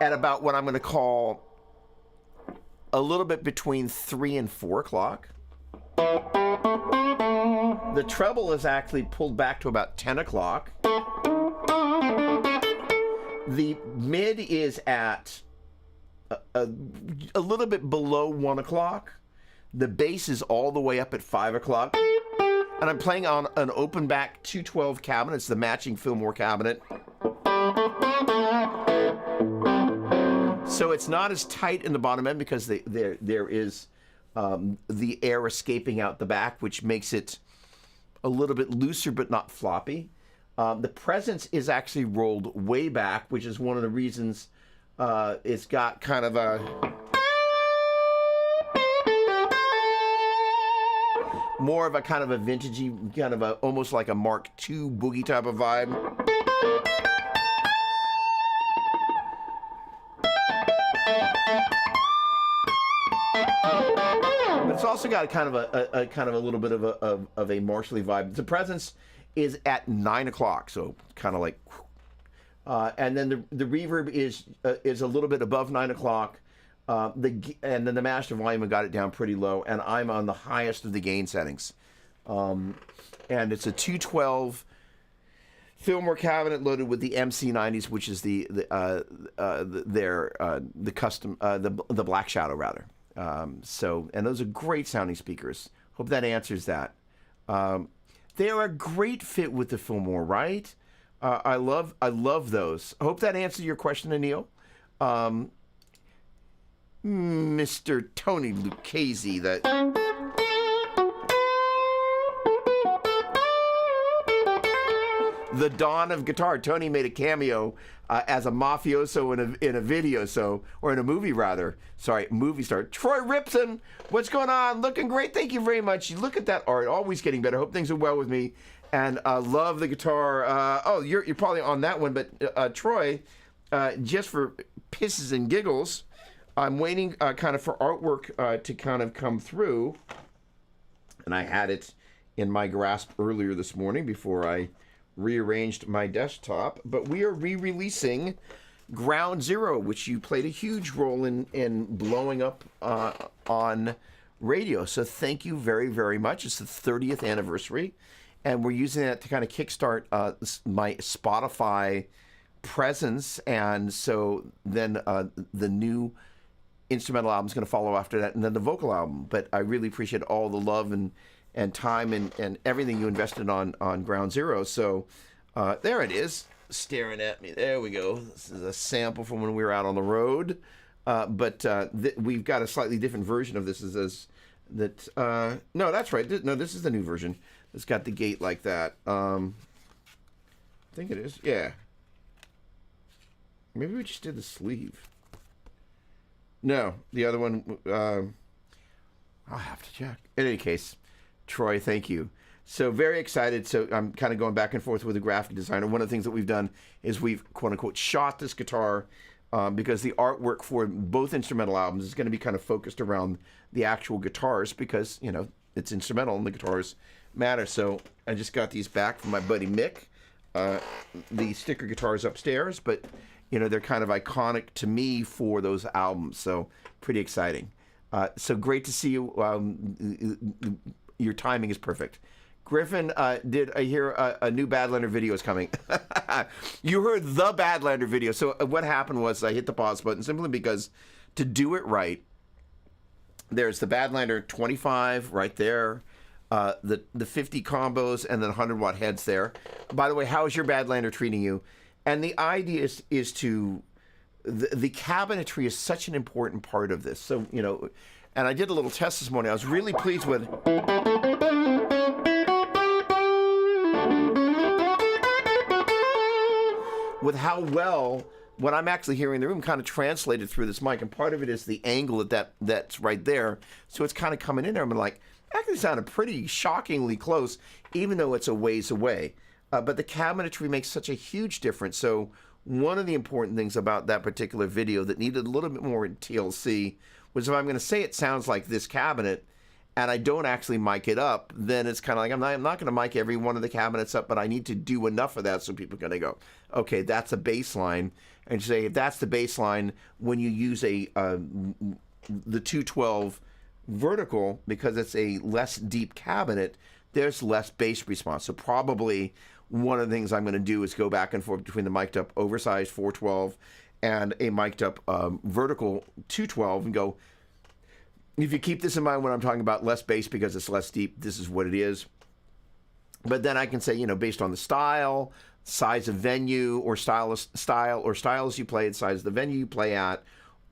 at about what I'm going to call a little bit between 3 and 4 o'clock. The treble is actually pulled back to about 10 o'clock. The mid is at a little bit below 1 o'clock. The bass is all the way up at 5 o'clock. And I'm playing on an open back 212 cabinet. It's the matching Fillmore cabinet. So it's not as tight in the bottom end because there is the air escaping out the back, which makes it a little bit looser but not floppy. The presence is actually rolled way back, which is one of the reasons it's got kind of a more of a kind of a vintagey, kind of a almost like a Mark II boogie type of vibe. But it's also got a kind of a little bit of a martially vibe. The presence is at 9 o'clock, so kind of like, and then the reverb is a little bit above 9 o'clock. And then the master volume, I got it down pretty low, and I'm on the highest of the gain settings. And it's a 212 Fillmore cabinet loaded with the MC90s, which is the custom the Black Shadow rather. So, and those are great sounding speakers. Hope that answers that. They are a great fit with the Fillmore, right? I love those. I hope that answers your question, Anil. Mr. Tony Lucchese, that the dawn of guitar. Tony made a cameo as a mafioso in a video, or in a movie rather. Sorry, movie star. Troy Ripson, what's going on? Looking great. Thank you very much. You look at that art, always getting better. Hope things are well with me, and love the guitar. You're probably on that one, but Troy, just for pisses and giggles, I'm waiting kind of for artwork to kind of come through, and I had it in my grasp earlier this morning before I rearranged my desktop. But we are re-releasing Ground Zero, which you played a huge role in blowing up on radio. So thank you very, very much. It's the 30th anniversary, and we're using that to kind of kickstart my Spotify presence, and so then the new instrumental album is going to follow after that, and then the vocal album. But I really appreciate all the love and time and everything you invested on Ground Zero. So there it is, staring at me. There we go. This is a sample from when we were out on the road. But we've got a slightly different version of this. No, that's right. No, this is the new version. It's got the gate like that. I think it is. Yeah. Maybe we just did the sleeve. No, the other one. I'll have to check. In any case, Troy, thank you. So very excited. So I'm kind of going back and forth with a graphic designer. One of the things that we've done is we've quote unquote shot this guitar because the artwork for both instrumental albums is going to be kind of focused around the actual guitars because, you know, it's instrumental and the guitars matter. So I just got these back from my buddy Mick. The sticker guitars upstairs, but, you know, they're kind of iconic to me for those albums. So pretty exciting. So great to see you. Your timing is perfect. Griffin, did I hear a new Badlander video is coming? You heard the Badlander video. So what happened was I hit the pause button simply because to do it right, there's the Badlander 25 right there, the 50 combos, and then 100-watt heads there. By the way, how is your Badlander treating you? And the idea is to... The cabinetry is such an important part of this. So, you know, and I did a little test this morning. I was really pleased with... with how well what I'm actually hearing in the room kind of translated through this mic, and part of it is the angle that's right there, so it's kind of coming in there. I'm like, actually sounded pretty shockingly close, even though it's a ways away. But the cabinetry makes such a huge difference. So one of the important things about that particular video that needed a little bit more TLC was if I'm going to say it sounds like this cabinet, and I don't actually mic it up, then it's kind of like, I'm not going to mic every one of the cabinets up, but I need to do enough of that so people are going to go, okay, that's a bass line. And say, if that's the bass line, when you use the 212 vertical, because it's a less deep cabinet, there's less bass response. So probably one of the things I'm going to do is go back and forth between the mic'd up oversized 412 and a mic'd up vertical 212 and go, if you keep this in mind when I'm talking about less bass because it's less deep, this is what it is. But then I can say, you know, based on the style, size of venue, or styles you play at, size of the venue you play at,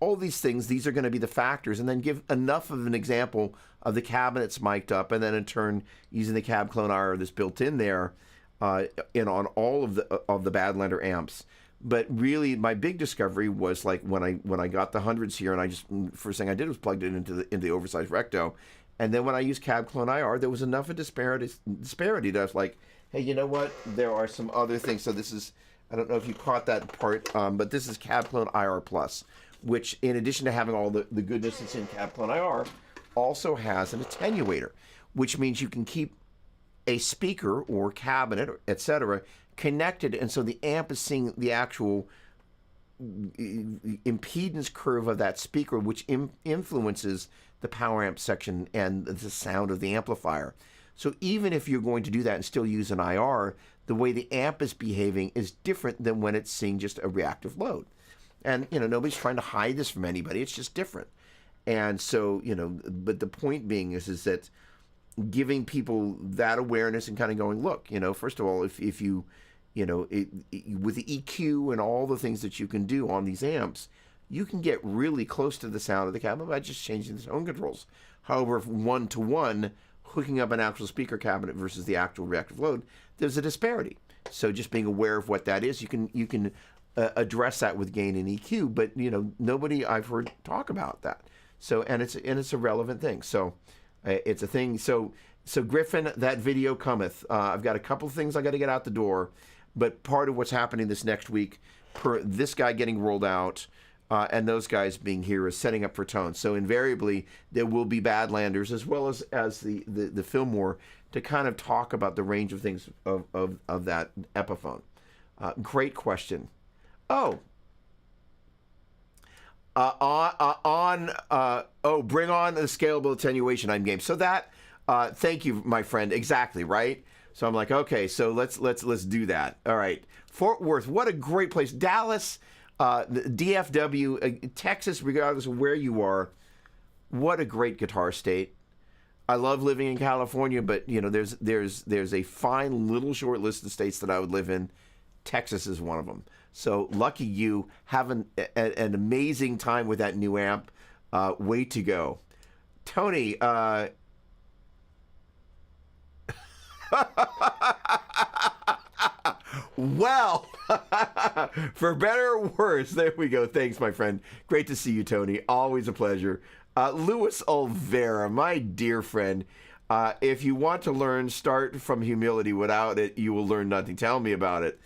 all these things, these are going to be the factors, and then give enough of an example of the cabinets mic'd up, and then in turn using the cab clone IR that's built in there in on all of the Badlander amps. But really, my big discovery was like when I got the hundreds here, and I just first thing I did was plugged it into the oversized recto, and then when I used cab clone IR, there was enough of disparity that I was like, hey, you know what? There are some other things. So this is, I don't know if you caught that part, but this is cab clone IR plus, which in addition to having all the goodness that's in cab clone IR, also has an attenuator, which means you can keep a speaker or cabinet, etc., connected, and so the amp is seeing the actual impedance curve of that speaker, which influences the power amp section and the sound of the amplifier. So even if you're going to do that and still use an IR, the way the amp is behaving is different than when it's seeing just a reactive load. And, you know, nobody's trying to hide this from anybody. It's just different. And so, you know, but the point being is that giving people that awareness and kind of going, look, you know, first of all, if you, you know, with the EQ and all the things that you can do on these amps, you can get really close to the sound of the cabinet by just changing the tone controls. However, if one-to-one, hooking up an actual speaker cabinet versus the actual reactive load, there's a disparity. So just being aware of what that is, you can address that with gain and EQ. But you know, nobody I've heard talk about that. So and it's a relevant thing. So it's a thing. So Griffin, that video cometh. I've got a couple of things I got to get out the door, but part of what's happening this next week, per this guy getting rolled out. And those guys being here is setting up for tone. So invariably, there will be Badlanders as well as the Fillmore to kind of talk about the range of things of that Epiphone. Great question. Oh. Bring on the scalable attenuation I'm game. So that, thank you, my friend. Exactly, right? So I'm like, okay, so let's do that. All right. Fort Worth, what a great place. Dallas, the DFW, Texas, regardless of where you are, what a great guitar state. I love living in California, but you know, there's a fine little short list of states that I would live in. Texas is one of them. So lucky you, having an amazing time with that new amp. Way to go, Tony. Well, for better or worse, there we go. Thanks, my friend. Great to see you, Tony. Always a pleasure. Louis Olvera, my dear friend. If you want to learn, start from humility. Without it, you will learn nothing. Tell me about it.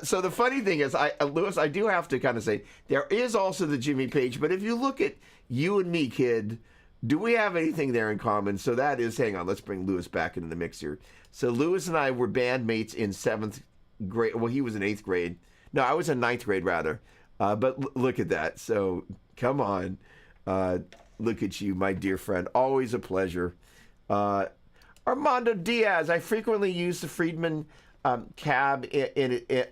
So the funny thing is, Louis, I do have to kind of say, there is also the Jimmy Page, but if you look at you and me, kid, do we have anything there in common? So that is, hang on, let's bring Louis back into the mix here. So Louis and I were bandmates in 7th grade. Well, he was in 8th grade. No, I was in 9th grade, rather. But look at that. So come on. Look at you, my dear friend. Always a pleasure. Armando Diaz. I frequently use the Friedman cab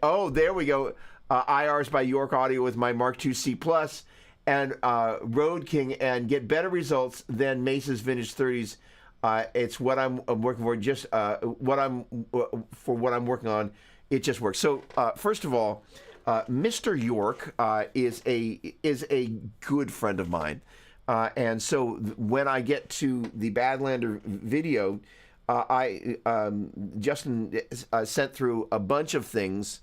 oh, there we go. IRs by York Audio with my Mark II C Plus and Road King, and get better results than Mesa's Vintage 30s. It's what I'm working for. Just what I'm working on. It just works. So first of all, Mr. York is a good friend of mine. And so when I get to the Badlander video, Justin sent through a bunch of things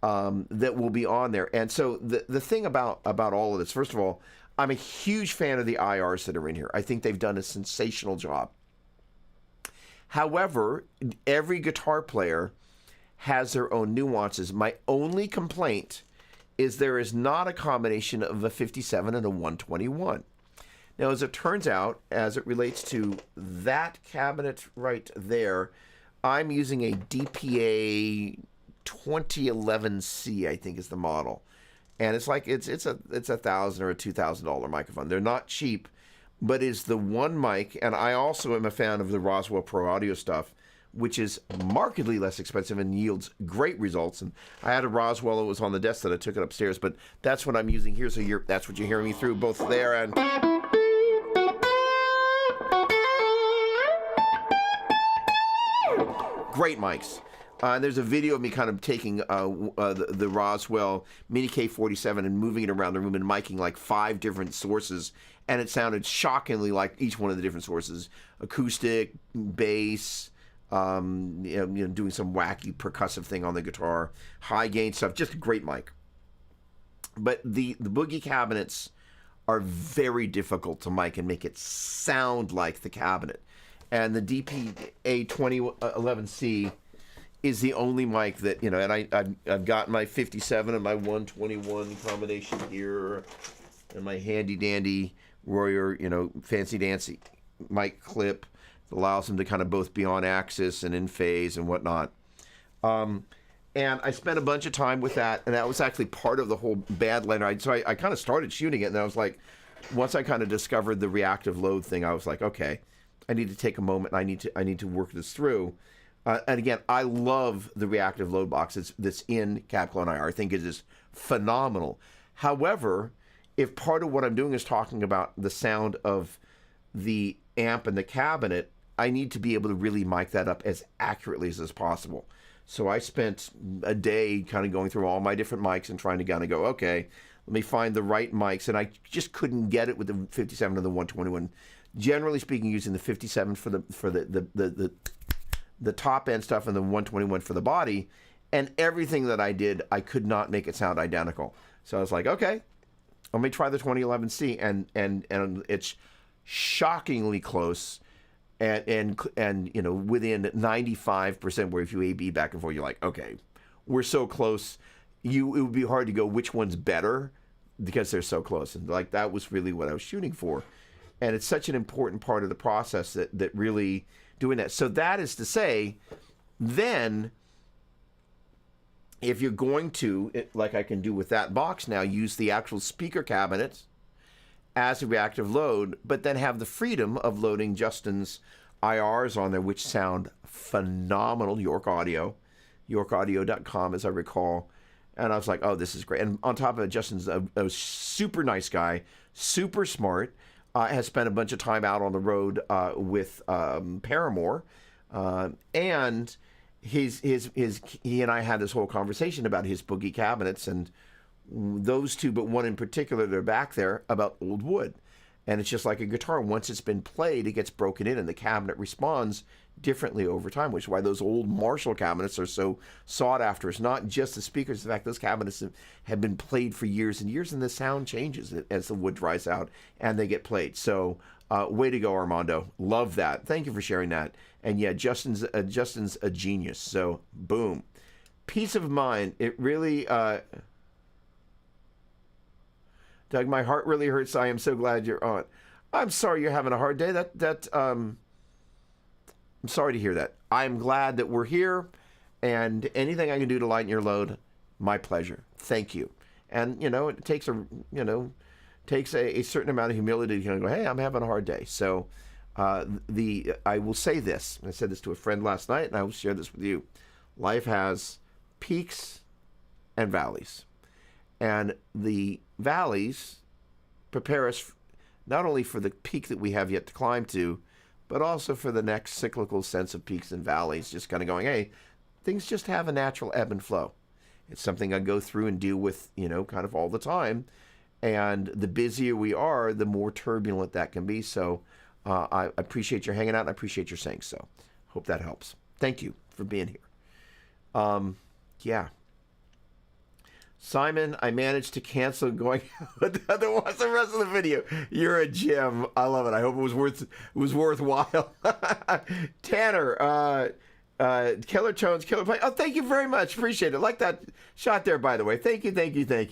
that will be on there. And so the thing about all of this, first of all, I'm a huge fan of the IRs that are in here. I think they've done a sensational job. However, every guitar player has their own nuances. My only complaint is there is not a combination of a 57 and a 121. Now, as it turns out, as it relates to that cabinet right there, I'm using a DPA 2011C, I think is the model. And it's like it's $1,000 or a $2,000 microphone. They're not cheap, but it's the one mic. And I also am a fan of the Roswell Pro Audio stuff, which is markedly less expensive and yields great results. And I had a Roswell that was on the desk that I took it upstairs, but that's what I'm using here. So that's what you're hearing me through, both there and... Great mics. There's a video of me kind of taking the Roswell Mini K47 and moving it around the room and miking like 5 different sources, and it sounded shockingly like each one of the different sources: acoustic, bass, doing some wacky percussive thing on the guitar, high gain stuff. Just a great mic. But the Boogie cabinets are very difficult to mic and make it sound like the cabinet. And the DPA 2011C is the only mic that, and I've got my 57 and my 121 combination here, and my handy dandy Royer, fancy dancy mic clip that allows them to kind of both be on axis and in phase and whatnot. And I spent a bunch of time with that, and that was actually part of the whole Badlander. So I kind of started shooting it, and I was like, once I kind of discovered the reactive load thing, I was like, okay, I need to take a moment, and I need to work this through. And again, I love the reactive load box that's in Cab Clone IR. I think it is phenomenal. However, if part of what I'm doing is talking about the sound of the amp and the cabinet, I need to be able to really mic that up as accurately as possible. So I spent a day kind of going through all my different mics and trying to kind of go, okay, let me find the right mics. And I just couldn't get it with the 57 or the 121. Generally speaking, using the 57 for the top end stuff and the 121 for the body, and everything that I did, I could not make it sound identical. So I was like, okay, let me try the 2011C, and it's shockingly close, and within 95%. Where if you A/B back and forth, you're like, okay, we're so close. It would be hard to go which one's better because they're so close, and like that was really what I was shooting for. And it's such an important part of the process that really doing that. So that is to say, then if you're going to, like I can do with that box now, use the actual speaker cabinet as a reactive load, but then have the freedom of loading Justin's IRs on there, which sound phenomenal. York Audio, yorkaudio.com, as I recall. And I was like, oh, this is great. And on top of it, Justin's a super nice guy, super smart. Has spent a bunch of time out on the road with Paramore, and he and I had this whole conversation about his boogie cabinets, and those two, but one in particular, they're back there, about old wood. And it's just like a guitar. Once it's been played, it gets broken in, and the cabinet responds differently over time, which is why those old Marshall cabinets are so sought after. It's not just the speakers. In fact, those cabinets have been played for years and years, and the sound changes as the wood dries out and they get played. So way to go, Armando. Love that. Thank you for sharing that. And yeah, Justin's a genius. So boom. Peace of mind. It really... Doug, my heart really hurts. I am so glad you're on. I'm sorry you're having a hard day. I'm sorry to hear that. I'm glad that we're here, and anything I can do to lighten your load, my pleasure. Thank you. And it takes a certain amount of humility to go, hey, I'm having a hard day. So I will say this. I said this to a friend last night, and I will share this with you. Life has peaks and valleys. And the valleys prepare us not only for the peak that we have yet to climb to, but also for the next cyclical sense of peaks and valleys, just kind of going, hey, things just have a natural ebb and flow. It's something I go through and deal with, kind of all the time. And the busier we are, the more turbulent that can be. So I appreciate your hanging out, and I appreciate your saying so. Hope that helps. Thank you for being here. Yeah. Simon, I managed to cancel going to watch the rest of the video. You're a gem. I love it. I hope it was worthwhile. Tanner, Killer Tones, Killer Play. Oh, thank you very much. Appreciate it. Like that shot there, by the way. Thank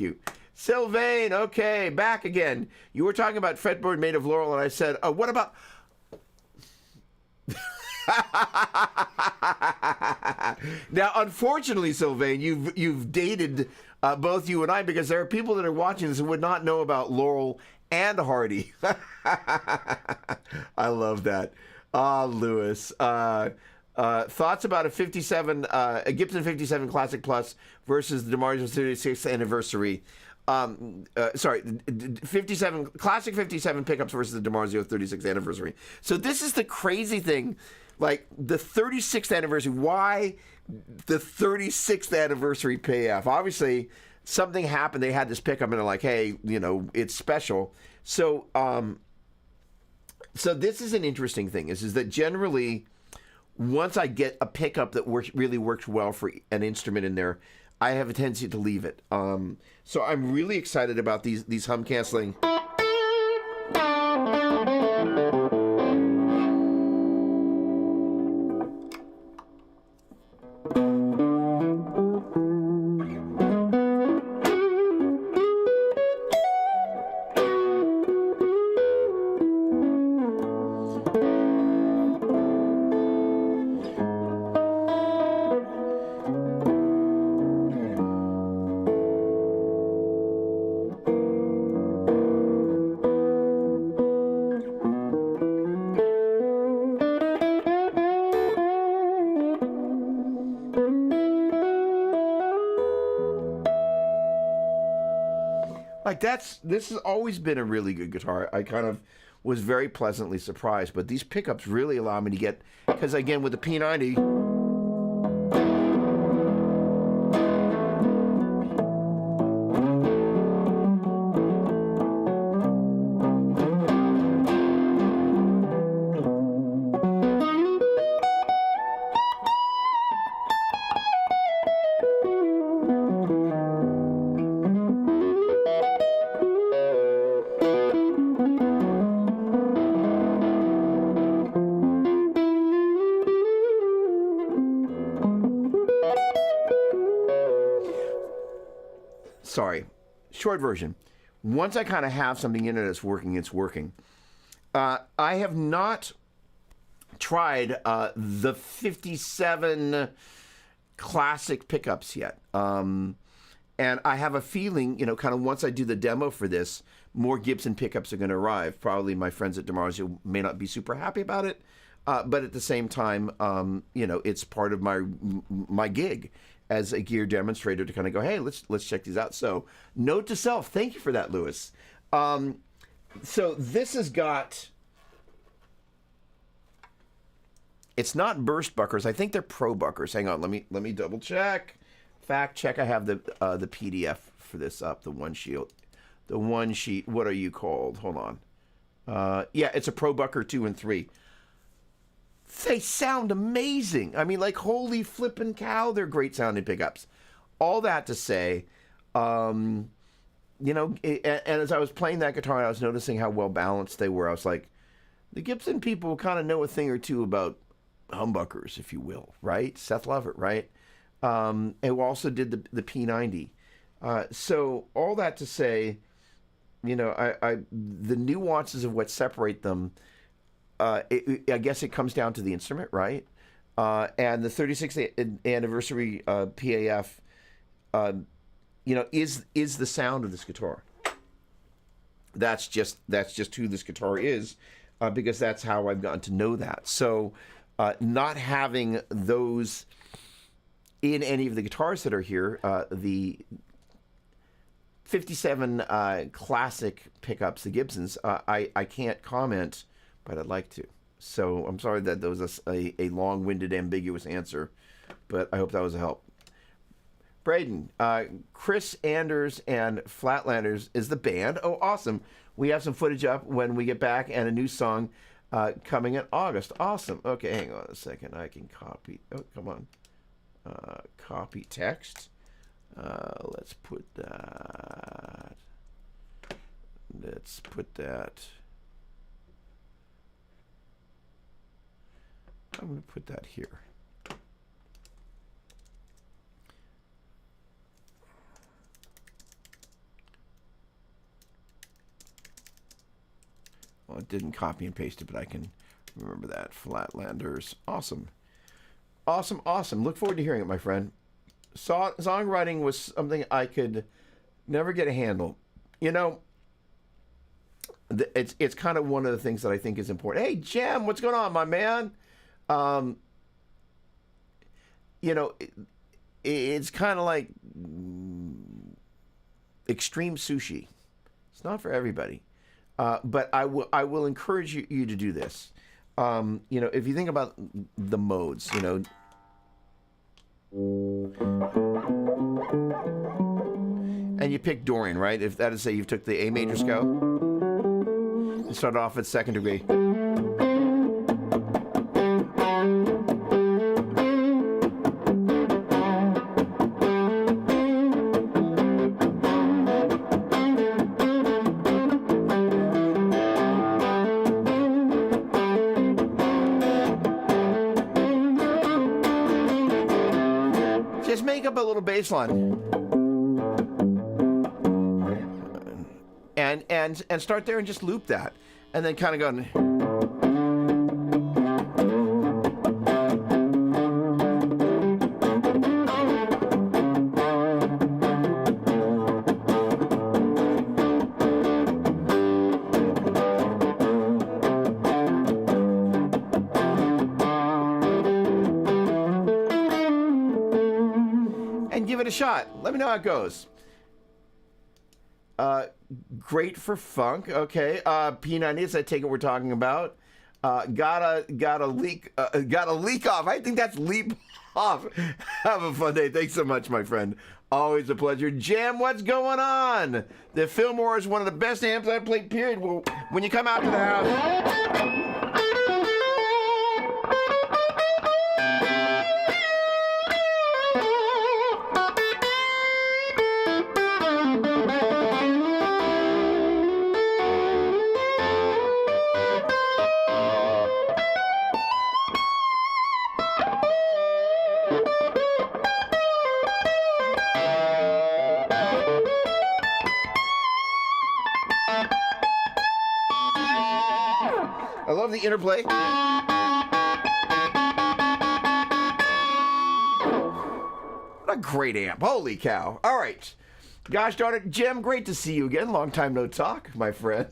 you. Sylvain, okay, back again. You were talking about fretboard made of laurel, and I said, oh, what about... Now, unfortunately, Sylvain, you've dated both you and I, because there are people that are watching this and would not know about Laurel and Hardy. I love that. Lewis. Thoughts about a Gibson 57 Classic Plus versus the DiMarzio's 36th anniversary. Sorry, 57 Classic 57 pickups versus the DiMarzio 36th anniversary. So this is the crazy thing. Like, the 36th anniversary, why the 36th anniversary payoff? Obviously, something happened. They had this pickup, and they're like, hey, it's special. So so this is an interesting thing, is that generally, once I get a pickup that really works well for an instrument in there, I have a tendency to leave it. So I'm really excited about these hum canceling. This has always been a really good guitar. I kind of was very pleasantly surprised, but these pickups really allow me to get, because again, with the P90, sorry, short version. Once I kind of have something in it that's working, it's working. I have not tried the 57 classic pickups yet. And I have a feeling, kind of once I do the demo for this, more Gibson pickups are going to arrive. Probably my friends at DiMarzio may not be super happy about it. But at the same time, it's part of my gig as a gear demonstrator to kind of go, hey, let's check these out. So note to self, thank you for that, Lewis. So this has got, it's not burst buckers. I think they're pro buckers. Hang on, let me double check. Fact check. I have the PDF for this up. The one sheet. What are you called? Hold on. Yeah, it's a Pro Bucker 2 and 3. They sound amazing. I mean, like, holy flippin' cow, they're great sounding pickups. All that to say, and as I was playing that guitar, I was noticing how well balanced they were. I was like, the Gibson people kind of know a thing or two about humbuckers, if you will, right? Seth Lovett, right? And who also did the P90. So all that to say, the nuances of what separate them, I guess it comes down to the instrument, right? And the 36th anniversary PAF, is the sound of this guitar. That's just who this guitar is, because that's how I've gotten to know that. So, not having those in any of the guitars that are here, the 57 classic pickups, the Gibsons, I can't comment, but I'd like to. So I'm sorry that was a long-winded, ambiguous answer, but I hope that was a help. Braden, Chris Anders and Flatlanders is the band. Oh, awesome. We have some footage up when we get back and a new song coming in August. Awesome. Okay, hang on a second. I can copy. Oh, come on. Copy text. Let's put that. I'm going to put that here. Well, it didn't copy and paste it, but I can remember that. Flatlanders. Awesome. Awesome. Look forward to hearing it, my friend. Songwriting was something I could never get a handle. It's kind of one of the things that I think is important. Hey, Jem, what's going on, my man? It's kind of like extreme sushi. It's not for everybody. But I will encourage you to do this. If you think about the modes, and you pick Dorian, right? If that is, say, you took the A major scale and start off at second degree. Make up a little bass line and start there and just loop that, and then kind of go. A shot. Let me know how it goes. Great for funk. Okay. P90s, I take it we're talking about. Got a leak off. I think that's leap off. Have a fun day. Thanks so much, my friend. Always a pleasure. Jam, what's going on? The Fillmore is one of the best amps I've played, period. Well, when you come out to the house. The interplay. What a great amp. Holy cow. All right. Gosh darn it. Jim, great to see you again. Long time no talk, my friend.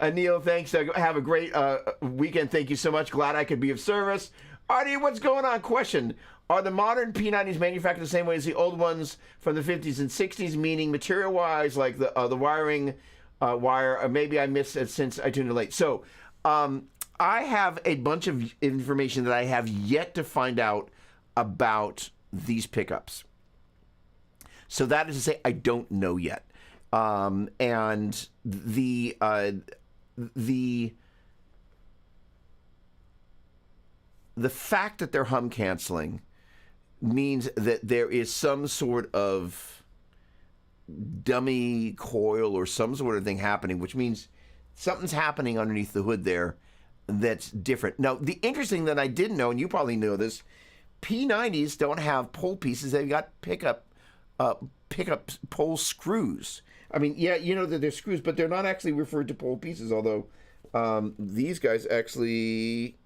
Anil, thanks. Have a great weekend. Thank you so much. Glad I could be of service. Artie, what's going on? Question. Are the modern P90s manufactured the same way as the old ones from the 50s and 60s, meaning material-wise, like the wiring wire? Or maybe I missed it since I tuned in late. So, I have a bunch of information that I have yet to find out about these pickups. So that is to say, I don't know yet. And the the fact that they're hum canceling means that there is some sort of dummy coil or some sort of thing happening, which means something's happening underneath the hood there that's different. Now, the interesting that I didn't know, and you probably know this, P90s don't have pole pieces. They've got pickup pole screws. I mean, yeah, you know that they're screws, but they're not actually referred to pole pieces, although these guys actually...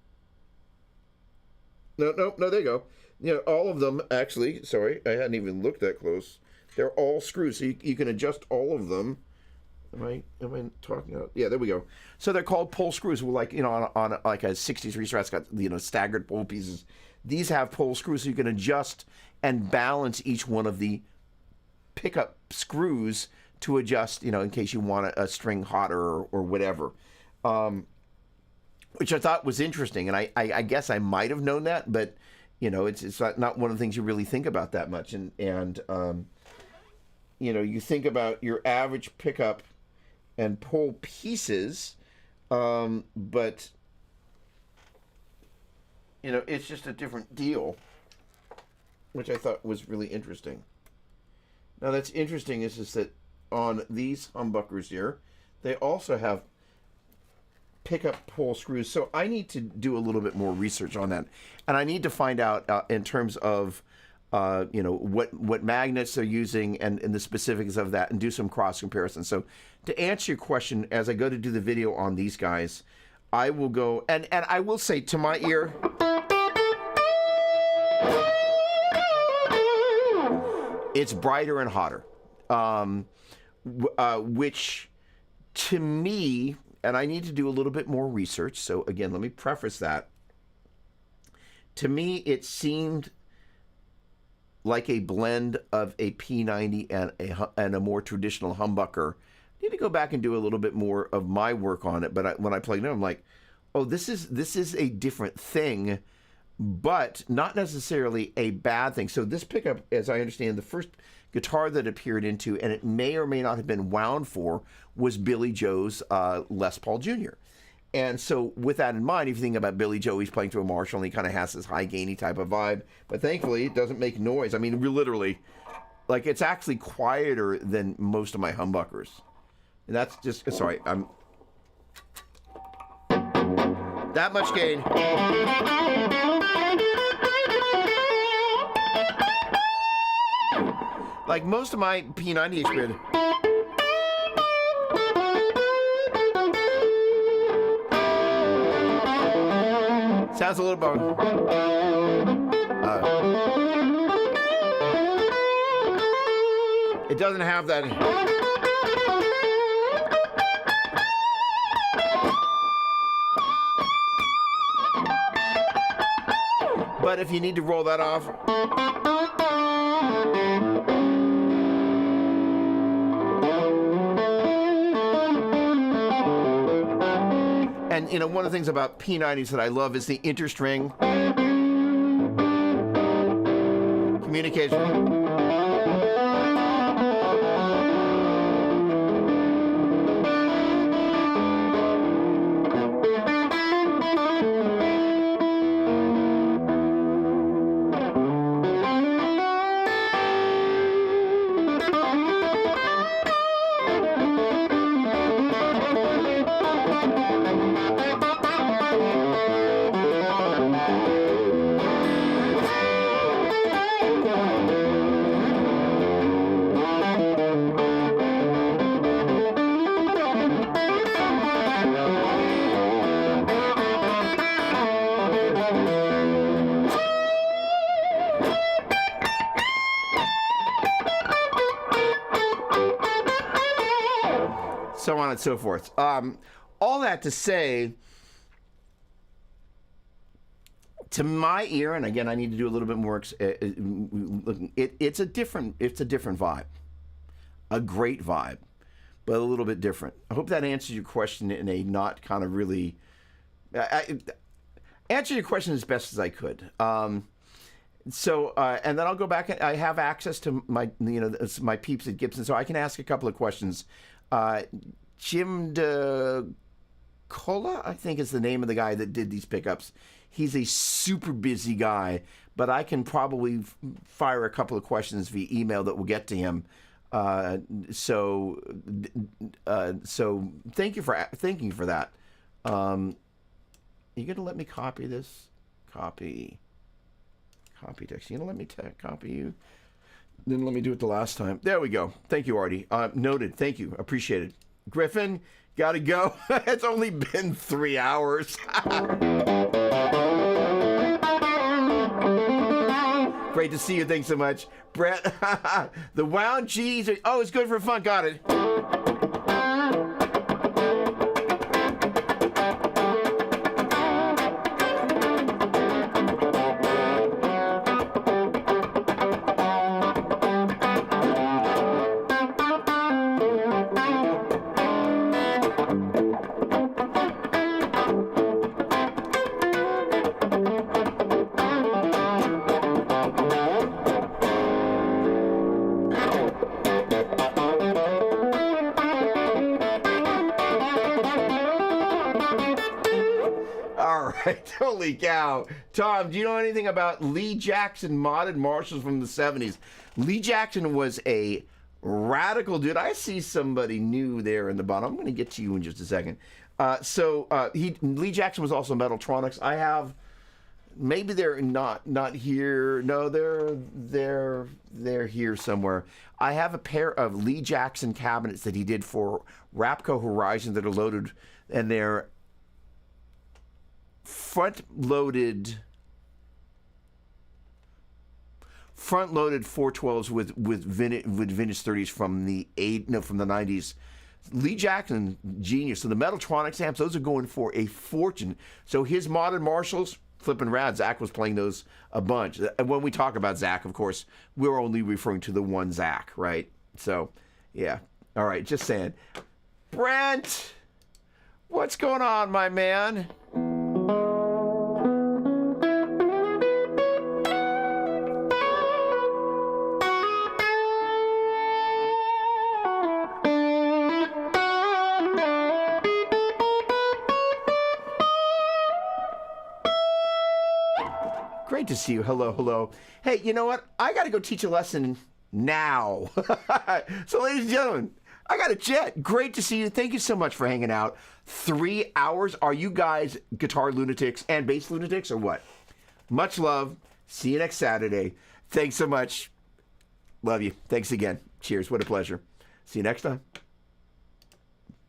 No, there you go. You know, all of them actually, sorry, I hadn't even looked that close. They're all screws, so you can adjust all of them. Am I talking about? Yeah, there we go. So they're called pole screws. Well, like, you know, on like a 63 Strat's got, you know, staggered pole pieces. These have pole screws, so you can adjust and balance each one of the pickup screws to adjust, you know, in case you want a string hotter or whatever. Which I thought was interesting, and I guess I might have known that, but you know, it's not one of the things you really think about that much. And you know, you think about your average pickup and pole pieces, but you know, it's just a different deal, which I thought was really interesting. Now, that's interesting is that on these humbuckers here, they also have pickup pole screws. So I need to do a little bit more research on that, and I need to find out in terms of you know, what magnets they're using and the specifics of that, and do some cross comparison. So to answer your question, as I go to do the video on these guys, I will go and I will say, to my ear, it's brighter and hotter, which to me, and I need to do a little bit more research. So again, let me preface that. To me, it seemed like a blend of a P90 and a more traditional humbucker. I need to go back and do a little bit more of my work on it. But when I plugged it in, I'm like, oh, this is a different thing, but not necessarily a bad thing. So this pickup, as I understand, the first guitar that appeared into, and it may or may not have been wound for, was Billy Joe's Les Paul Jr. And so with that in mind, if you think about Billy Joe, he's playing through a Marshall, and he kind of has this high gainy type of vibe, but thankfully it doesn't make noise. I mean, we literally, like, it's actually quieter than most of my humbuckers. And that's just, sorry, I'm, that much gain. Like most of my P90 experience. Sounds a little bit. It doesn't have that. But if you need to roll that off. And, you know, one of the things about P90s that I love is the interstring communication. So on and so forth. All that to say, to my ear, and again, I need to do a little bit more. It's a different vibe, a great vibe, but a little bit different. I hope that answers your question in a not kind of really. Answer your question as best as I could. So, and then I'll go back. I have access to my, you know, my peeps at Gibson, so I can ask a couple of questions. Jim Kola, I think, is the name of the guy that did these pickups. He's a super busy guy, but I can probably fire a couple of questions via email that will get to him. So thank you for that. You gonna let me copy this? Copy text. You gonna let me copy you? Then let me do it the last time. There we go. Thank you, Artie. Noted. Thank you. Appreciate it. Griffin, gotta go. It's only been 3 hours. Great to see you. Thanks so much. Brett, the wound G's. Oh, it's good for fun. Got it. Holy cow. Tom, do you know anything about Lee Jackson modded Marshalls from the 70s? Lee Jackson was a radical dude. I see somebody new there in the bottom. I'm going to get to you in just a second. Lee Jackson was also Metaltronics. I have, maybe they're not here. No, they're here somewhere. I have a pair of Lee Jackson cabinets that he did for Rapco Horizon that are loaded, and they're front-loaded 412s with vintage 30s from the 90s. Lee Jackson, genius. So the Metaltronics amps, those are going for a fortune. So his modern Marshalls, flipping rad. Zach was playing those a bunch. And when we talk about Zach, of course, we're only referring to the one Zach, right? So, yeah. All right, just saying. Brent, what's going on, my man? Great to see you. Hello, hello. Hey, you know what? I got to go teach a lesson now. So, ladies and gentlemen, I got a jet. Great to see you. Thank you so much for hanging out. 3 hours. Are you guys guitar lunatics and bass lunatics or what? Much love. See you next Saturday. Thanks so much. Love you. Thanks again. Cheers. What a pleasure. See you next time.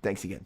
Thanks again.